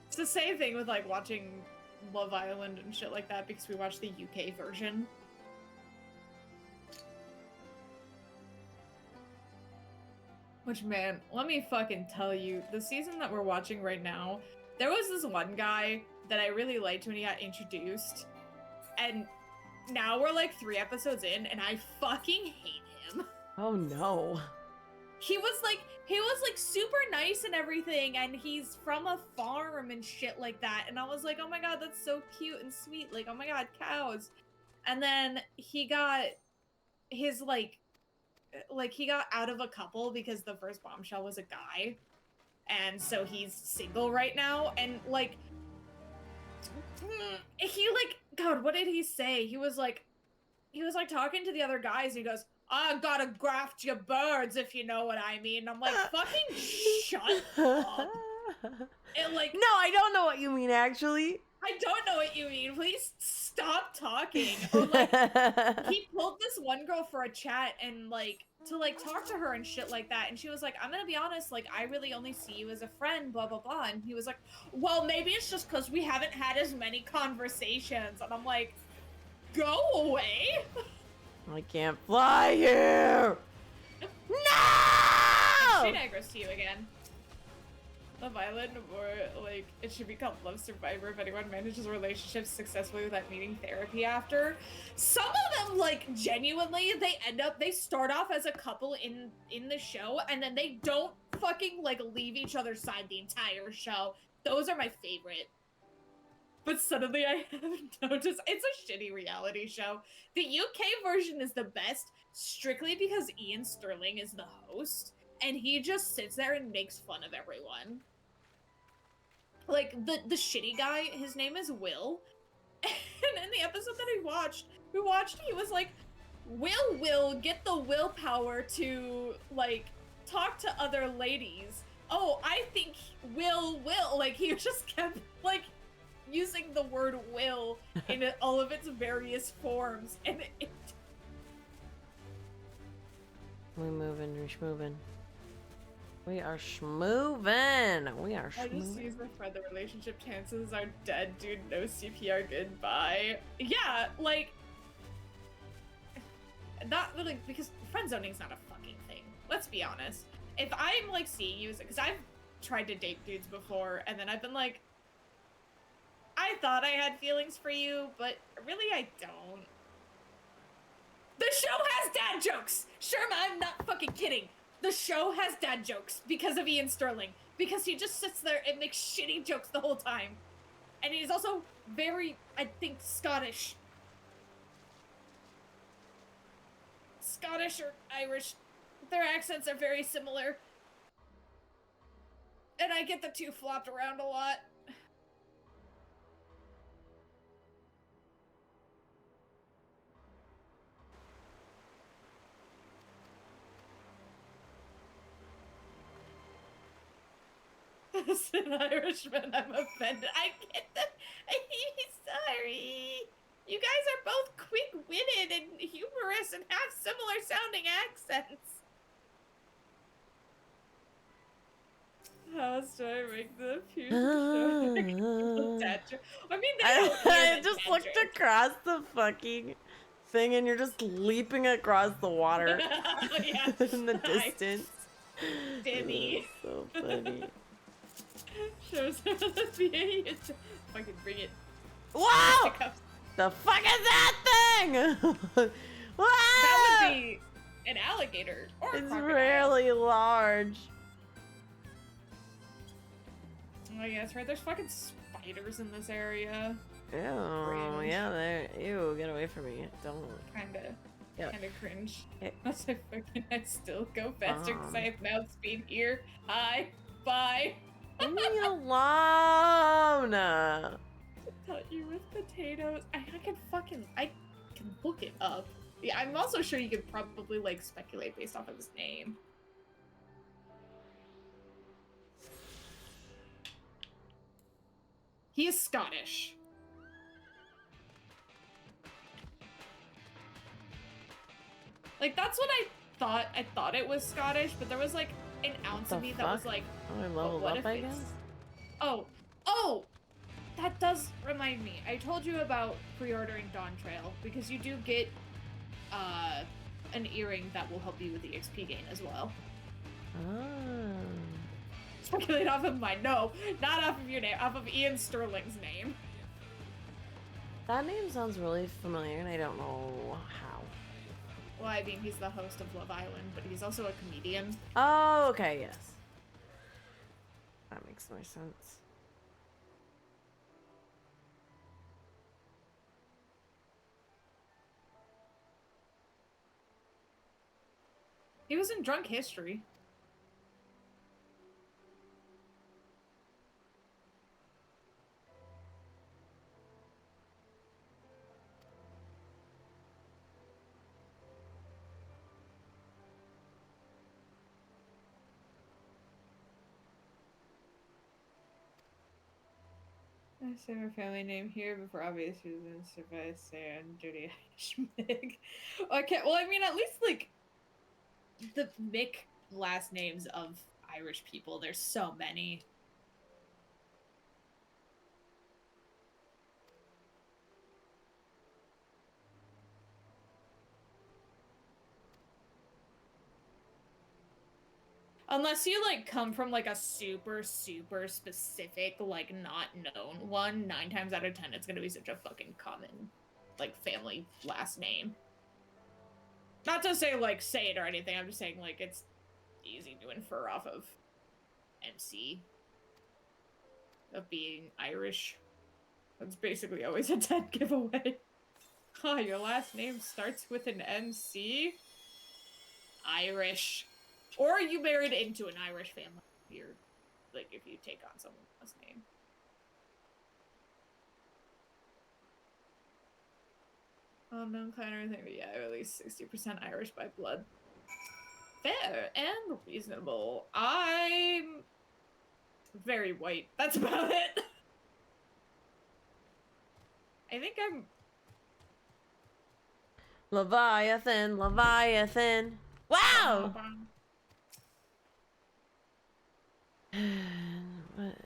It's the same thing with like watching Love Island and shit like that because we watched the UK version. Which, man, let me fucking tell you, the season that we're watching right now, there was this one guy that I really liked when he got introduced, and now we're like 3 episodes in, and I fucking hate him. Oh no. He was like super nice and everything, and he's from a farm and shit like that. And I was like, oh my god, that's so cute and sweet. Like, oh my god, cows. And then he got his like he got out of a couple because the first bombshell was a guy. And so he's single right now. And like, he like, God, what did he say? He was like talking to the other guys. And he goes, I gotta graft your birds, if you know what I mean. I'm like, fucking shut up. And like, no, I don't know what you mean, actually. I don't know what you mean. Please stop talking. Or like, he pulled this one girl for a chat and like to like talk to her and shit like that. And she was like, I'm gonna be honest, like I really only see you as a friend, blah blah blah. And he was like, well, maybe it's just because we haven't had as many conversations. And I'm like, go away. I can't fly here! No! She aggroes to you again. Love Island, or like, it should be called Love Survivor if anyone manages relationships successfully without needing therapy after. Some of them, like, genuinely, they start off as a couple in the show, and then they don't fucking, like, leave each other's side the entire show. Those are my favorite. But suddenly I have noticed it's a shitty reality show. The UK version is the best, strictly because Ian Sterling is the host, and he just sits there and makes fun of everyone. Like, the shitty guy, his name is Will, and in the episode that we watched, he was like, Will get the willpower to, like, talk to other ladies. Oh, I think Will, like, he just kept, like, using the word will in all of its various forms, and it... We moving, we schmoving. We are schmoving. We are schmoving. I just use the friend, the relationship chances are dead, dude. No CPR, goodbye. Yeah, like... Not really, because friend zoning's not a fucking thing. Let's be honest. If I'm, like, seeing you, because I've tried to date dudes before, and then I've been like, I thought I had feelings for you, but really I don't. The show has dad jokes! Sherma, I'm not fucking kidding. The show has dad jokes because of Ian Sterling. Because he just sits there and makes shitty jokes the whole time. And he's also very, I think, Scottish. Scottish or Irish. Their accents are very similar. And I get the two flopped around a lot. As an Irishman, I'm offended. I get that. Sorry. You guys are both quick-witted and humorous and have similar sounding accents. How else do I make the dad joke? I mean, I just looked across the fucking thing and you're just leaping across the water in the distance. Demi. So funny. Shows her the VA. Fucking bring it. Wow! The fuck is that thing? That would be an alligator or a It's crocodile. really large. Oh yeah, that's right. There's fucking spiders in this area. Ew, Cringe. yeah, they're. Ew, get away from me. Don't. Kinda cringe. Unless I still go faster because I have mouth speed here. Hi, bye. Leave me alone. I thought you with potatoes. I can look it up. Yeah, I'm also sure you could probably like speculate based off of his name. He is Scottish. Like, that's what I thought. I thought it was Scottish, but there was like an ounce of me that was like, Oh, I leveled what up, if I it's- guess? Oh! That does remind me. I told you about pre-ordering Dawn Trail, because you do get an earring that will help you with the XP gain as well. Speculate off of mine. No, not off of your name, off of Ian Sterling's name. That name sounds really familiar and I don't know how. Well, I mean, he's the host of Love Island, but he's also a comedian. Oh, okay, yes. That makes more sense. He was in Drunk History. I say my family name here before obvious reasons. If I say I'm Judy Schmick. Okay, well, I mean, at least, like, the Mick last names of Irish people, there's so many. Unless you, like, come from, like, a super, super specific, like, not known one, 9 times out of 10, it's gonna be such a fucking common, like, family last name. Not to say, like, say it or anything, I'm just saying, like, it's easy to infer off of MC. Of being Irish. That's basically always a dead giveaway. Huh, your last name starts with an MC? Irish. Or you married into an Irish family. You're, like, if you take on someone's last name. Unknown clan or anything, but yeah, at least 60% Irish by blood. Fair and reasonable. I'm very white. That's about it. I think I'm... Leviathan, Leviathan. Wow!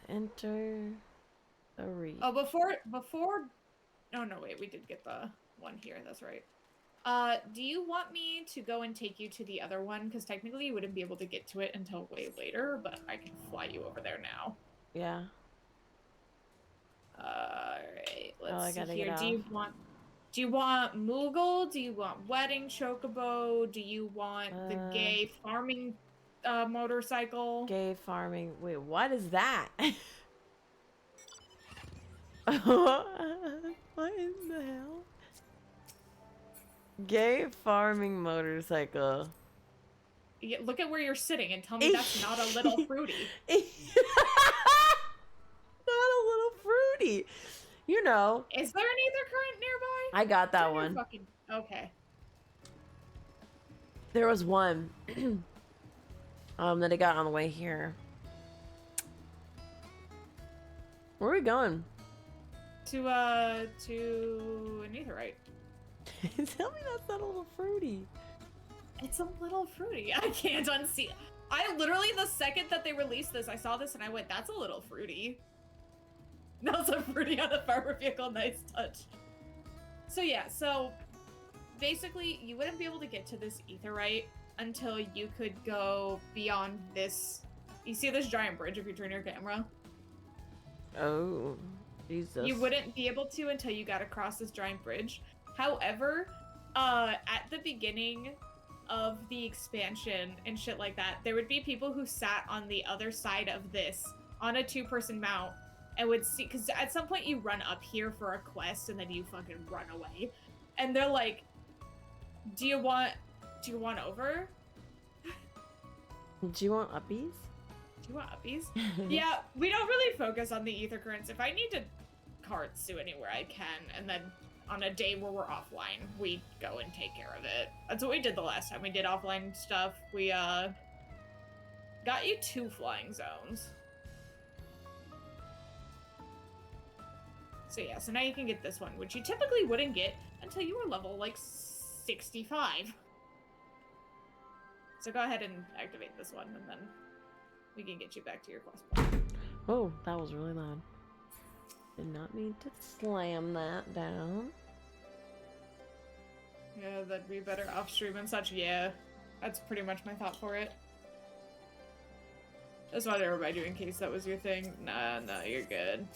Enter a read. Oh, before... Oh, no, wait, we did get the one here, that's right. Do you want me to go and take you to the other one? Because technically you wouldn't be able to get to it until way later, but I can fly you over there now. Yeah. Alright, let's I see gotta here. get Do you want Moogle? Do you want Wedding Chocobo? Do you want the gay farming motorcycle? Gay farming. Wait, what is that? What in the hell? Gay farming motorcycle. Yeah, look at where you're sitting and tell me that's not a little fruity. Not a little fruity. You know. Is there an ether current nearby? I got that one. Okay. There was one that I got on the way here. Where are we going? To an etherite. Tell me that's not a little fruity. It's a little fruity. I can't unsee it. I literally, the second that they released this, I saw this and I went, that's a little fruity. Not so fruity on the farmer vehicle, nice touch. So yeah, so basically you wouldn't be able to get to this etherite until you could go beyond this. You see this giant bridge if you turn your camera? Oh, Jesus. You wouldn't be able to until you got across this giant bridge. However, at the beginning of the expansion and shit like that, there would be people who sat on the other side of this on a 2-person mount and would see, because at some point you run up here for a quest and then you fucking run away. And they're like, do you want over? Do you want uppies? Do you want uppies? Yeah, we don't really focus on the ether currents. If I need to Kartsu anywhere I can, and then on a day where we're offline, we go and take care of it. That's what we did the last time we did offline stuff. We got you 2 flying zones. So yeah, so now you can get this one, which you typically wouldn't get until you were level like 65. So go ahead and activate this one, and then we can get you back to your quest point. Oh, that was really loud. Did not mean to slam that down. Yeah, that'd be better off stream and such. Yeah, that's pretty much my thought for it. Just wanted to remind you in case that was your thing. Nah, you're good.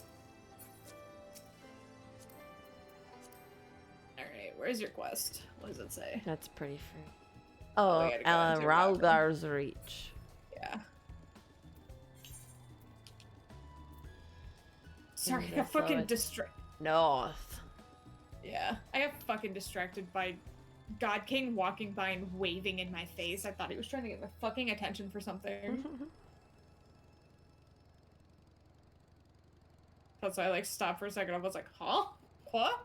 Alright, Where's your quest? What does it say? That's pretty free. Oh, Oh, we gotta go into Ralgar's Reach. Yeah. Sorry, I Okay, got so fucking it's distracted. North. Yeah, I got fucking distracted by God King walking by and waving in my face. I thought he was trying to get my fucking attention for something. That's why I like stopped for a second. I was like, huh? What?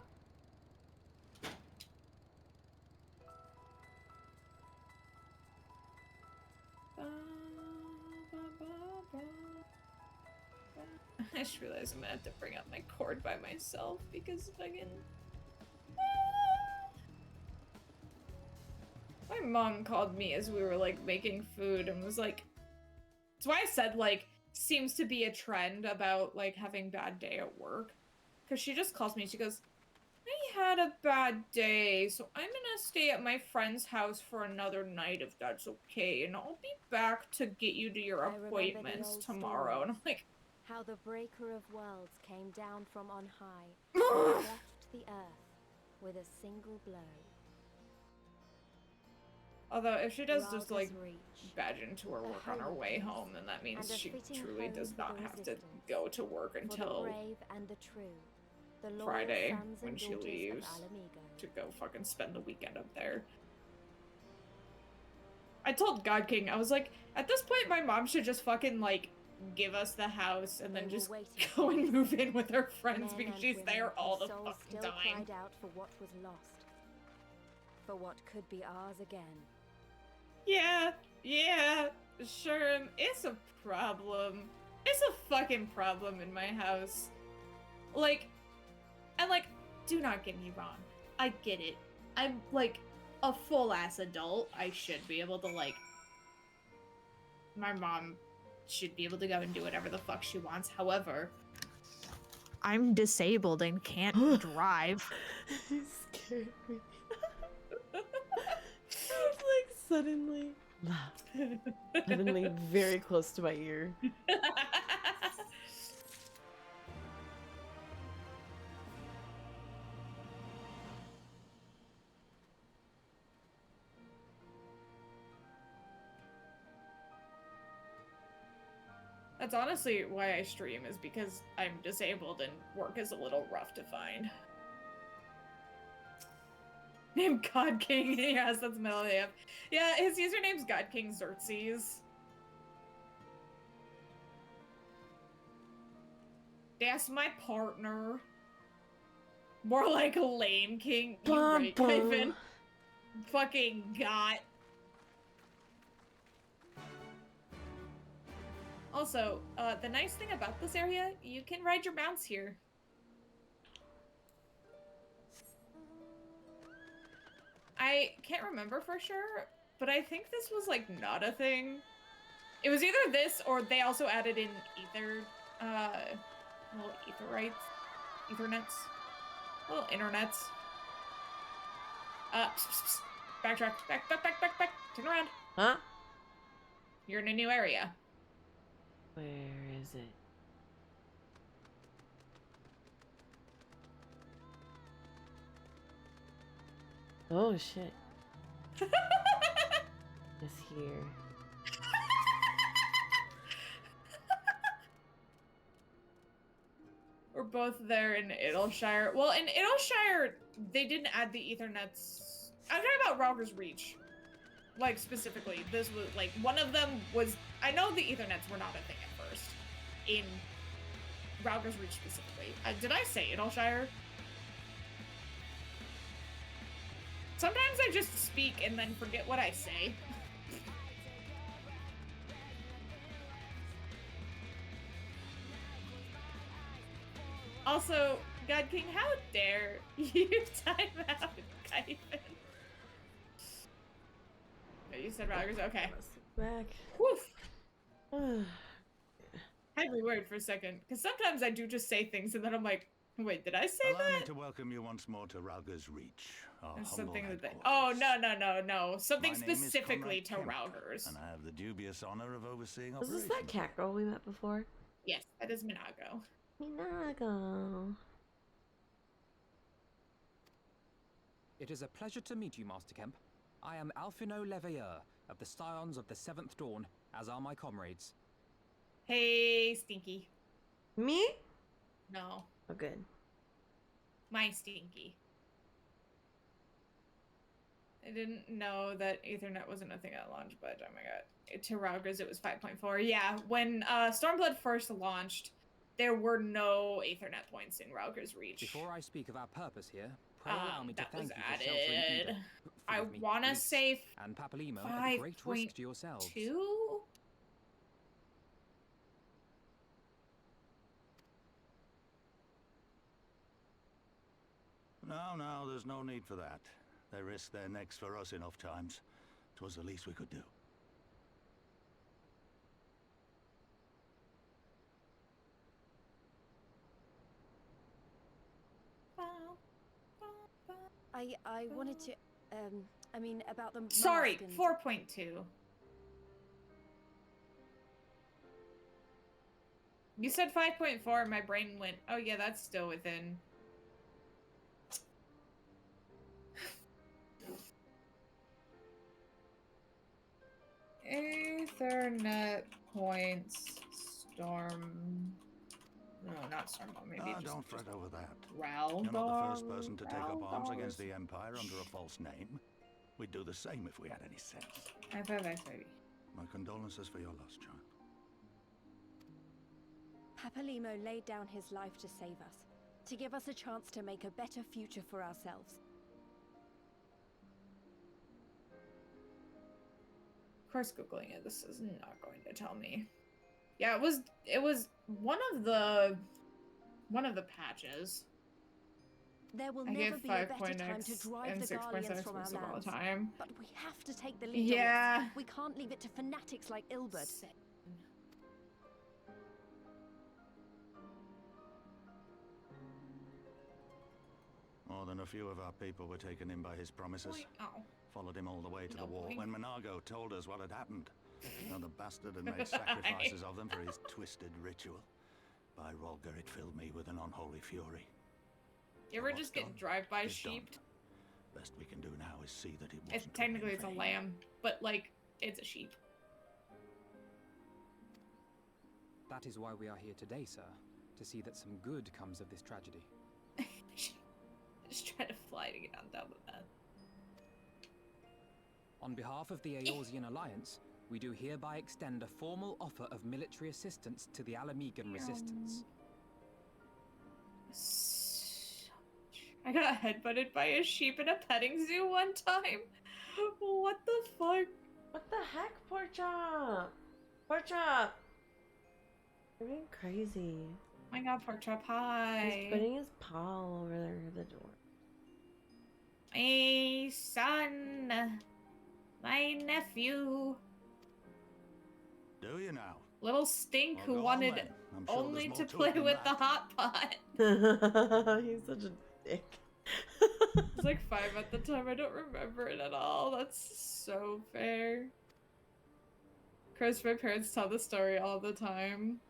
I just realized I'm gonna have to bring up my cord by myself because fucking. My mom called me as we were like making food and was like, that's why I said like, seems to be a trend about like having bad day at work. Cause she just calls me, she goes, I had a bad day, so I'm gonna stay at my friend's house for another night if that's okay, and I'll be back to get you to your appointments tomorrow. And I'm like, how the Breaker of Worlds came down from on high and left the earth with a single blow. although if she does just Ralga's like Reach, badge into her work on her way home, then that means and a she fitting truly home does for not the have to resistance, go to work for the until brave and the true, the loyal Friday sons when and she daughters of leaves Alamigo. to go fucking spend the weekend up there. I told God King, I was like, at this point my mom should just fucking like give us the house and then just go and move in with her friends because she's there all the fucking still time. cried out for what was lost, for what could be ours again. Yeah, sure, it's a problem. It's a fucking problem in my house. Like, and like, do not get me wrong. I get it. I'm like a full-ass adult. I should be able to like, my mom should be able to go and do whatever the fuck she wants. However, I'm disabled and can't drive. You scared me. I was like suddenly very close to my ear. that's honestly why I stream, is because I'm disabled and work is a little rough to find. Name God King. Yes, that's Melody. Yeah, his username's God King Xerxes. That's my partner. More like a lame king. You right, Ivan. Fucking got. Also, the nice thing about this area, you can ride your mounts here. I can't remember for sure, but I think this was like not a thing. It was either this or they also added in ether, little etherites, ethernets, little internets. Backtrack, back, turn around. Huh? You're in a new area. Where is it? Oh shit. It's here. We're both there in Idleshire. Well, in Idleshire, they didn't add the Ethernets. I'm talking about Ralga's Reach. Like, specifically. This was, like, one of them was... I know the Ethernets were not a thing at first. In Ralga's Reach, specifically. Did I say Idleshire? Sometimes I just speak and then forget what I say. Also, God King, how dare you time out Kyphin? Oh, you said Rogers? Okay. Back. Woof. I had me worried for a second, because sometimes I do just say things and then I'm like, wait, did I say Allow me that? to welcome you once more to Ralga's Reach. Our There's humble something that they... headquarters. Oh, no. Something My name is specifically to Conrad Kemp, Ralgers. and I have the dubious honor of overseeing Was operations. this that cat girl we met before? Yes, that is Minago. Minago. It is a pleasure to meet you, Master Kemp. I am Alphino Leveilleur of the Scions of the Seventh Dawn, as are my comrades. Hey, Stinky. Me? No. Oh, good. My Stinky. I didn't know that Ethernet wasn't a thing at launch, but oh my god. To Raugra's, it was 5.4. Yeah, when Stormblood first launched, there were no Ethernet points in Raugra's reach. Before I speak of our purpose here, pray allow me to that thank was you for sheltering added. Ida. I Forgive me, want to Lys, say and Papalymo at a great risk to yourselves. 5.2? No, there's no need for that. They risked their necks for us enough times. 'Twas the least we could do. I wanted to, I mean, about the Sorry, mask and... 4.2. You said 5.4, my brain went, oh yeah, that's still within. Ethernet points, Storm... No, not Stormblood, maybe just... Don't fret over that. Raldor, You're not the first person to take up arms against the Empire under a false name. We'd do the same if we had any sense. High five, baby. My condolences for your loss, child. Papalymo laid down his life to save us, to give us a chance to make a better future for ourselves. Of course, Googling it, this is not going to tell me. Yeah, it was one of the patches. There will I never gave be a better time to drive and the Guardians 6.6 from our all the lands. time. But we have to take the lead Yeah. on this. We can't leave it to fanatics like Ilberd. More than a few of our people were taken in by his promises. Oh. Followed him all the way to the wall boing. when Monargo told us what had happened. Now the bastard had made sacrifices of them for his twisted ritual. By Rolger, it filled me with an unholy fury. You ever just get drive-by sheep? Best we can do now is see that it wasn't. Technically, it's a lamb, but like, it's a sheep. That is why we are here today, sir. To see that some good comes of this tragedy. Just try to fly to get on top of that. On behalf of the Eorzean Alliance, we do hereby extend a formal offer of military assistance to the Alamegan resistance. I got headbutted by a sheep in a petting zoo one time. What the fuck? What the heck, Porkchop? Porkchop! You're being crazy. Oh my god, Porkchop, hi. He's putting his paw over there at the door. Hey, son. My nephew. Do you now? Little Stink Well, who go on wanted then. I'm sure only there's to more to play it than with the that. hot pot. He's such a dick. I was like 5 at the time. I don't remember it at all. That's so fair. Chris, my parents tell the story all the time.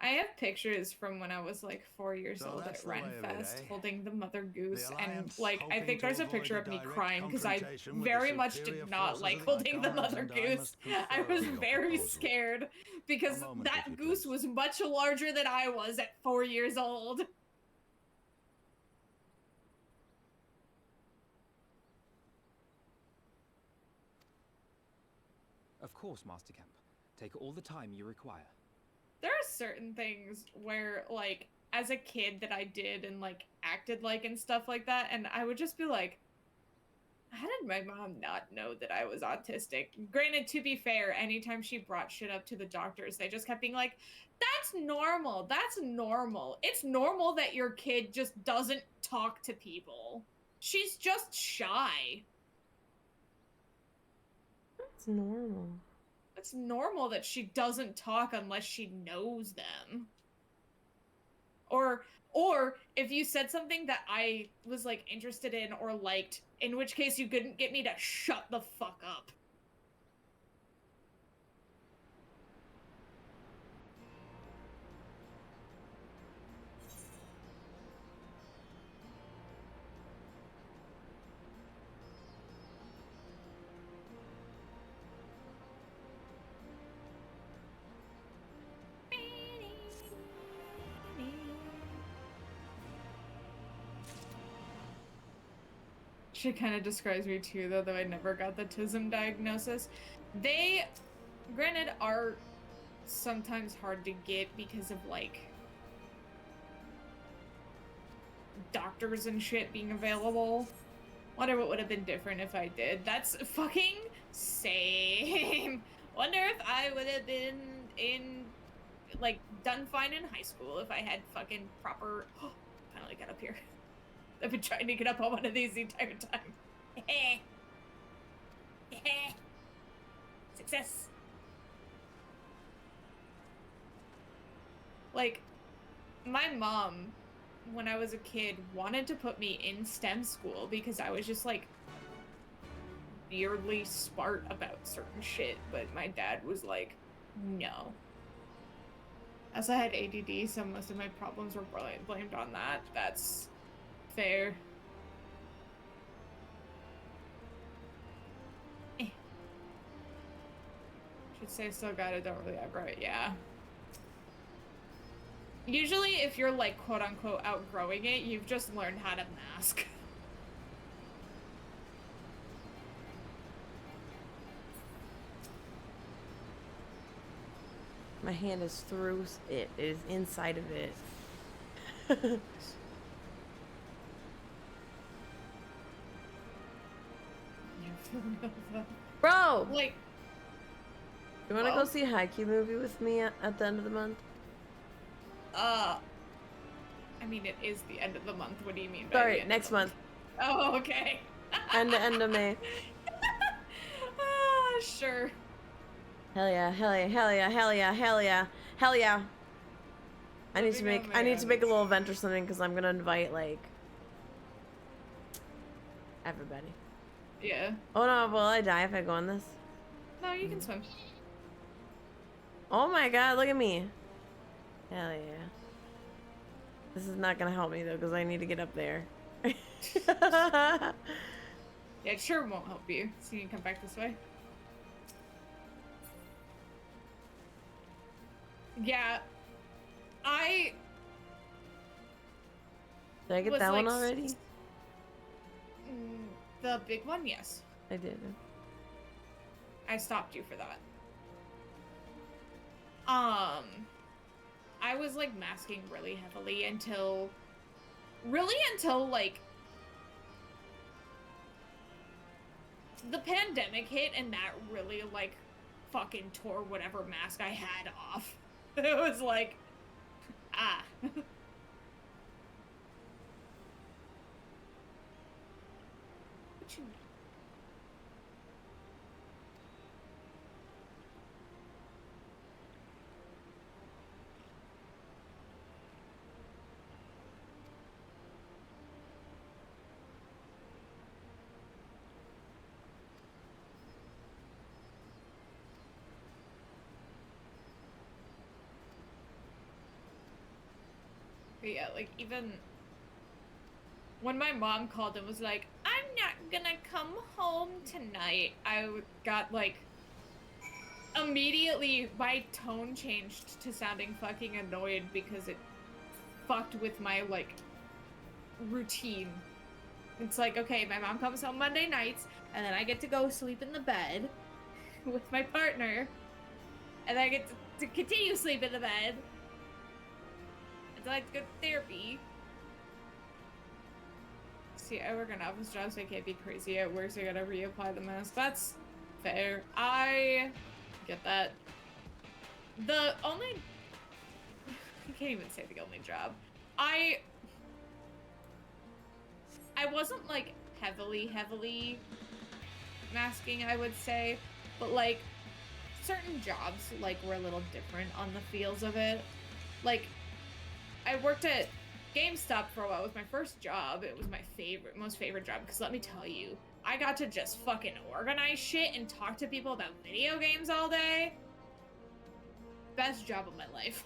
I have pictures from when I was like 4 years So old that's at the way of it, Renfest eh? holding the mother goose, The and Alliance, like I hoping think to there's a avoid picture a of me direct crying because I confrontation with the very much superior did not forces like of the holding the Algarans, mother and I goose. must I confer was your very proposal. scared because A moment, that if you goose was much larger than I was at 4 years old. Of course, Master Kemp. Take all the time you require. There are certain things where, like, as a kid that I did and, like, acted like and stuff like that, and I would just be like, how did my mom not know that I was autistic? Granted, to be fair, anytime she brought shit up to the doctors, they just kept being like, that's normal, that's normal. It's normal that your kid just doesn't talk to people. She's just shy. That's normal. It's normal that she doesn't talk unless she knows them. Or if you said something that I was like interested in or liked, in which case you couldn't get me to shut the fuck up. She kind of describes me too, though I never got the TISM diagnosis. They, granted, are sometimes hard to get because of, like, doctors and shit being available. Wonder what would have been different if I did. That's fucking same. Wonder if I would have been in, like, done fine in high school if I had fucking proper... finally got up here. I've been trying to get up on one of these the entire time. Success. Like, my mom, when I was a kid, wanted to put me in STEM school because I was just, like, weirdly smart about certain shit, but my dad was like, no. As I had ADD, so most of my problems were blamed on that. That's fair. Should say still got it, don't really outgrow it, yeah. Usually if you're like quote unquote outgrowing it, you've just learned how to mask. My hand is through it. It is inside of it. Bro! Like, you wanna go see a Haikyuu movie with me at the end of the month? I mean, it is the end of the month. What do you mean by Sorry, next month. Oh, okay. End of May. Sure. Hell yeah, hell yeah, hell yeah, hell yeah, hell yeah, hell yeah. I need to make a little event or something because I'm gonna invite like everybody. Yeah. Oh no, will I die if I go on this? No, you can swim. Oh my god, look at me. Hell yeah. This is not gonna help me though because I need to get up there. Yeah, it sure won't help you. So you can come back this way. Yeah. Did I get that one already? The big one, yes. I did. I stopped you for that. I was like masking really heavily until like the pandemic hit, and that really like fucking tore whatever mask I had off. It was like, ah. What you mean? But yeah, like, even when my mom called and was like, I'm not gonna come home tonight, I got, like, immediately my tone changed to sounding fucking annoyed because it fucked with my, like, routine. It's like, okay, my mom comes home Monday nights, and then I get to go sleep in the bed with my partner, and then I get to continue sleep in the bed. I like to go to therapy. See, I work an office job, so I can't be crazy at work, so I gotta reapply the mask. That's fair. I get that. The only... I can't even say the only job. I wasn't, like, heavily masking, I would say. But, like, certain jobs, like, were a little different on the feels of it. Like, I worked at GameStop for a while. It was my first job. It was my most favorite job, because let me tell you, I got to just fucking organize shit and talk to people about video games all day. Best job of my life.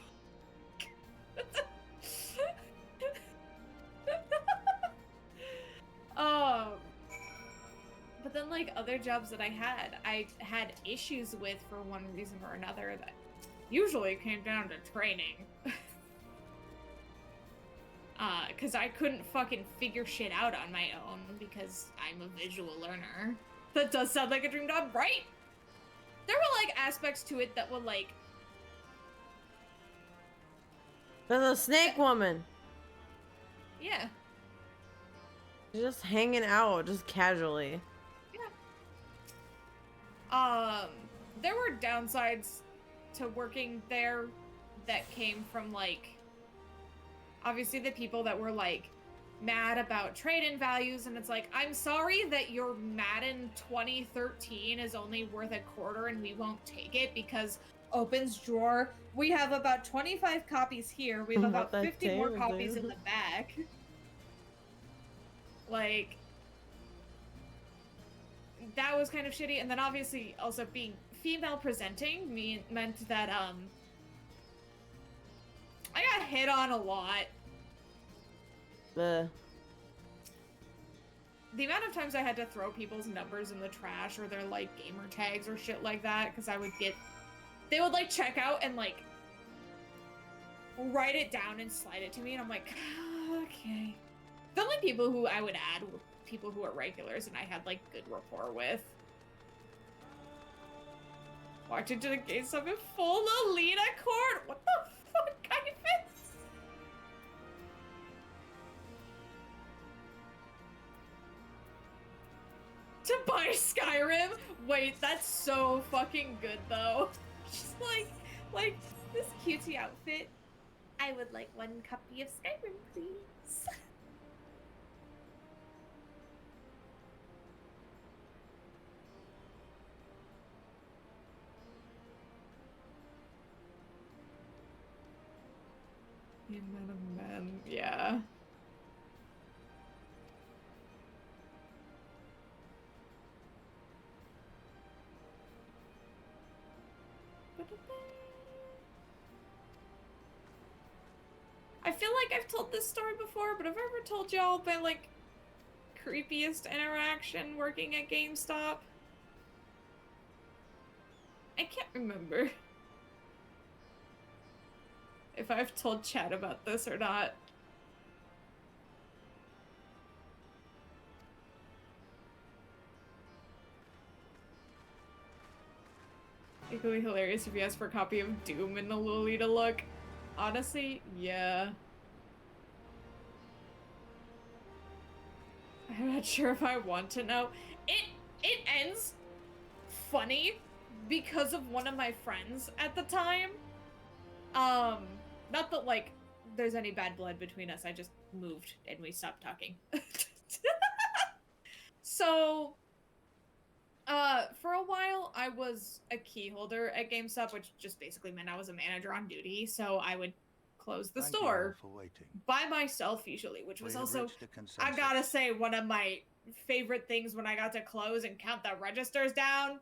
But then, like, other jobs that I had issues with for one reason or another that usually came down to training. because I couldn't fucking figure shit out on my own because I'm a visual learner. That does sound like a dream job, right? There were like aspects to it that were like... There's a snake woman. Yeah. Just hanging out, just casually. There were downsides to working there that came from, like, obviously the people that were, like, mad about trade-in values, and it's like, I'm sorry that your Madden 2013 is only worth $0.25 and we won't take it because opens drawer, we have about 25 copies here, we have about 50 more copies in the back. Like, that was kind of shitty, and then obviously also being female presenting meant that I got hit on a lot. The amount of times I had to throw people's numbers in the trash or their like gamer tags or shit like that, because they would like check out and like write it down and slide it to me, and I'm like, okay. The only people who I would add were people who are regulars and I had like good rapport with. Walked into the GameStop in full Lolita cord. What the fuck, Kaifus? To buy Skyrim? Wait, that's so fucking good though. Just like this cutie outfit. I would like 1 copy of Skyrim, please. Men, yeah. I feel like I've told this story before, but have I ever told y'all my, like, creepiest interaction working at GameStop? I can't remember if I've told chat about this or not. It could be hilarious if you asked for a copy of Doom in the Lolita look. Honestly, yeah. I'm not sure if I want to know. It ends funny because of one of my friends at the time. Not that, like, there's any bad blood between us. I just moved and we stopped talking. So, for a while, I was a key holder at GameStop, which just basically meant I was a manager on duty, so I would close the store by myself usually, which was also, I gotta say, one of my favorite things when I got to close and count the registers down.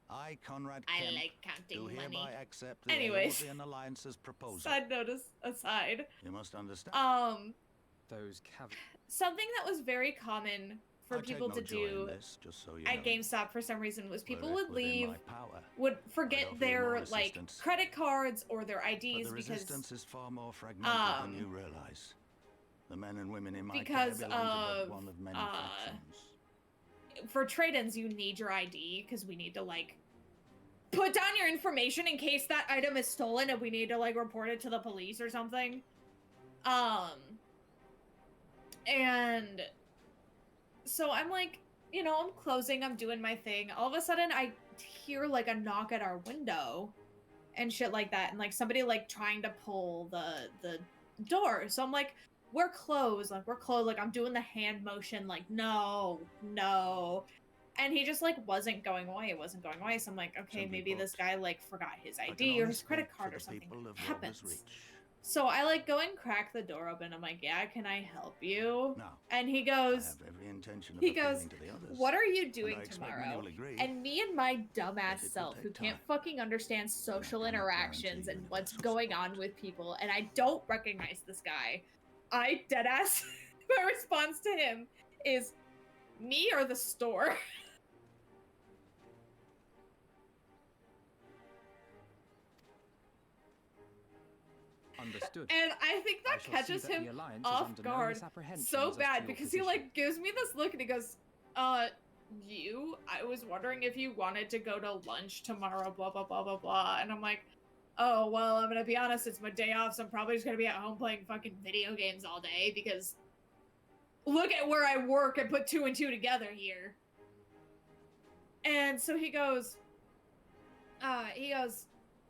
I, Conrad Kemp, I like counting do money. hereby accept the Anyways, Albion Alliance's proposal. Side notice aside. You must understand. Those Something that was very common for I people take to no joy in do this, just so you at know. GameStop for some reason was people Were it would within leave, my power, would forget I'd offer you their more like assistance. credit cards or their IDs But the because resistance is far more fragmented than you realize. The men and women in my because care belong to of but one of many factions. for trade-ins you need your ID because we need to like put down your information in case that item is stolen and we need to like report it to the police or something. And so I'm like, you know, I'm closing, I'm doing my thing. All of a sudden I hear like a knock at our window and shit like that, and like somebody like trying to pull the door. So I'm like, we're closed, like I'm doing the hand motion like no. And he just like wasn't going away. It wasn't going away. So I'm like, okay, maybe this guy like forgot his ID or his credit card or something. Happens. So I like go and crack the door open. I'm like, yeah, can I help you? No. And he goes, I have every intention of he goes, appealing to the others, what are you and doing I expect tomorrow? you'll agree And me and my dumbass that it will self, who take can't time. fucking understand social interactions and what's going on with people, and I don't recognize this guy, I deadass, my response to him is, me or the store? Understood. And I think that I shall see catches that the him Alliance is off under no guard misapprehensions so as to bad your because he position. like gives me this look and he goes, I was wondering if you wanted to go to lunch tomorrow, blah, blah, blah, blah, blah. And I'm like, oh, well, I'm gonna be honest, it's my day off, so I'm probably just gonna be at home playing fucking video games all day because look at where I work and put 2 and 2 together here. And so he goes, Much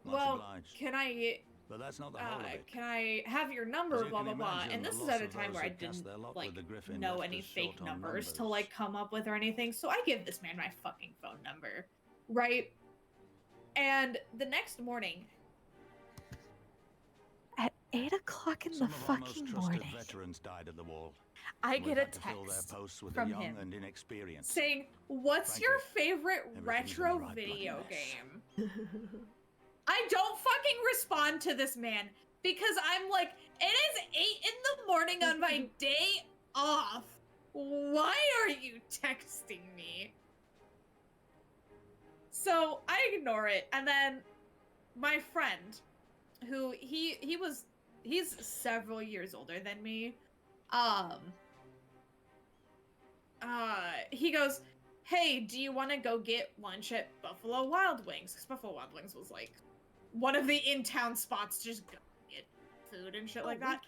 well, obliged. can I, But that's not the whole of it. can I have your number, As you blah, can blah, blah. imagine, And the this is loss at a of time those where I who cast didn't, their lot like, with the Griffin know left any us fake short on numbers to, numbers. like, come up with or anything. So I give this man my fucking phone number, right? And the next morning, At 8 o'clock in Some the of our most fucking trusted morning, veterans died at the wall. I and get we've a had to fill their text posts with from the young him and inexperienced. saying, what's Frankly, your favorite everything's in the retro right bloody video mess. game? I don't fucking respond to this man because I'm like, it is 8 in the morning on my day off. Why are you texting me? So I ignore it, and then my friend, who he's several years older than me, he goes, hey, do you want to go get lunch at Buffalo Wild Wings? Because Buffalo Wild Wings was like one of the in-town spots to just go get food and shit like that.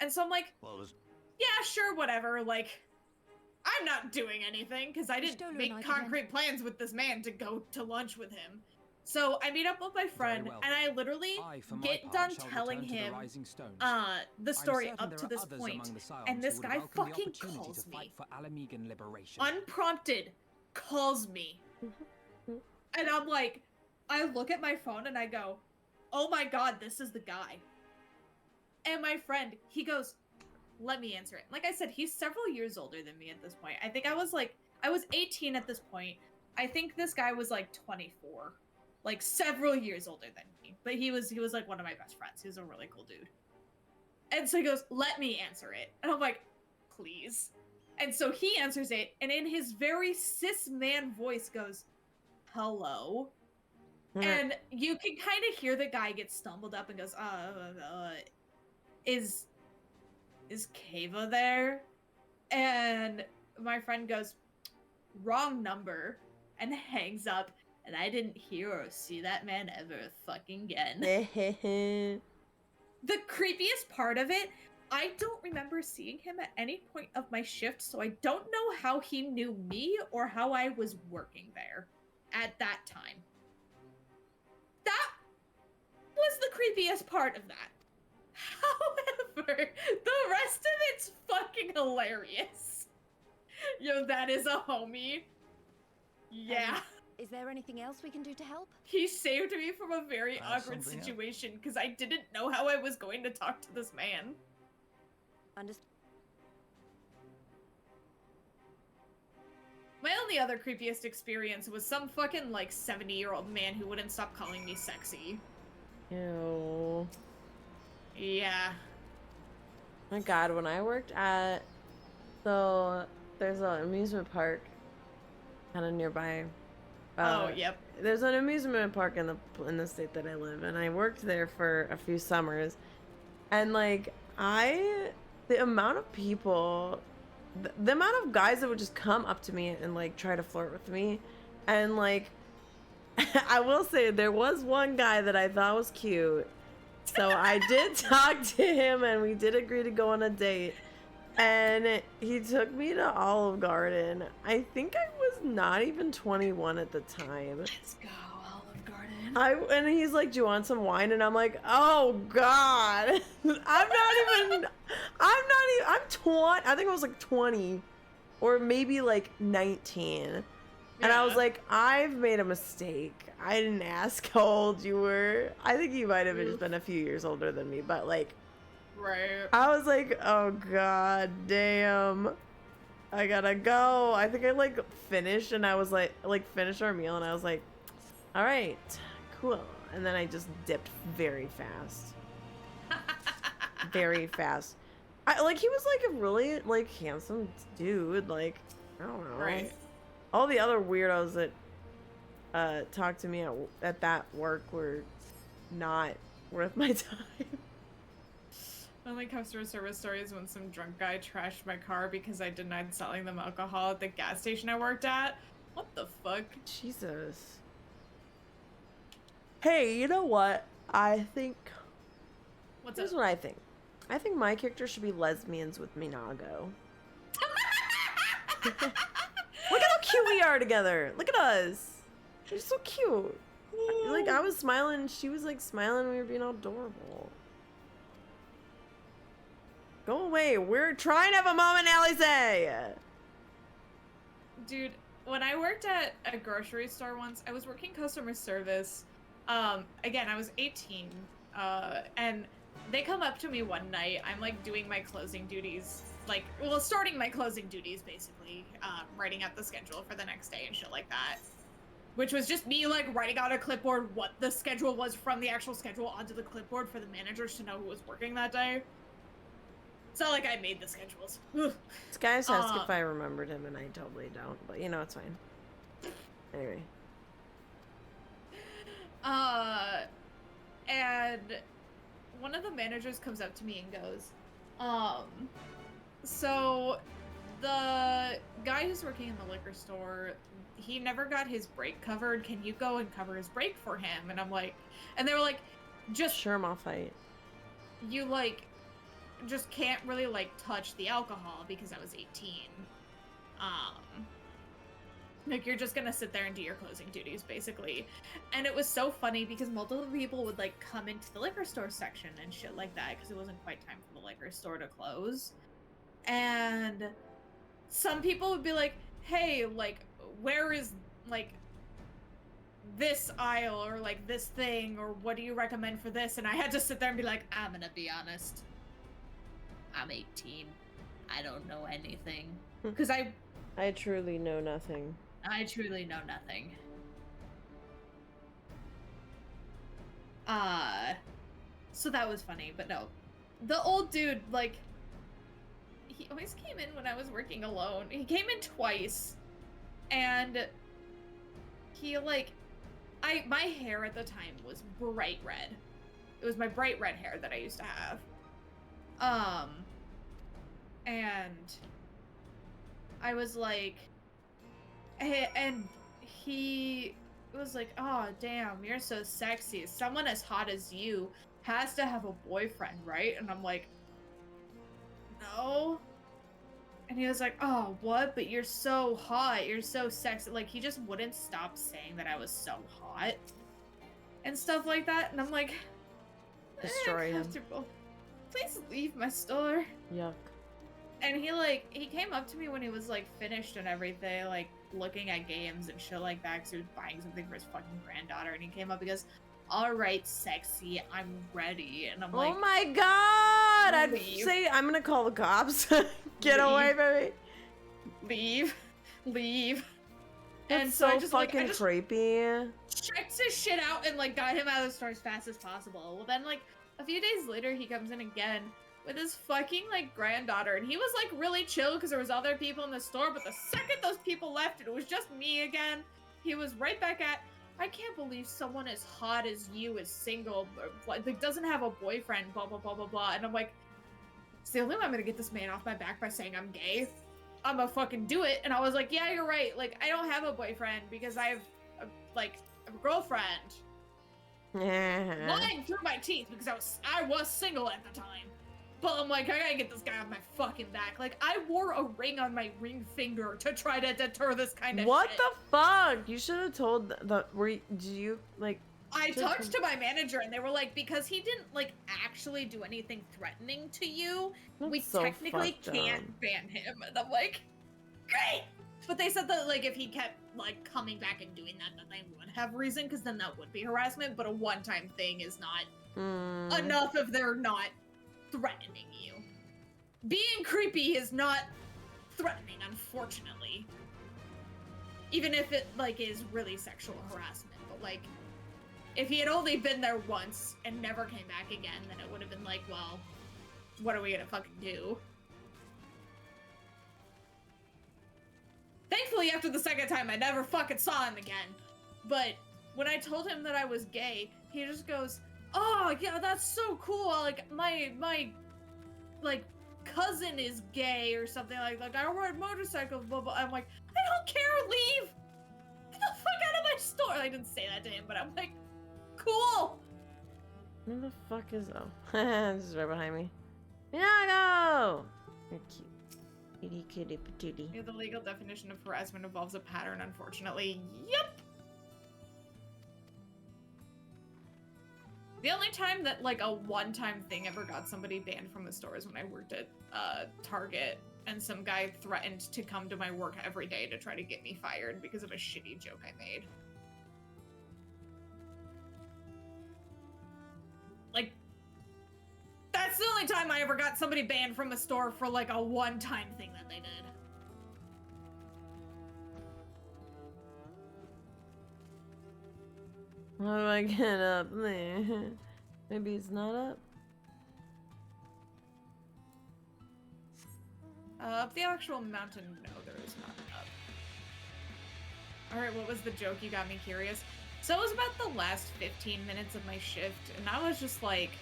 And so I'm like, Well, there's yeah, sure, whatever. Like, I'm not doing anything because I didn't Stolen make item concrete plans with this man to go to lunch with him. So I meet up with my friend, well. and I literally I, for my get part, done shall telling return to the him Rising Stones. the I'm story certain up there to are this others point, among the Scions and this who would guy welcome the fucking opportunity calls to me. fight for Alamegan liberation. Unprompted, calls me. And I'm like, I look at my phone and I go, oh my god, this is the guy. And my friend, he goes, let me answer it. Like I said, he's several years older than me at this point. I think I was 18 at this point. I think this guy was like 24. Like several years older than me. But he was like one of my best friends. He was a really cool dude. And so he goes, let me answer it. And I'm like, please. And so he answers it, and in his very cis man voice goes, hello. And you can kind of hear the guy get stumbled up and goes, is Kava there? And my friend goes, wrong number, and hangs up, and I didn't hear or see that man ever fucking again. The creepiest part of it, I don't remember seeing him at any point of my shift, so I don't know how he knew me or how I was working there at that time. That was the creepiest part of that. However, the rest of it's fucking hilarious. Yo, that is a homie. Yeah. Is there anything else we can do to help? He saved me from a very awkward something else? situation because I didn't know how I was going to talk to this man. My only other creepiest experience was some fucking, like, 70-year-old man who wouldn't stop calling me sexy. Ew. Yeah. My god, when I worked at... So, there's an amusement park kind of nearby. Oh, yep. There's an amusement park in the state that I live in. I worked there for a few summers. And, like, the amount of people... The amount of guys that would just come up to me and, like, try to flirt with me. And, like... I will say, there was one guy that I thought was cute. So I did talk to him, and we did agree to go on a date. And he took me to Olive Garden. I think I was not even 21 at the time. Let's go, Olive Garden. And he's like, do you want some wine? And I'm like, oh god. I'm 20. I think I was like 20 or maybe like 19. And I was like, I've made a mistake. I didn't ask how old you were. I think you might have just been a few years older than me, but like, right. I was like, oh god damn. I gotta go. I think I like finished and I was like finished our meal and I was like, all right, cool. And then I just dipped very fast. Very fast. He was like a really like handsome dude. Like, I don't know. Right. All the other weirdos that talked to me at that work were not worth my time. My only customer service story is when some drunk guy trashed my car because I denied selling them alcohol at the gas station I worked at. What the fuck? Jesus. Hey, you know what? I think... Here's what I think. I think my character should be lesbians with Minago. Look at how cute we are together. Look at us. You're so cute. Like, I was smiling and she was like smiling. We were being all adorable. Go away. We're trying to have a moment, Alize. Dude, when I worked at a grocery store once, I was working customer service. Again, I was 18. And they come up to me one night. I'm like doing my closing duties. Like, well, starting my closing duties, basically. Writing out the schedule for the next day and shit like that. Which was just me, like, writing out a clipboard what the schedule was from the actual schedule onto the clipboard for the managers to know who was working that day. It's not like I made the schedules. This guy's asked if I remembered him, and I totally don't. But, you know, it's fine. Anyway. And one of the managers comes up to me and goes, so the guy who's working in the liquor store, he never got his break covered. Can you go and cover his break for him? And I'm like, and they were like, just sure, I'll fight. You like, just can't really like touch the alcohol because I was 18. Like, you're just gonna sit there and do your closing duties, basically. And it was so funny because multiple people would like come into the liquor store section and shit like that because it wasn't quite time for the liquor store to close. And some people would be like, hey, like, where is like this aisle or like this thing, or what do you recommend for this? And I had to sit there and be like, I'm gonna be honest, I'm 18, I don't know anything. Because I truly know nothing. I truly know nothing. So that was funny, but no. The old dude, like, he always came in when I was working alone. He came in twice, and he, like, my hair at the time was bright red. It was my bright red hair that I used to have. And I was like, and he was like, oh, damn, you're so sexy. Someone as hot as you has to have a boyfriend, right? And I'm like, no. And he was like, oh, what? But you're so hot. You're so sexy. Like, he just wouldn't stop saying that I was so hot and stuff like that. And I'm like, destroy him. Please leave my store. Yuck. And he came up to me when he was, like, finished and everything, like, looking at games and shit like that, because he was buying something for his fucking granddaughter, and he came up and goes, alright, sexy, I'm ready. And I'm like, oh my god! I'd leave. say I'm gonna call the cops. Get away from me. Leave. That's and so I just, fucking like, creepy. Checked his shit out and, like, got him out of the store as fast as possible. Well, then, like, a few days later, he comes in again with his fucking, like, granddaughter, and he was, like, really chill because there was other people in the store, but the second those people left and it was just me again, he was right back at, I can't believe someone as hot as you is single, like, doesn't have a boyfriend, blah, blah, blah, blah, blah. And I'm like, it's the only way I'm gonna get this man off my back by saying I'm gay. I'm gonna fucking do it. And I was like, yeah, you're right. Like, I don't have a boyfriend because I have, a girlfriend. Lying through my teeth because I was single at the time. But I'm like, I gotta get this guy off my fucking back. Like, I wore a ring on my ring finger to try to deter this kind of what shit. The fuck? You should have told I talked to my manager and they were like, because he didn't, like, actually do anything threatening to you, we so technically fucked can't up. ban him. And I'm like, great! But they said that, like, if he kept, like, coming back and doing that, then they would have reason, because then that would be harassment, but a one-time thing is not enough if they're not threatening you. Being creepy is not threatening, unfortunately. Even if it, like, is really sexual harassment. But, like, if he had only been there once and never came back again, then it would have been like, well, what are we gonna fucking do? Thankfully, after the second time, I never fucking saw him again. But when I told him that I was gay, he just goes, oh, yeah, that's so cool. Like, my like cousin is gay or something like I ride motorcycles, blah blah. I'm like, I don't care, leave! Get the fuck out of my store! I didn't say that to him, but I'm like, cool! Where the fuck is this is right behind me. Minago! You're cute. Kitty kitty patootie. Yeah, the legal definition of harassment involves a pattern, unfortunately. Yep! The only time that, like, a one-time thing ever got somebody banned from the store is when I worked at Target, and some guy threatened to come to my work every day to try to get me fired because of a shitty joke I made. Like, that's the only time I ever got somebody banned from a store for, like, a one-time thing that they did. How do I get up there? Maybe it's not up? Up the actual mountain, no, there is not up. Alright, what was the joke? You got me curious. So it was about the last 15 minutes of my shift, and I was just like,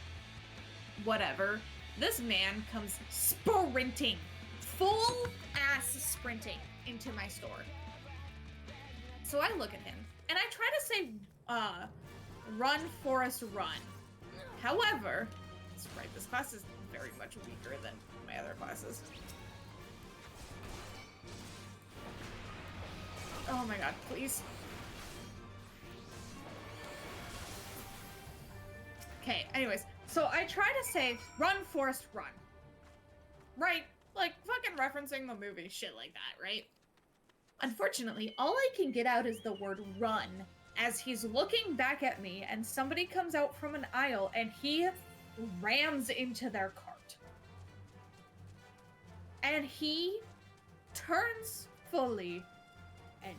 whatever. This man comes sprinting, full ass sprinting into my store. So I look at him, and I try to say, run, Forrest, run. However, this class is very much weaker than my other classes. Oh my god, please. Okay, anyways, so I try to say, run, Forrest, run. Right? Like, fucking referencing the movie, shit like that, right? Unfortunately, all I can get out is the word run as he's looking back at me, and somebody comes out from an aisle and he rams into their cart. And he turns fully and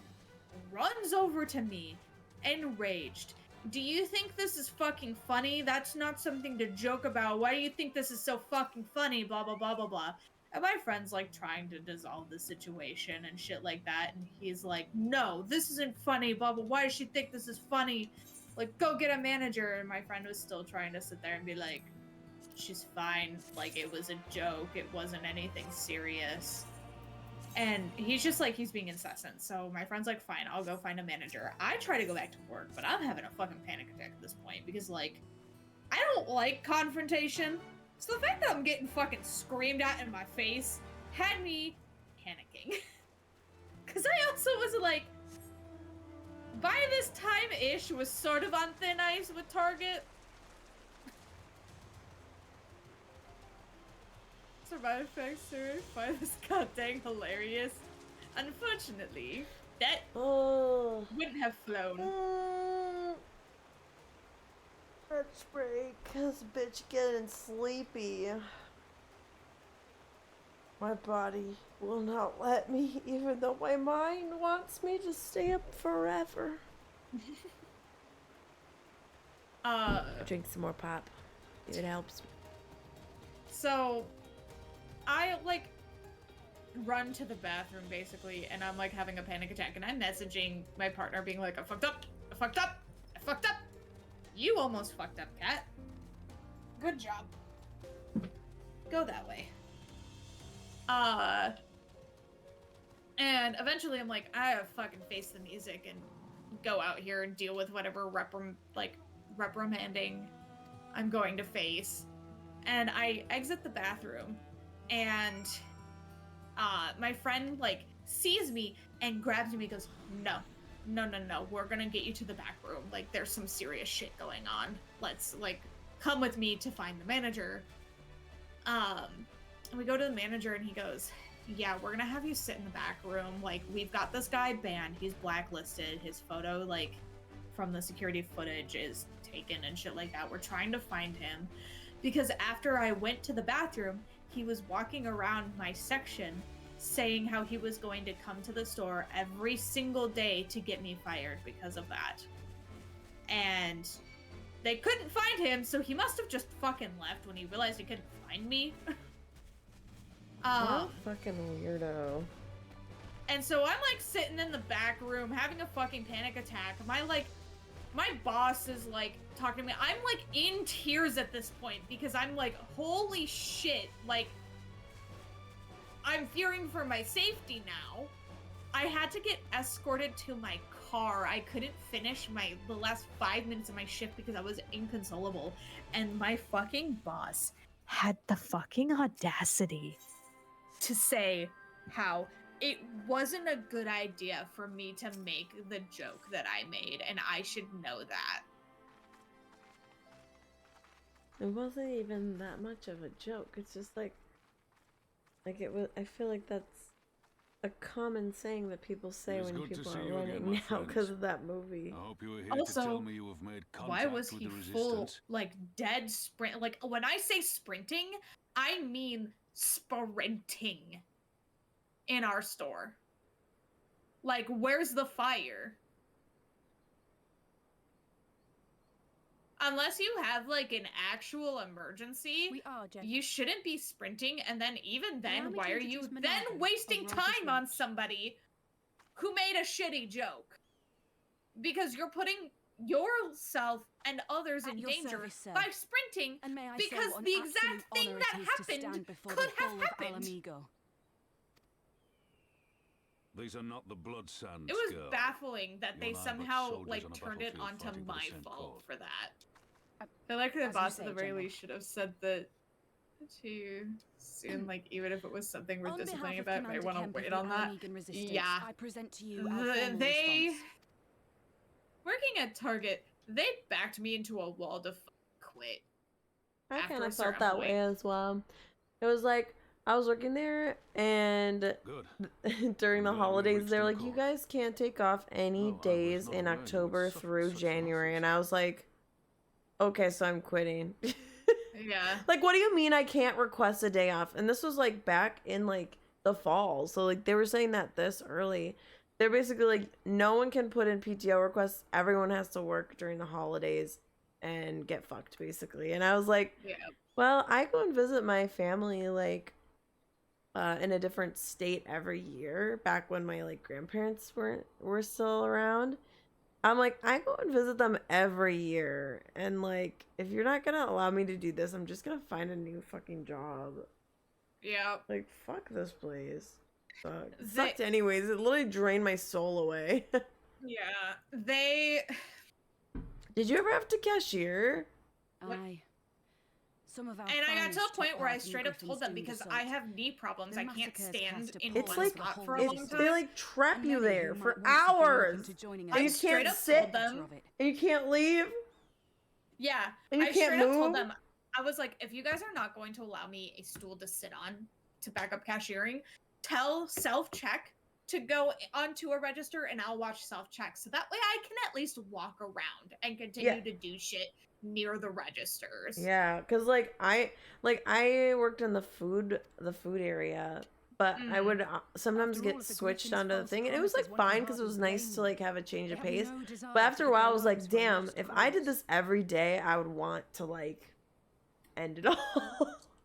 runs over to me, enraged. Do you think this is fucking funny? That's not something to joke about. Why do you think this is so fucking funny? Blah, blah, blah, blah, blah. And my friend's like trying to dissolve the situation and shit like that. And he's like, no, this isn't funny, blah, blah. Why does she think this is funny? Like, go get a manager. And my friend was still trying to sit there and be like, she's fine. Like, it was a joke. It wasn't anything serious. And he's just like, he's being incessant. So my friend's like, fine, I'll go find a manager. I try to go back to work, but I'm having a fucking panic attack at this point because, like, I don't like confrontation. So the fact that I'm getting fucking screamed at in my face had me panicking. Because I also was like, by this time-ish, was sort of on thin ice with Target. Survive effects, sir. Find this goddamn hilarious. Unfortunately, that wouldn't have flown. Let's break, cause bitch getting sleepy. My body will not let me, even though my mind wants me to stay up forever. Drink some more pop. It helps. So, I, like, run to the bathroom, basically, and I'm, like, having a panic attack, and I'm messaging my partner being like, I fucked up! I fucked up! I fucked up! You almost fucked up, Kat. Good job. Go that way. And eventually I'm like, I have fucking face the music and go out here and deal with whatever reprimanding I'm going to face. And I exit the bathroom, and my friend, like, sees me and grabs me and goes, no, we're gonna get you to the back room. Like, there's some serious shit going on. Let's, like, come with me to find the manager. And we go to the manager, and he goes, yeah, we're gonna have you sit in the back room. Like, we've got this guy banned. He's blacklisted. His photo, like, from the security footage is taken and shit like that. We're trying to find him. Because after I went to the bathroom, he was walking around my section saying how he was going to come to the store every single day to get me fired because of that. And they couldn't find him, so he must have just fucking left when he realized he couldn't find me. What a fucking weirdo. And so I'm, like, sitting in the back room having a fucking panic attack. My, like, my boss is like talking to me. I'm like in tears at this point because I'm like, holy shit, like I'm fearing for my safety now. I had to get escorted to my car. I couldn't finish the last 5 minutes of my shift because I was inconsolable. And my fucking boss had the fucking audacity to say how it wasn't a good idea for me to make the joke that I made, and I should know that. It wasn't even that much of a joke. It's just like it was. I feel like that's a common saying that people say when people are running now because of that movie. I hope you were here Also, to tell me you have made contact why was with he the full, resistance. like, dead sprint? Like, when I say sprinting, I mean sprinting in our store. Like, where's the fire? Unless you have, like, an actual emergency, you shouldn't be sprinting, and then even then, why are you then wasting time on somebody who made a shitty joke? Because you're putting yourself and others in danger by sprinting, because the exact thing that happened could have happened. These are not the blood sands, It was girl. baffling that You they and I are but somehow, soldiers like, on a turned it battlefield onto fighting for the my same fault cause. for that. I feel like the As you boss say, at the very General. least should have said that too soon, like, even if it was something we're On behalf disciplining of about, I Commander want to Kemp of wait the on that. Alamegan Resistance, Yeah. I present to you our formal They... response. Working at Target, they backed me into a wall to quit. I after kind a of felt certain that point. way as well. It was like I was working there, and during the holidays, they're like, "You guys can't take off any days in October through January," and I was like, "Okay, so I'm quitting." Yeah. Like, what do you mean I can't request a day off? And this was like back in like the fall, so like they were saying that this early. They're basically like, no one can put in PTO requests. Everyone has to work during the holidays and get fucked, basically. And I was like, Yeah. well, I go and visit my family like in a different state every year. Back when my like grandparents were still around, I'm like, I go and visit them every year. And like, if you're not gonna allow me to do this, I'm just gonna find a new fucking job. Yeah. Like, fuck this place. It sucked anyways. It literally drained my soul away. Yeah. They... Did you ever have to cashier? Aye. Some of our And I got to finest a point took where I part in straight up Griffin's told them, doomed because assault. I have knee problems, The I can't massacres stand cast a in It's one like spot for a long time. they like trap you many there who for might once have been hours, open to joining and you us straight can't up sit, told them, and you can't leave. Yeah, And you I can't straight up move? told them, I was like, if you guys are not going to allow me a stool to sit on to back up cashiering, tell self-check to go onto a register and I'll watch self-check. So that way I can at least walk around and continue to do shit near the registers. Yeah, cause like I worked in the food area, but I would sometimes get switched onto the thing, and it was like fine because it was nice to like have a change of pace. But after a while, I was like, damn, if I did this every day, I would want to like end it all.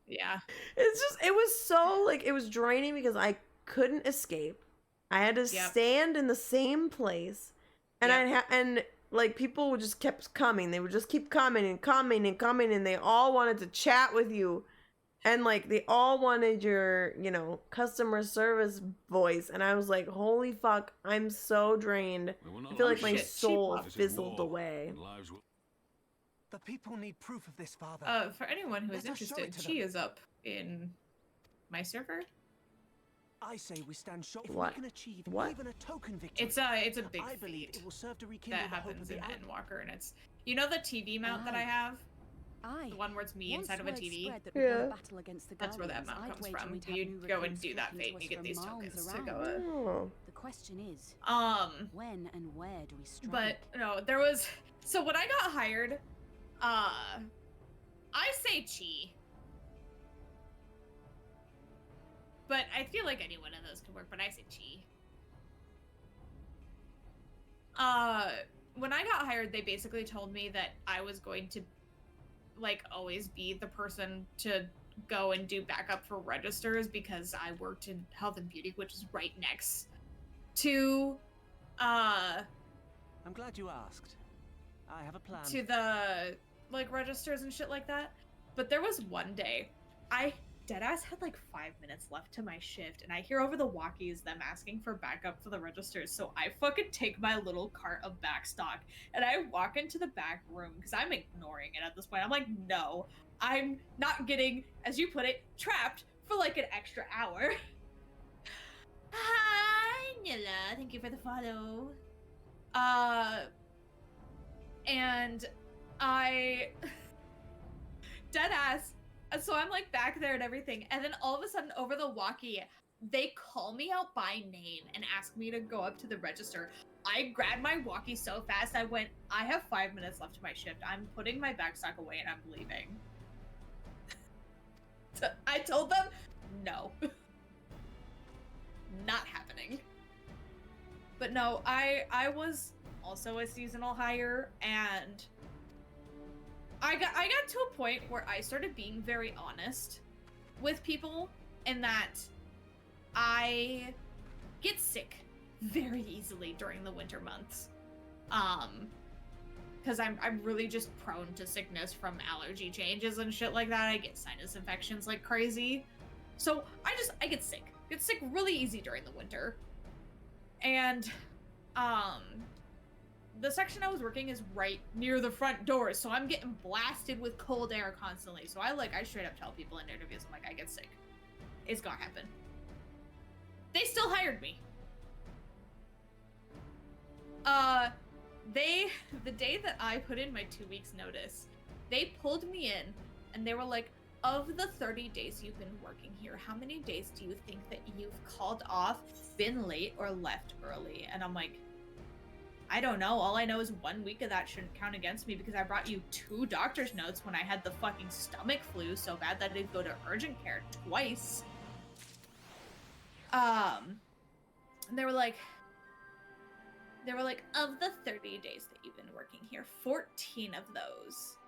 Yeah. It's just, it was so like, it was draining because I couldn't escape. I had to stand in the same place, and and like people would just kept coming. They would just keep coming and coming and coming, and they all wanted to chat with you, and like they all wanted your, you know, customer service voice. And I was like, holy fuck, I'm so drained. I feel like my soul fizzled away. The people need proof of this, Father. For anyone who is Let us show interested, it to she them. is up in my server. I say we stand short if What? we can achieve What? even a token victory. It's a big I believe feat it will serve to rekindle that the hope happens of in the Endwalker, and it's, you know, the TV mount that I have, the one where it's me inside of a TV. That's where that mount comes from. You go and do that fate, and you get these tokens to go. The question is, when and where do we strike? But no, there was. So when I got hired, I say Chi. But I feel like any one of those could work, but I say Chi. When I got hired, they basically told me that I was going to, like, always be the person to go and do backup for registers because I worked in health and beauty, which is right next to, I'm glad you asked. I have a plan. To the like registers and shit like that. But there was one day I deadass had like 5 minutes left to my shift, and I hear over the walkies them asking for backup for the registers. So I fucking take my little cart of backstock and I walk into the back room because I'm ignoring it at this point. I'm like, no, I'm not getting, as you put it, trapped for like an extra hour. Hi, Nilla. Thank you for the follow. And I deadass. And so I'm like back there and everything, and then all of a sudden over the walkie, they call me out by name and ask me to go up to the register. I grabbed my walkie so fast, I went, I have 5 minutes left to my shift. I'm putting my backstock away and I'm leaving. So I told them, no. Not happening. But no, I was also a seasonal hire, and I got to a point where I started being very honest with people, in that I get sick very easily during the winter months. Because I'm really just prone to sickness from allergy changes and shit like that. I get sinus infections like crazy. So I get sick. Get sick really easy during the winter. And the section I was working is right near the front door, so I'm getting blasted with cold air constantly. So I straight up tell people in interviews, I'm like, I get sick. It's gonna happen. They still hired me. The day that I put in my 2 weeks notice, they pulled me in and they were like, of the 30 days you've been working here, how many days do you think that you've called off, been late, or left early? And I'm like, I don't know. All I know is 1 week of that shouldn't count against me because I brought you 2 doctor's notes when I had the fucking stomach flu so bad that I did go to urgent care twice. And they were like, of the 30 days that you've been working here, 14 of those,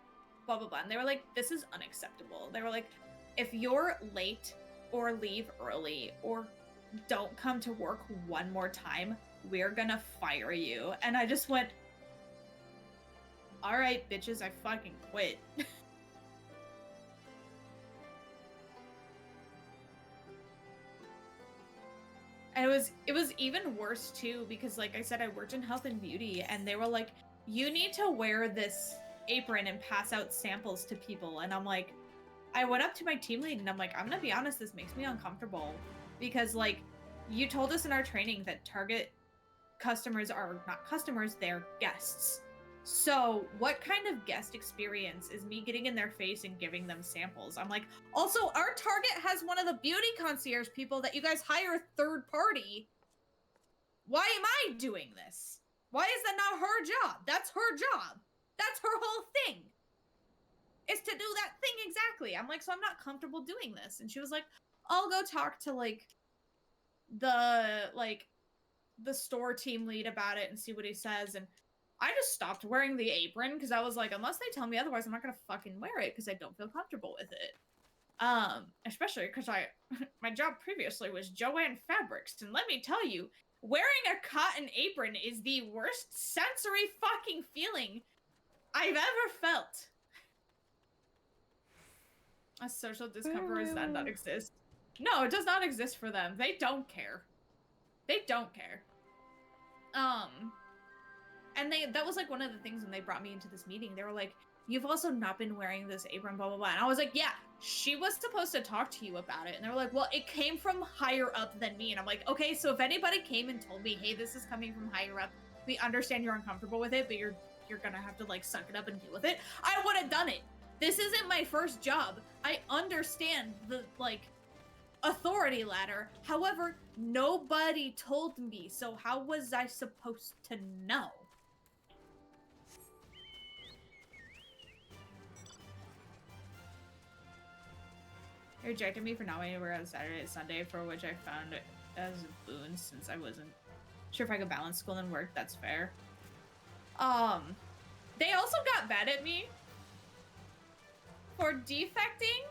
blah, blah, blah. And they were like, this is unacceptable. They were like, if you're late or leave early or don't come to work one more time, we're gonna fire you. And I just went, all right, bitches, I fucking quit. And it was even worse too, because like I said, I worked in health and beauty, and they were like, you need to wear this apron and pass out samples to people. And I'm like, I went up to my team lead and I'm like, I'm gonna be honest, this makes me uncomfortable, because like, you told us in our training that target customers are not customers, they're guests. So what kind of guest experience is me getting in their face and giving them samples? I'm like, also, our target has one of the beauty concierge people that you guys hire third party. Why am I doing this? Why is that not her job? That's her job. That's her whole thing. Is to do that thing exactly. I'm like, so I'm not comfortable doing this. And she was like, I'll go talk to like the store team lead about it and see what he says. And I just stopped wearing the apron because I was like, unless they tell me otherwise, I'm not gonna fucking wear it because I don't feel comfortable with it. Especially because my job previously was Joanne Fabrics, and let me tell you, wearing a cotton apron is the worst sensory fucking feeling I've ever felt. A social discomfort does not exist. No, it does not exist for them. They don't care. They don't care. And that was like one of the things when they brought me into this meeting. They were like, you've also not been wearing this apron, blah, blah, blah. And I was like, yeah, she was supposed to talk to you about it. And they were like, well, it came from higher up than me. And I'm like, okay, so if anybody came and told me, hey, this is coming from higher up, we understand you're uncomfortable with it, but you're gonna have to like suck it up and deal with it, I would have done it. This isn't my first job. I understand the like authority ladder. However, nobody told me, so how was I supposed to know? They rejected me for not wanting to work on Saturday and Sunday, for which I found it as a boon since I wasn't sure if I could balance school and work. That's fair. They also got mad at me for defecting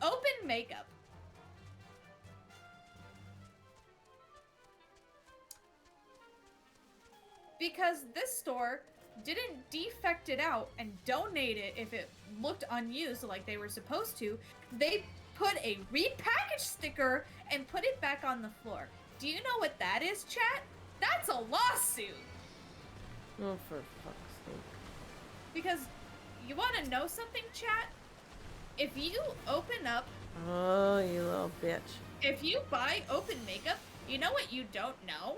open makeup. Because this store didn't defect it out and donate it if it looked unused like they were supposed to. They put a repackaged sticker and put it back on the floor. Do you know what that is, chat? That's a lawsuit. Oh, for fuck's sake. Because you want to know something, chat? If you open up... Oh, you little bitch. If you buy open makeup, you know what you don't know?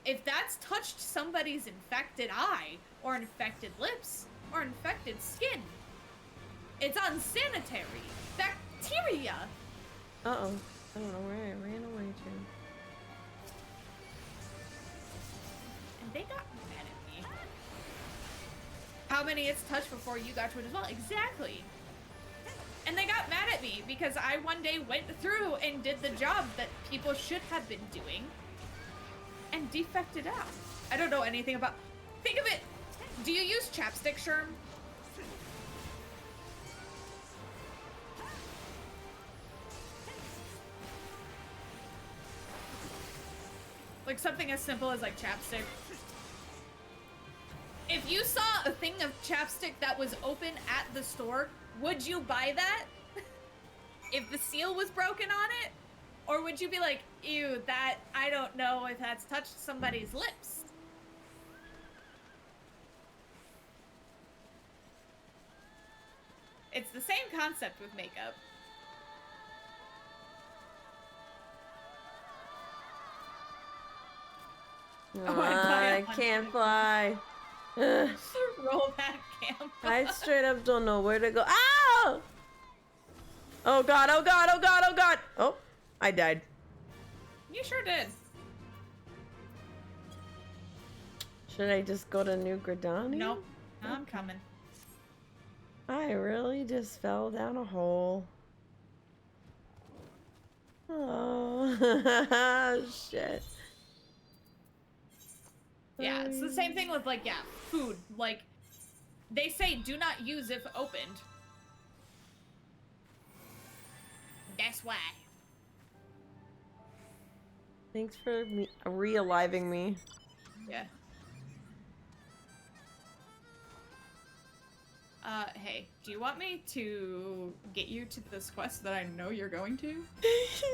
If that's touched somebody's infected eye, or infected lips, or infected skin, it's unsanitary. Bacteria! Uh-oh. I don't know where I ran away to. And they got mad at me. How many it's touched before you got to it as well? Exactly. And they got mad at me because I one day went through and did the job that people should have been doing and defected out. I don't know anything about... Think of it! Do you use chapstick, Sherm? Like something as simple as like chapstick. If you saw a thing of chapstick that was open at the store, would you buy that? If the seal was broken on it? Or would you be like, ew, that, I don't know if that's touched somebody's lips? It's the same concept with makeup. I can't fly. Ugh. Roll that camp. I straight up don't know where to go. Ow! Oh god, oh god, oh god, oh god! Oh, I died. You sure did. Should I just go to New Gridania? Nope. I'm coming. I really just fell down a hole. Oh, shit. Yeah, it's the same thing with, like, yeah, food. Like, they say do not use if opened. That's why. Thanks for re-aliving me. Yeah. Hey, do you want me to get you to this quest that I know you're going to? Yeah.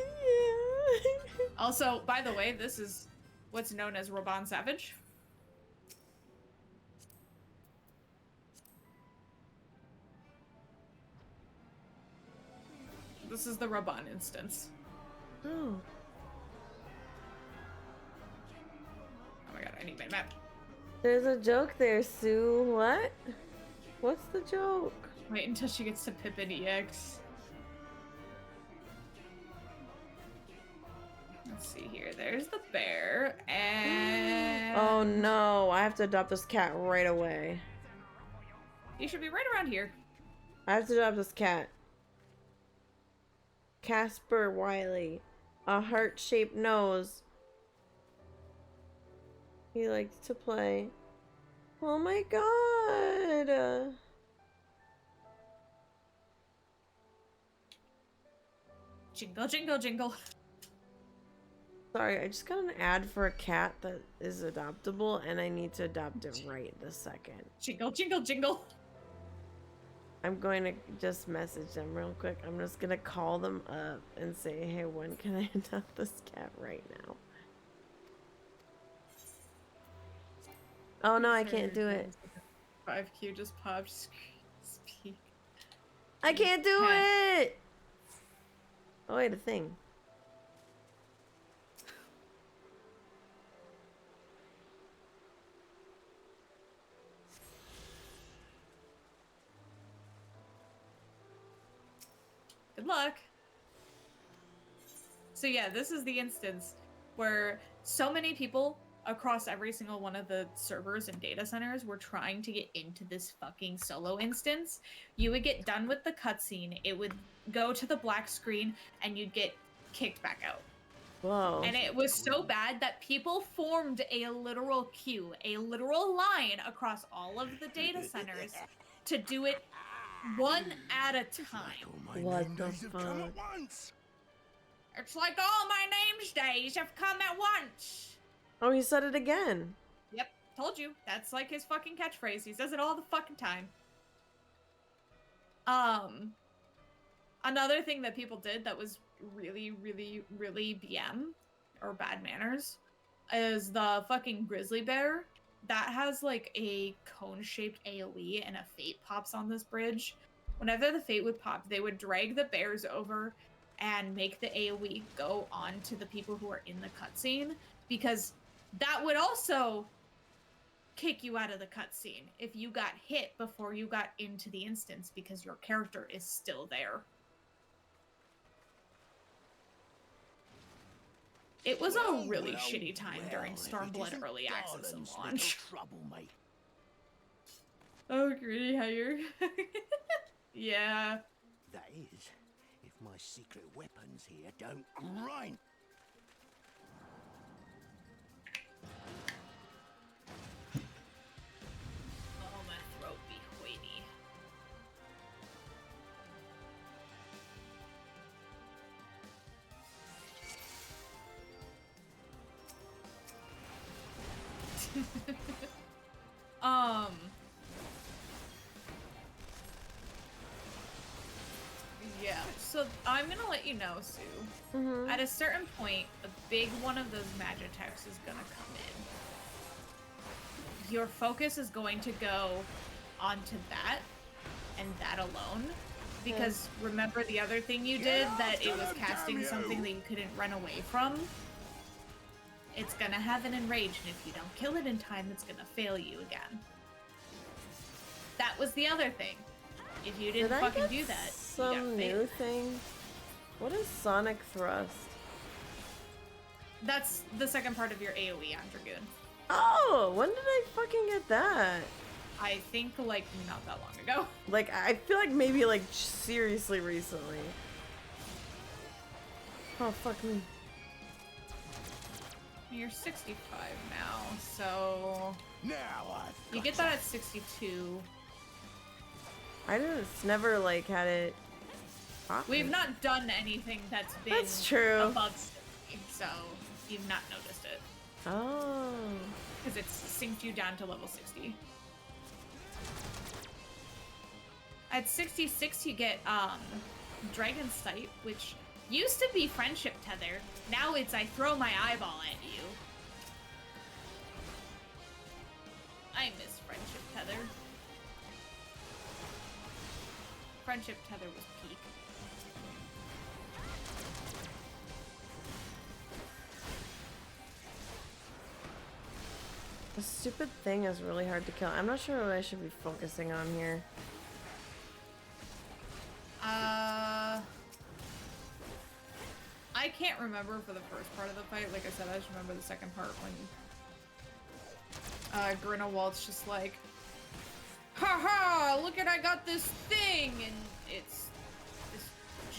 Also, by the way, this is what's known as Raban Savage. This is the Raban instance. Oh. Oh my god, I need my map. There's a joke there, Sue. What? What's the joke? Wait until she gets to Pippin EX. Let's see here. There's the bear, and... Oh no, I have to adopt this cat right away. You should be right around here. I have to adopt this cat. Casper Wiley. A heart-shaped nose. He likes to play. Oh my god! Jingle, jingle, jingle. Sorry, I just got an ad for a cat that is adoptable, and I need to adopt it right this second. Jingle, jingle, jingle. I'm going to just message them real quick. I'm just going to call them up and say, hey, when can I adopt this cat right now? Oh no, I can't do it. 5Q just popped. Speak. I can't do it! Oh wait, a thing. Good luck. So yeah, this is the instance where so many people across every single one of the servers and data centers were trying to get into this fucking solo instance. You would get done with the cutscene, it would go to the black screen, and you'd get kicked back out. Whoa. And it was so bad that people formed a literal queue, a literal line across all of the data centers to do it one at a time. What the fuck? It's like all my name's days have come at once. Oh, he said it again. Yep. Told you. That's like his fucking catchphrase. He says it all the fucking time. Another thing that people did that was really, really, really BM or bad manners is the fucking grizzly bear that has like a cone-shaped AoE and a fate pops on this bridge. Whenever the fate would pop, they would drag the bears over and make the AoE go on to the people who are in the cutscene, because that would also kick you out of the cutscene if you got hit before you got into the instance, because your character is still there. It was a really shitty time during Stormblood early access and launch. Trouble, mate. Oh, Gritty, how you're... Yeah. That is, if my secret weapons here don't grind. Oh, my throat be hoity. Yeah, so I'm gonna let you know, Sue. Mm-hmm. At a certain point, a big one of those Magitex is gonna come in. Your focus is going to go onto that, and that alone. Because remember the other thing you did, that it was casting something that you couldn't run away from? It's gonna have an enrage, and if you don't kill it in time, it's gonna fail you again. That was the other thing. If you didn't fucking do that, some you got new failed. thing? What is Sonic Thrust? That's the second part of your AoE on Dragoon. Oh, when did I fucking get that? I think, like, not that long ago. Like, I feel like maybe, like, seriously recently. Oh, fuck me. You're 65 now, so... Now I've you get that at 62. I just never, like, had it... We've not done anything that's been That's true. above 60, so you've not noticed it. Oh. Because it's synced you down to level 60. At 66, you get Dragon Sight, which used to be Friendship Tether. Now it's I throw my eyeball at you. I miss Friendship Tether. Friendship Tether was peak. The stupid thing is really hard to kill. I'm not sure what I should be focusing on here. I can't remember for the first part of the fight. Like I said, I just remember the second part when Grindelwald's just like, haha, look at I got this thing, and it's this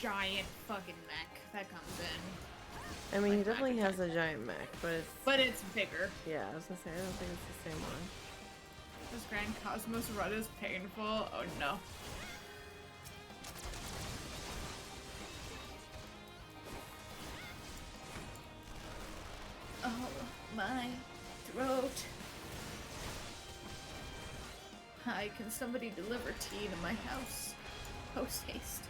giant fucking mech that comes in. I mean, he definitely has a giant mech, but it's bigger. Yeah, I was gonna say, I don't think it's the same one. This Grand Cosmos run is painful. Oh no. Oh, my throat. Hi, can somebody deliver tea to my house? Post haste.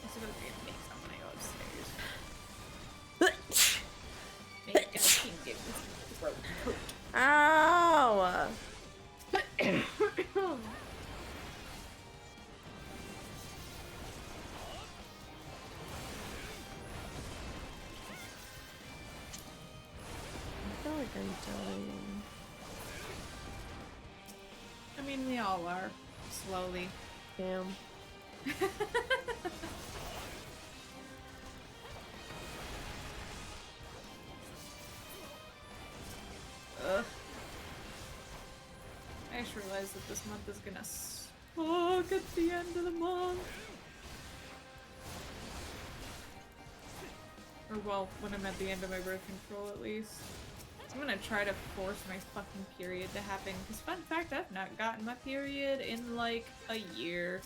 I suppose we're gonna make some when I go upstairs. Maybe I can get this throat coat. Ow! I feel like I'm dying. I mean, we all are. Slowly. Damn. Ugh. I just realized that this month is gonna suck at the end of the month. Or well, when I'm at the end of my birth control at least. So I'm gonna try to force my fucking period to happen, because fun fact, I've not gotten my period in like a year.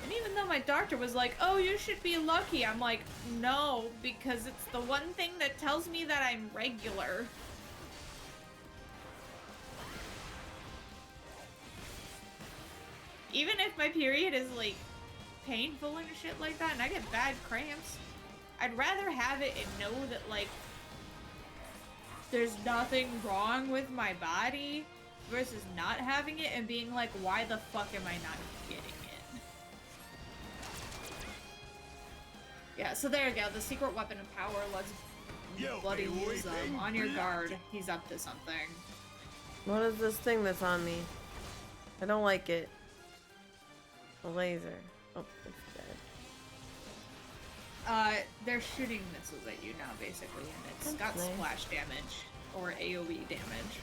And even though my doctor was like, oh, you should be lucky, I'm like, no, because it's the one thing that tells me that I'm regular. Even if my period is, like, painful and shit like that, and I get bad cramps, I'd rather have it and know that, like, there's nothing wrong with my body versus not having it and being like, why the fuck am I not getting it? Yeah, so there you go. The secret weapon of power. Let's bloody use them. On your guard. He's up to something. What is this thing that's on me? I don't like it. A laser. Oh, it's dead. They're shooting missiles at you now, basically, and it's got nice. splash damage or AoE damage.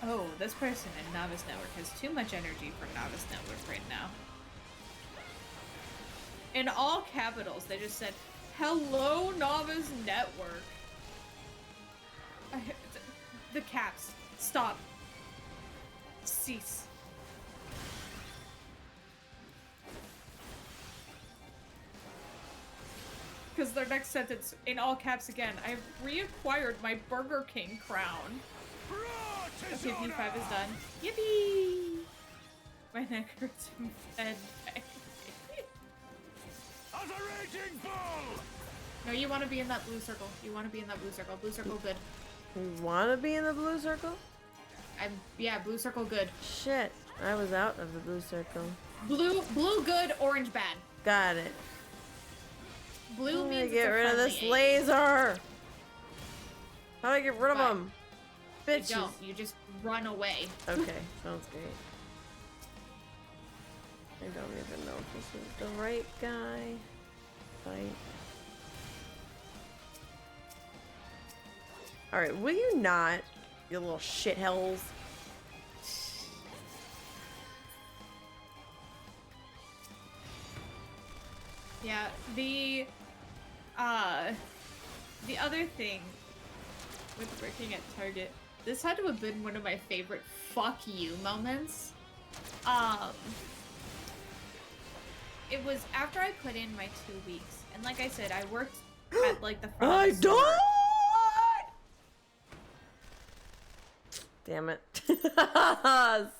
Oh, this person in Novice Network has too much energy for Novice Network right now. In all capitals, they just said, "Hello, Novice Network." The caps. Stop. Cease. Because their next sentence, in all caps again, I've reacquired my Burger King crown. Okay, P5 is done. Yippee! My neck hurts from fed. As a raging bull! No, you want to be in that blue circle. You want to be in that blue circle. Blue circle good. You want to be in the blue circle? Yeah, blue circle good. Shit, I was out of the blue circle. Blue good, orange bad. Got it. Blue means get rid of this laser. How do I get rid of them? Bitches. You don't. You just run away. Okay, sounds great. I don't even know if this is the right guy. Fight. Alright, will you not, you little shithells? Yeah, the other thing with working at Target, this had to have been one of my favorite fuck you moments. It was after I put in my 2 weeks, and like I said, I worked at like the front of the store. Damn it. Son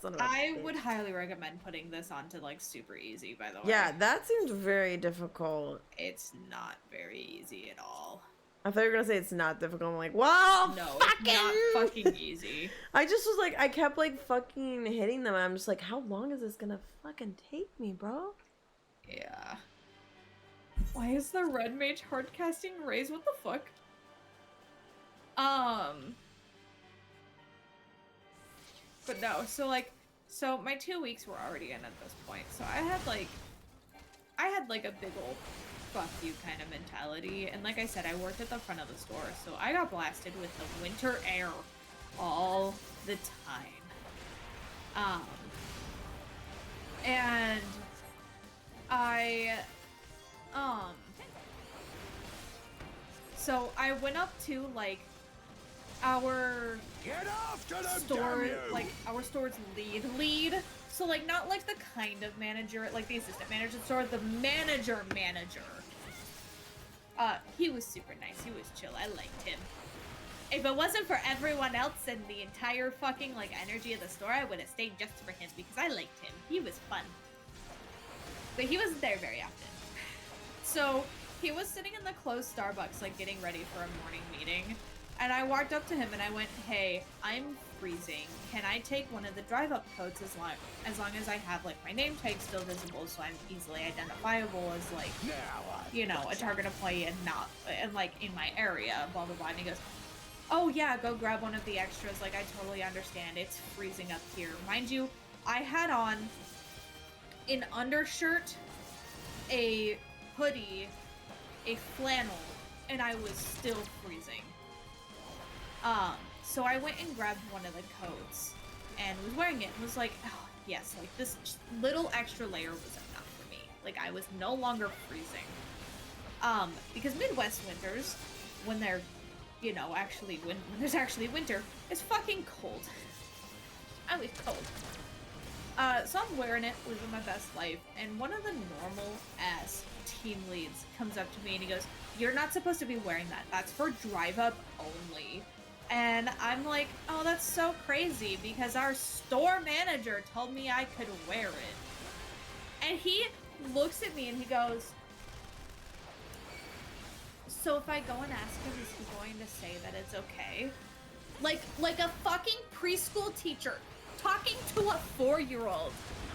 of a I bitch. would highly recommend putting this onto like super easy, by the way. Yeah, that seems very difficult. It's not very easy at all. I thought you were gonna say it's not difficult. I'm like, wow, No, fucking... it's not fucking easy. I just was like, I kept like fucking hitting them, and I'm just like, how long is this gonna fucking take me, bro? Yeah. Why is the red mage hardcasting raise? What the fuck? But no, so my 2 weeks were already in at this point. So I had like a big old fuck you kind of mentality. And like I said, I worked at the front of the store, so I got blasted with the winter air all the time. And so I went up to like our store, like our store's lead. So like not like the kind of manager, like the assistant manager store, the manager. He was super nice. He was chill. I liked him. If it wasn't for everyone else and the entire fucking like energy of the store, I would have stayed just for him because I liked him. He was fun. But he wasn't there very often. So he was sitting in the closed Starbucks, like getting ready for a morning meeting. And I walked up to him and I went, hey, I'm freezing. Can I take one of the drive-up coats as long as I have like my name tag still visible so I'm easily identifiable as like, you know, a target employee and not, and like in my area, blah, blah, blah. And he goes, oh yeah, go grab one of the extras. Like, I totally understand. It's freezing up here. Mind you, I had on an undershirt, a hoodie, a flannel, and I was still freezing. So I went and grabbed one of the coats and was wearing it and was like, oh, yes, like this little extra layer was enough for me. Like, I was no longer freezing. Because Midwest winters, when they're, you know, when there's actually winter, it's fucking cold. I was cold. So I'm wearing it, living my best life, and one of the normal ass team leads comes up to me and he goes, "You're not supposed to be wearing that. That's for drive up only." And I'm like, "Oh, that's so crazy because our store manager told me I could wear it." And he looks at me and he goes, "So if I go and ask him, is he going to say that it's okay?" Like a fucking preschool teacher talking to a 4-year-old.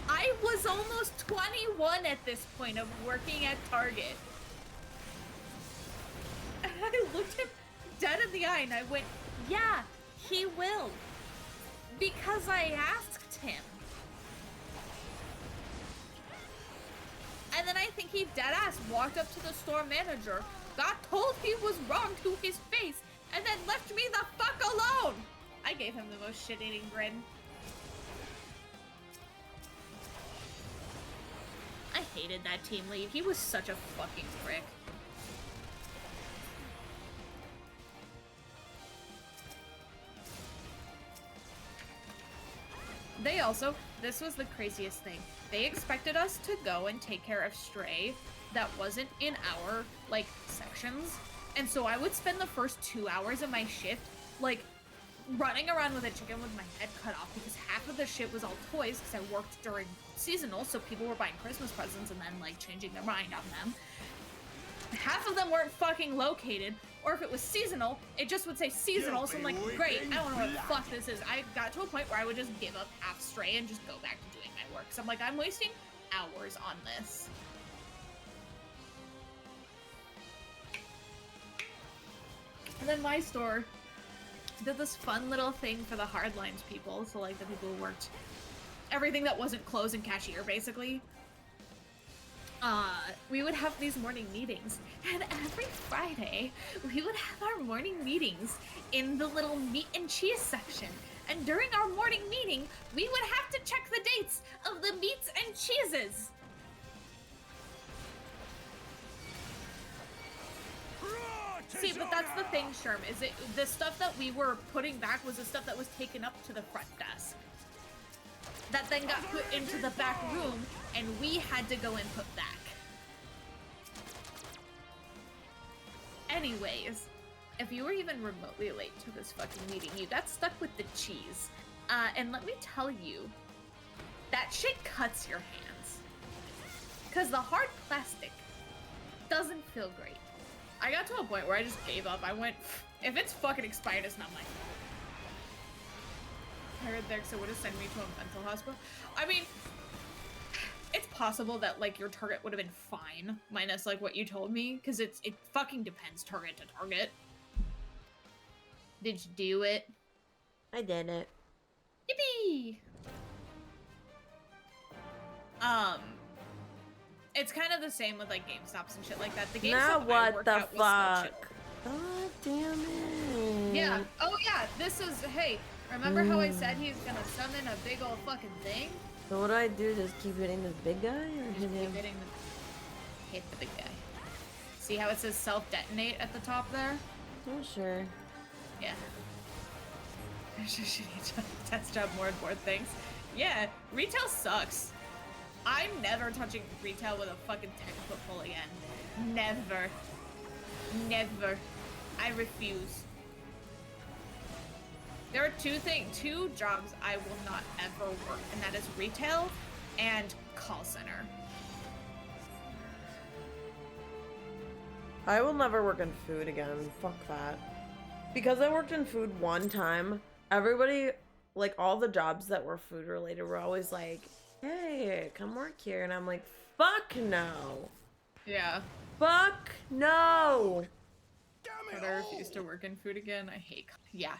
I was almost 21 at this point of working at Target. And I looked him dead in the eye and I went, "Yeah, he will. Because I asked him." And then I think he deadass walked up to the store manager, got told he was wrong to his face, and then left me the fuck alone! I gave him the most shit-eating grin. I hated that team lead. He was such a fucking prick. They also, this was the craziest thing. They expected us to go and take care of Stray that wasn't in our, like, sections. And so I would spend the first 2 hours of my shift, like, running around with a chicken with my head cut off because half of the shit was all toys because I worked during seasonal, so people were buying Christmas presents and then, like, changing their mind on them. Half of them weren't fucking located, or if it was seasonal, it just would say seasonal, so I'm like, great, I don't know what the fuck this is. I got to a point where I would just give up half Stray and just go back to doing my work. So I'm like, I'm wasting hours on this. And then my store did this fun little thing for the hardlines people, so like the people who worked everything that wasn't close and cashier, basically. We would have these morning meetings, and every Friday we would have our morning meetings in the little meat and cheese section. And during our morning meeting, we would have to check the dates of the meats and cheeses. See, but that's the thing, Sherm, is it the stuff that we were putting back was the stuff that was taken up to the front desk. That then got put into the back room, and we had to go and put back. Anyways, if you were even remotely late to this fucking meeting, you got stuck with the cheese. And let me tell you, that shit cuts your hands. Because the hard plastic doesn't feel great. I got to a point where I just gave up. I went, if it's fucking expired, it's not mine. I heard Dexa would have sent me to a mental hospital. I mean, it's possible that, like, your Target would have been fine, minus, like, what you told me, because it fucking depends Target to Target. Did you do it? I did it. Yippee! It's kind of the same with, like, GameStops and shit like that. The GameStop now I what worked the at was fuck? God damn it. Yeah. Oh, yeah. This is, hey, remember how I said he's gonna summon a big old fucking thing? So what do I do? Just keep hitting this big guy or hit him? Hit the big guy. See how it says self-detonate at the top there? Oh, sure. Yeah. Test job more and more things. Yeah, retail sucks. I'm never touching retail with a fucking 10-foot pole again. Never. Never. I refuse. There are two jobs I will not ever work, and that is retail and call center. I will never work in food again. Fuck that. Because I worked in food one time, everybody, like, all the jobs that were food related were always like, hey, come work here. And I'm like, fuck no. Yeah. Fuck no. But I refuse to work in food again. I hate. Yeah.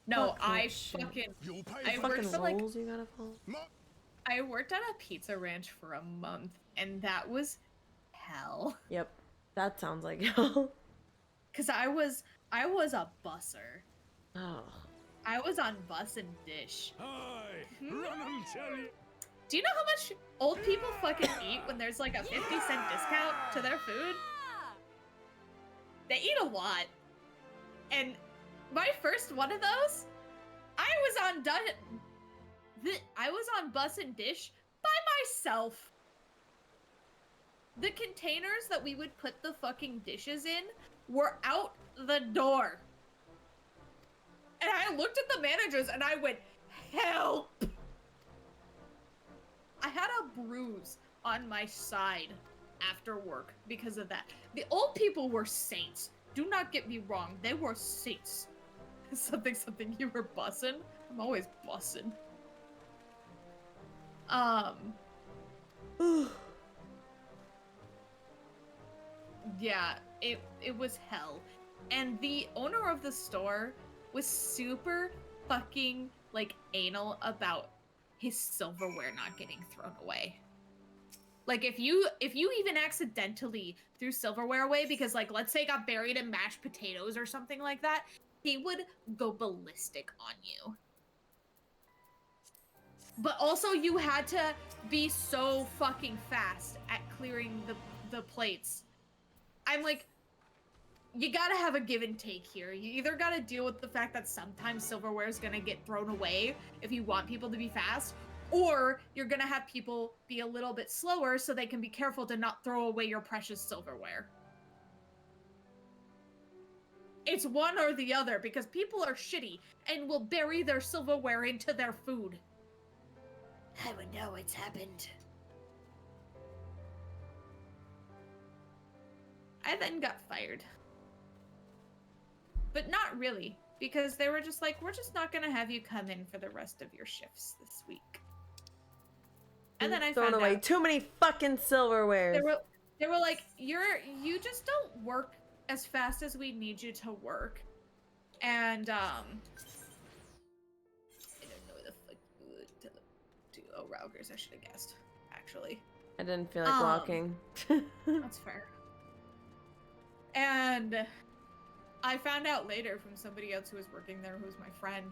No, I fucking. I worked for, like, rules you gotta follow. I worked at a pizza ranch for a month, and that was hell. Yep, that sounds like hell. Cause I was a busser. Oh. I was on bus and dish. Hi, run and tell you. Do you know how much old people fucking eat when there's like a 50-cent discount to their food? They eat a lot. And my first one of those, I was on Bus and Dish by myself. The containers that we would put the fucking dishes in were out the door. And I looked at the managers and I went, help! I had a bruise on my side after work because of that. The old people were saints. Do not get me wrong, they were saints. Something, you were bussin'? I'm always bussin'. Yeah, it was hell. And the owner of the store was super fucking, like, anal about his silverware not getting thrown away. Like, if you even accidentally threw silverware away because, like, let's say it got buried in mashed potatoes or something like that, he would go ballistic on you. But also, you had to be so fucking fast at clearing the plates. I'm like, you gotta have a give and take here. You either gotta deal with the fact that sometimes silverware is gonna get thrown away if you want people to be fast, or you're gonna have people be a little bit slower so they can be careful to not throw away your precious silverware. It's one or the other, because people are shitty and will bury their silverware into their food. I would know it's happened. I then got fired. But not really, because they were just like, we're just not gonna have you come in for the rest of your shifts this week. And then I found away out too many fucking silverware. They were like, you just don't work as fast as we need you to work. And I don't know the fuck you would do. Oh, Raugers, I should have guessed, actually. I didn't feel like walking. That's fair. And I found out later from somebody else who was working there, who was my friend,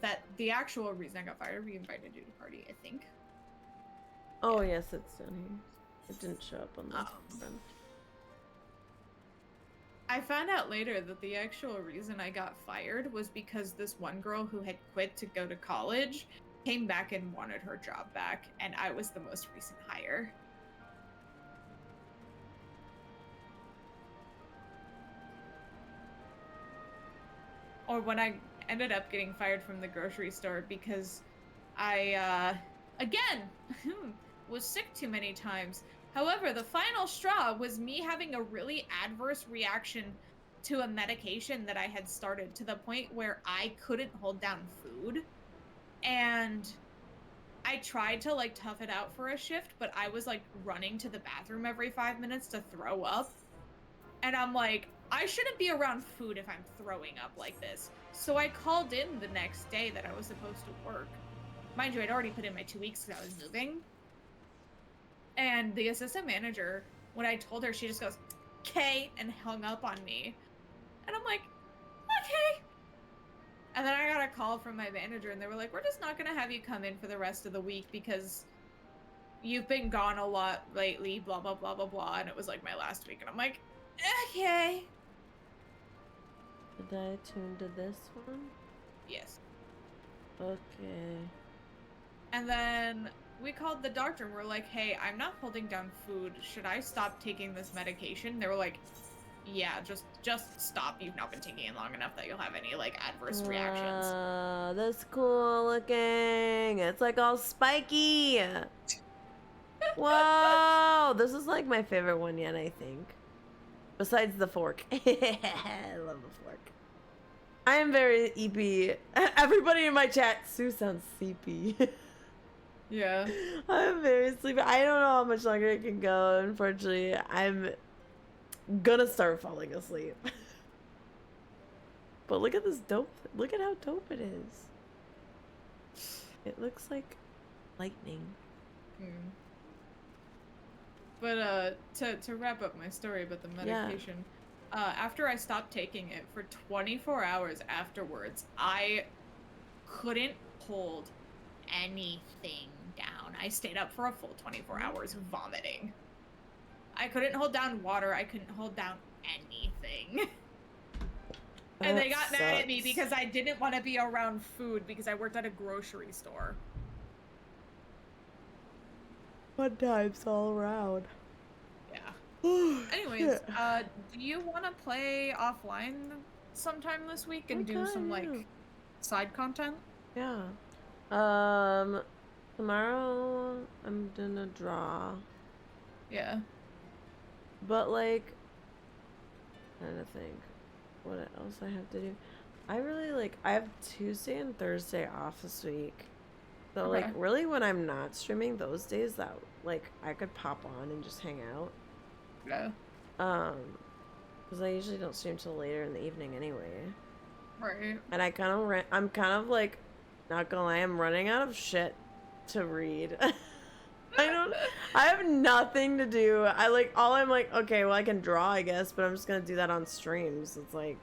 that the actual reason I got fired, we invited you to the party, I think. Oh, yes, it's down here. It didn't show up on the front. I found out later that the actual reason I got fired was because this one girl who had quit to go to college came back and wanted her job back, and I was the most recent hire. Or when I ended up getting fired from the grocery store because I, again, was sick too many times. However, the final straw was me having a really adverse reaction to a medication that I had started, to the point where I couldn't hold down food. And I tried to, like, tough it out for a shift, but I was, like, running to the bathroom every 5 minutes to throw up. And I'm like, I shouldn't be around food if I'm throwing up like this. So I called in the next day that I was supposed to work. Mind you, I'd already put in my 2 weeks because I was moving. And the assistant manager, when I told her, she just goes, "Okay," and hung up on me. And I'm like, okay. And then I got a call from my manager, and they were like, we're just not going to have you come in for the rest of the week because you've been gone a lot lately, blah, blah, blah, blah, blah. And it was like my last week. And I'm like, okay. Did I tune to this one? Yes. Okay. And then we called the doctor and we're like, hey, I'm not holding down food. Should I stop taking this medication? They were like, yeah, just stop. You've not been taking it long enough that you'll have any, like, adverse reactions. That's cool looking. It's like all spiky. Whoa, this is like my favorite one yet, I think. Besides the fork. I love the fork. I am very EP. Everybody in my chat, Sue sounds sleepy. Yeah. I'm very sleepy. I don't know how much longer it can go, unfortunately. I'm gonna start falling asleep. But look at this dope. Look at how dope it is. It looks like lightning. But to wrap up my story about the medication, after I stopped taking it for 24 hours afterwards, I couldn't hold anything down. I stayed up for a full 24 hours vomiting. I couldn't hold down water. I couldn't hold down anything. And they got mad at me because I didn't want to be around food because I worked at a grocery store. Fun times all around. Yeah. Anyways, do you want to play offline sometime this week and do some like side content? Yeah. Tomorrow I'm gonna draw. Yeah. But like, trying to think what else I have to do. I really like, I have Tuesday and Thursday off this week. So like, really when I'm not streaming those days, that like I could pop on and just hang out. Yeah. Because I usually don't stream till later in the evening anyway. Right. And I'm kind of like, not gonna lie, I'm running out of shit to read. I have nothing to do. I'm like, okay, well I can draw, I guess, but I'm just gonna do that on streams. It's like,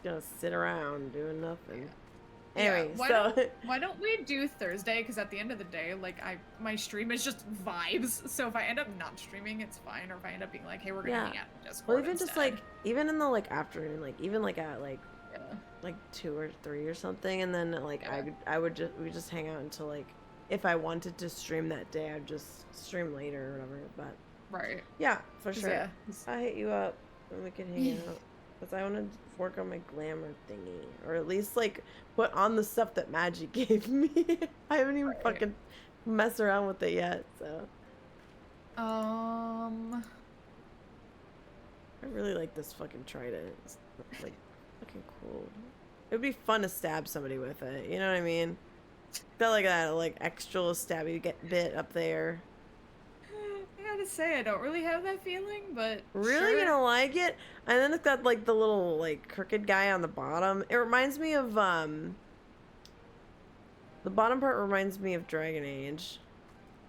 gonna sit around doing nothing. Anyway, why don't we do Thursday? Because at the end of the day, like my stream is just vibes. So if I end up not streaming, it's fine. Or if I end up being like, hey, we're gonna hang out in Discord. Well, even instead. just like, even in the like afternoon, like even like at like 2 or 3 or something, and then like we just hang out until like, if I wanted to stream that day, I'd just stream later or whatever. But yeah, for sure. Yeah. I'll hit you up and we can hang out. Because I want to work on my glamour thingy. Or at least, like, put on the stuff that Magic gave me. I haven't even fucking messed around with it yet, so. I really like this fucking trident. It's, like, fucking cool. It would be fun to stab somebody with it, you know what I mean? Got, like, that, like, extra stabby bit up there. I gotta say, I don't really have that feeling, but really, sure. you don't like it? And then it's got like the little like crooked guy on the bottom. It reminds me of the bottom part reminds me of Dragon Age.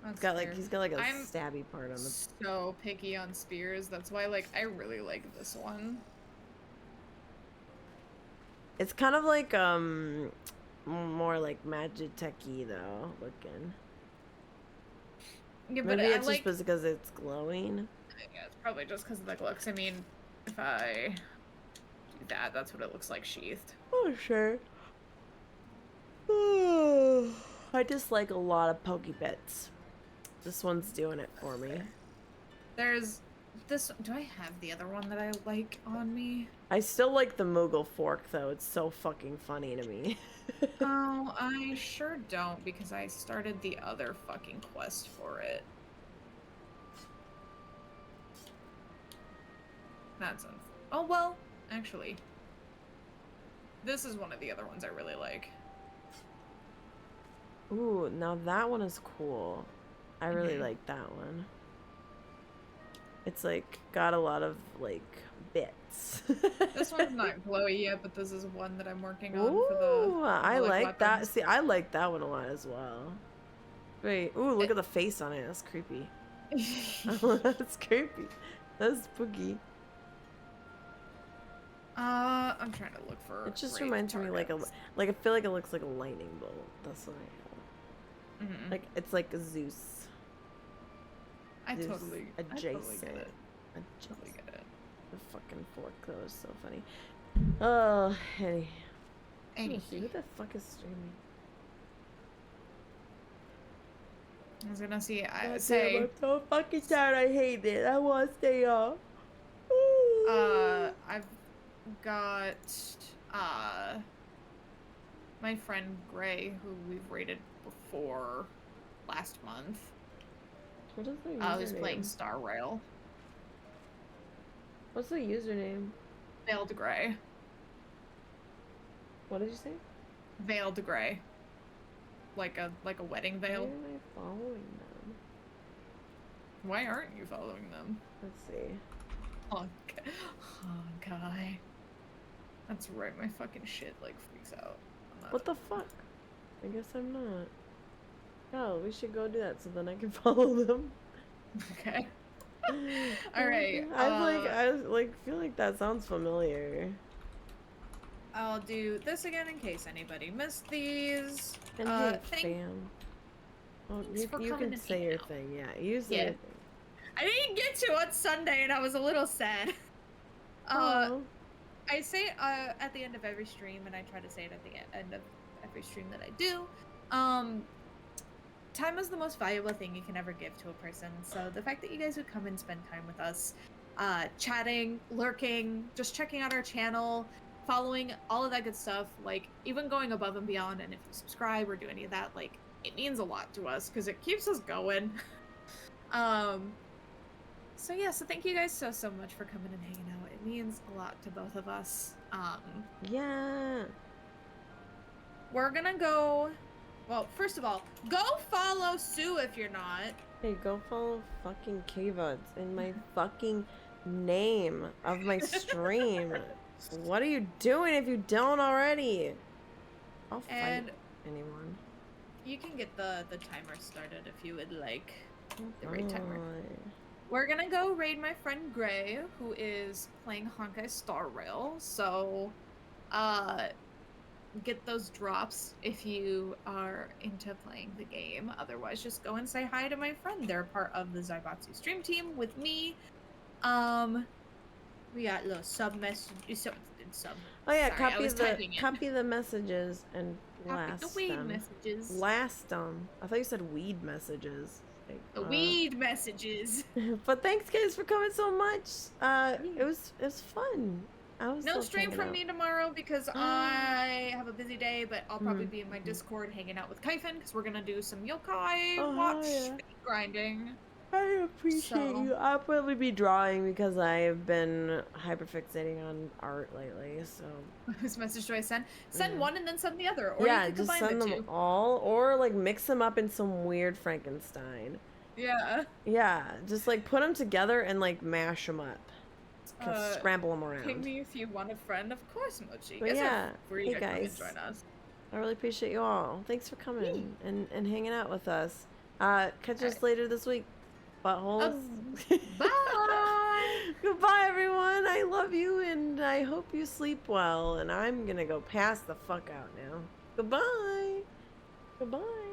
It's got like, he's got like a stabby part on the. So picky on spears. That's why like I really like this one. It's kind of like more like Magitech-y though looking. Yeah, but maybe it's like, just because it's glowing. Yeah, it's probably just because of the looks. I mean, if I do that, that's what it looks like sheathed. Oh, sure. I just like a lot of pokey bits. This one's doing it for me. There's this. Do I have the other one that I like on me? I still like the Moogle fork though. It's so fucking funny to me. Oh, I sure don't because I started the other fucking quest for it. That's oh well, actually. This is one of the other ones I really like. Ooh, now that one is cool. I really like that one. It's like got a lot of like bits. This one's not glowy yet, but this is one that I'm working on Ooh, for the I like weapons. that. See, I like that one a lot as well. Wait, ooh, look at the face on it. That's creepy. That's creepy. That's spooky. I'm trying to look for. It just reminds me like I feel like it looks like a lightning bolt. That's what I have. Like it's like a Zeus. I Zeus totally adjacent. get it. Totally get it. The fucking fork though is so funny. Oh, hey. Who the fuck is streaming? I was gonna see. I God say. damn, I'm so fucking tired. I hate it. I want to stay up. I've got my friend Gray, who we've raided before last month. What is the username? Who's playing Star Rail. What's the username? Veiled Gray. What did you say? Veiled Gray. Like a wedding veil. Why am I following them? Why aren't you following them? Let's see. Oh, guy. That's right, my fucking shit like freaks out. What the fuck? I guess I'm not. Oh, we should go do that so then I can follow them. Okay. Alright. I feel like that sounds familiar. I'll do this again in case anybody missed these. And hey, fam. Oh, you can say your thing, yeah. You say your thing. I didn't get to on Sunday and I was a little sad. I say it at the end of every stream, and I try to say it at the end of every stream that I do. time is the most valuable thing you can ever give to a person. So the fact that you guys would come and spend time with us, chatting, lurking, just checking out our channel, following, all of that good stuff, like even going above and beyond, and if you subscribe or do any of that, like it means a lot to us because it keeps us going. So yeah, so thank you guys so much for coming and hanging out. It means a lot to both of us. Yeah. We're gonna go. Well, first of all, go follow Sue if you're not. Hey, go follow fucking Kiva. It's in my fucking name of my stream. What are you doing if you don't already? I'll fight anyone. You can get the timer started if you would like. The raid timer. We're gonna go raid my friend Gray, who is playing Honkai Star Rail. So, get those drops if you are into playing the game. Otherwise, just go and say hi to my friend. They're part of the Zaibatsu stream team with me. We got little sub message. Sub. Oh yeah, Sorry, copy the messages and blast the weed them. messages. Blast them. I thought you said weed messages. Like, The weed messages. But thanks guys for coming so much. It was fun. No stream from me tomorrow because I have a busy day, but I'll probably be in my Discord hanging out with Kaifin because we're gonna do some yokai watch grinding. I appreciate you. I'll probably be drawing because I have been hyperfixating on art lately. So whose message do I send? Send one and then send the other, or yeah, you can just combine send the them two. all, or like mix them up in some weird Frankenstein. Yeah. Yeah, just like put them together and like mash them up. Scramble them around. Ping me if you want a friend, of course, Mochi. But yeah, free hey to come and guys, join us. I really appreciate you all. Thanks for coming and hanging out with us. Catch us later this week. Buttholes. Bye. Goodbye, everyone. I love you, and I hope you sleep well. And I'm gonna go pass the fuck out now. Goodbye. Goodbye.